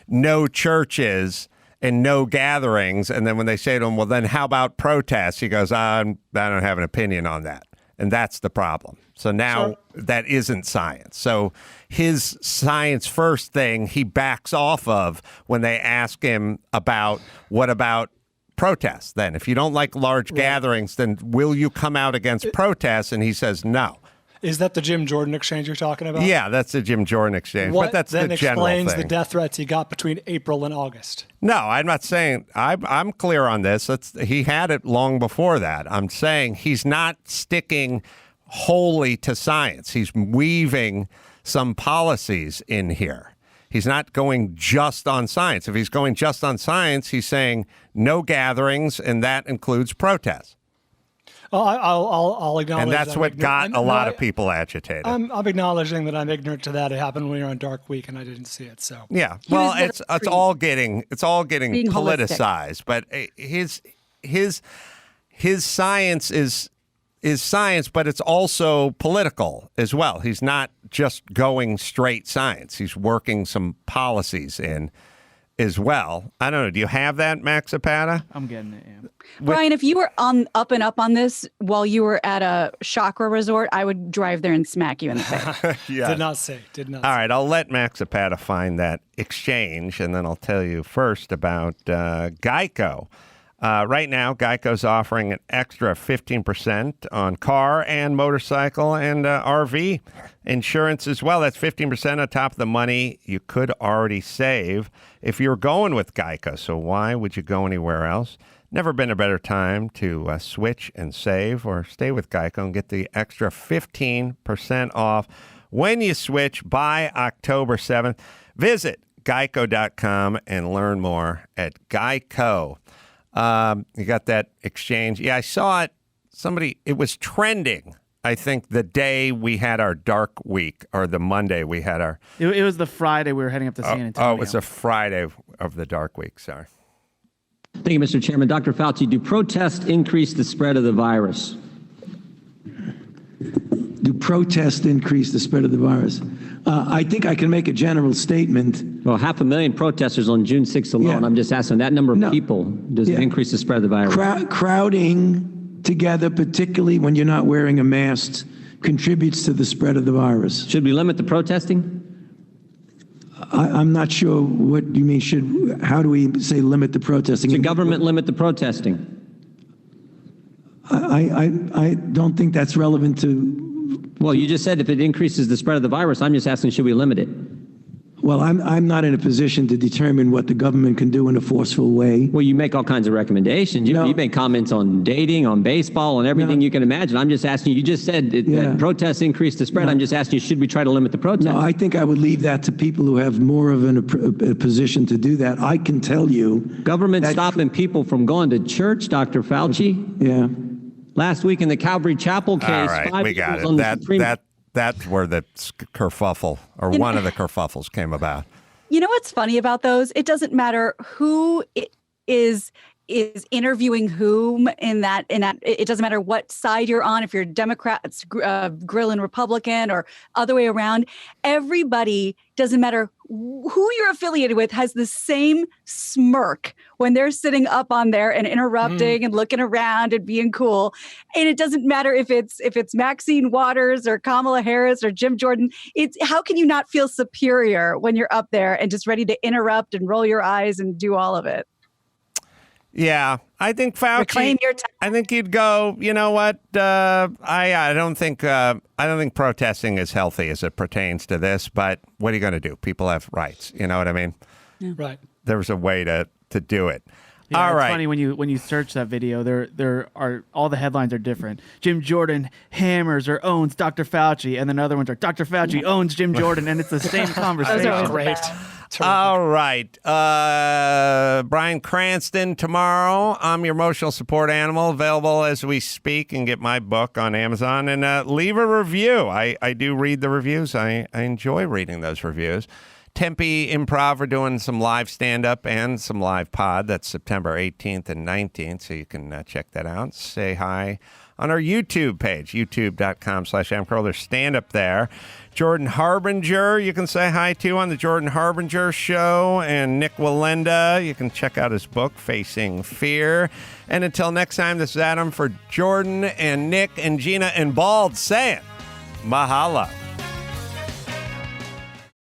[SPEAKER 2] no churches and no gatherings, and then when they say to him, well, then how about protests? He goes, I don't have an opinion on that. And that's the problem. So now that isn't science. So his science first thing he backs off of when they ask him about what about protests then? If you don't like large gatherings, then will you come out against protests? And he says no.
[SPEAKER 4] Is that the Jim Jordan exchange you're talking about?
[SPEAKER 2] Yeah, that's the Jim Jordan exchange.
[SPEAKER 4] What
[SPEAKER 2] but that's
[SPEAKER 4] then
[SPEAKER 2] the general
[SPEAKER 4] explains
[SPEAKER 2] thing.
[SPEAKER 4] the death threats he got between April and August?
[SPEAKER 2] No, I'm not saying I'm clear on this. He had it long before that. I'm saying he's not sticking wholly to science. He's weaving some policies in here. He's not going just on science. If he's going just on science, he's saying no gatherings, and that includes protests.
[SPEAKER 4] I'll acknowledge.
[SPEAKER 2] And that's
[SPEAKER 4] I'm
[SPEAKER 2] what
[SPEAKER 4] ignorant.
[SPEAKER 2] got a lot of people agitated.
[SPEAKER 4] I'm acknowledging that I'm ignorant to that. It happened when you're on Dark Week, and I didn't see it. So
[SPEAKER 2] yeah, well, it's all getting politicized. But his science is science, but it's also political as well. He's not just going straight science. He's working some policies in as well. I don't know. Do you have that, Max Zapata?
[SPEAKER 7] I'm getting it, yeah.
[SPEAKER 3] Brian, if you were up and up on this while you were at a chakra resort, I would drive there and smack you in the face.
[SPEAKER 2] Yeah.
[SPEAKER 4] Did not say.
[SPEAKER 2] All right, I'll let Max Zapata find that exchange, and then I'll tell you first about Geico. Right now, Geico's offering an extra 15% on car and motorcycle and RV insurance as well. That's 15% on top of the money you could already save if you're going with Geico. So why would you go anywhere else? Never been a better time to switch and save or stay with Geico and get the extra 15% off when you switch by October 7th. Visit geico.com and learn more at Geico. You got that exchange. Yeah, I saw it. It was trending, I think, the day we had our dark week or the Monday we had our...
[SPEAKER 7] It was the Friday we were heading up to San Antonio.
[SPEAKER 2] Oh, it was a Friday of the dark week. Sorry.
[SPEAKER 14] Thank you, Mr. Chairman. Dr. Fauci, do protests increase the spread of the virus?
[SPEAKER 15] Do protests increase the spread of the virus? I think I can make a general statement.
[SPEAKER 14] Well, 500,000 protesters on June 6th alone. Yeah. I'm just asking that number of people, does it increase the spread of the virus?
[SPEAKER 15] Crowding together, particularly when you're not wearing a mask, contributes to the spread of the virus.
[SPEAKER 14] Should we limit the protesting?
[SPEAKER 15] I'm not sure what you mean. How do we say limit the protesting?
[SPEAKER 14] Should government limit the protesting?
[SPEAKER 15] I don't think that's relevant to...
[SPEAKER 14] Well, you just said if it increases the spread of the virus, I'm just asking, should we limit it?
[SPEAKER 15] Well, I'm not in a position to determine what the government can do in a forceful way.
[SPEAKER 14] Well, you make all kinds of recommendations. You make comments on dating, on baseball, on everything you can imagine. I'm just asking you just said that protests increase the spread. I'm just asking you, should we try to limit the protests?
[SPEAKER 15] No, I think I would leave that to people who have more of a position to do that. I can tell you...
[SPEAKER 14] Government stopping people from going to church, Dr. Fauci?
[SPEAKER 15] Yeah.
[SPEAKER 14] Last week in the Calvary Chapel case... All
[SPEAKER 2] right, we got it. That's where the kerfuffle, or one of the kerfuffles, came about.
[SPEAKER 3] You know what's funny about those? It doesn't matter who is interviewing whom in that. It doesn't matter what side you're on. If you're Democrats grilling Republican or other way around, everybody, doesn't matter who you're affiliated with, has the same smirk when they're sitting up on there and interrupting and looking around and being cool. And it doesn't matter if it's Maxine Waters or Kamala Harris or Jim Jordan. It's how can you not feel superior when you're up there and just ready to interrupt and roll your eyes and do all of it?
[SPEAKER 2] Yeah, I think Fauci.
[SPEAKER 3] Reclaim your time.
[SPEAKER 2] I think you'd go. You know what? I don't think protesting is healthy as it pertains to this. But what are you going to do? People have rights. You know what I mean?
[SPEAKER 4] Yeah. Right.
[SPEAKER 2] There's a way to do it.
[SPEAKER 7] Yeah,
[SPEAKER 2] all
[SPEAKER 7] it's
[SPEAKER 2] right.
[SPEAKER 7] funny when you search that video. There are all the headlines are different. Jim Jordan hammers or owns Dr. Fauci, and then other ones are Dr. Fauci owns Jim Jordan, and it's the same conversation.
[SPEAKER 4] Those are great.
[SPEAKER 2] All right. Brian Cranston tomorrow. I'm your emotional support animal, available as we speak, and get my book on Amazon. And leave a review. I do read the reviews. I enjoy reading those reviews. Tempe Improv are doing some live stand-up and some live pod. That's September 18th and 19th, so you can check that out. Say hi on our YouTube page, youtube.com/AmCarolla. There's stand-up there. Jordan Harbinger, you can say hi to on the Jordan Harbinger Show. And Nik Wallenda, you can check out his book, Facing Fear. And until next time, this is Adam for Jordan and Nick and Gina and Bald saying mahalo.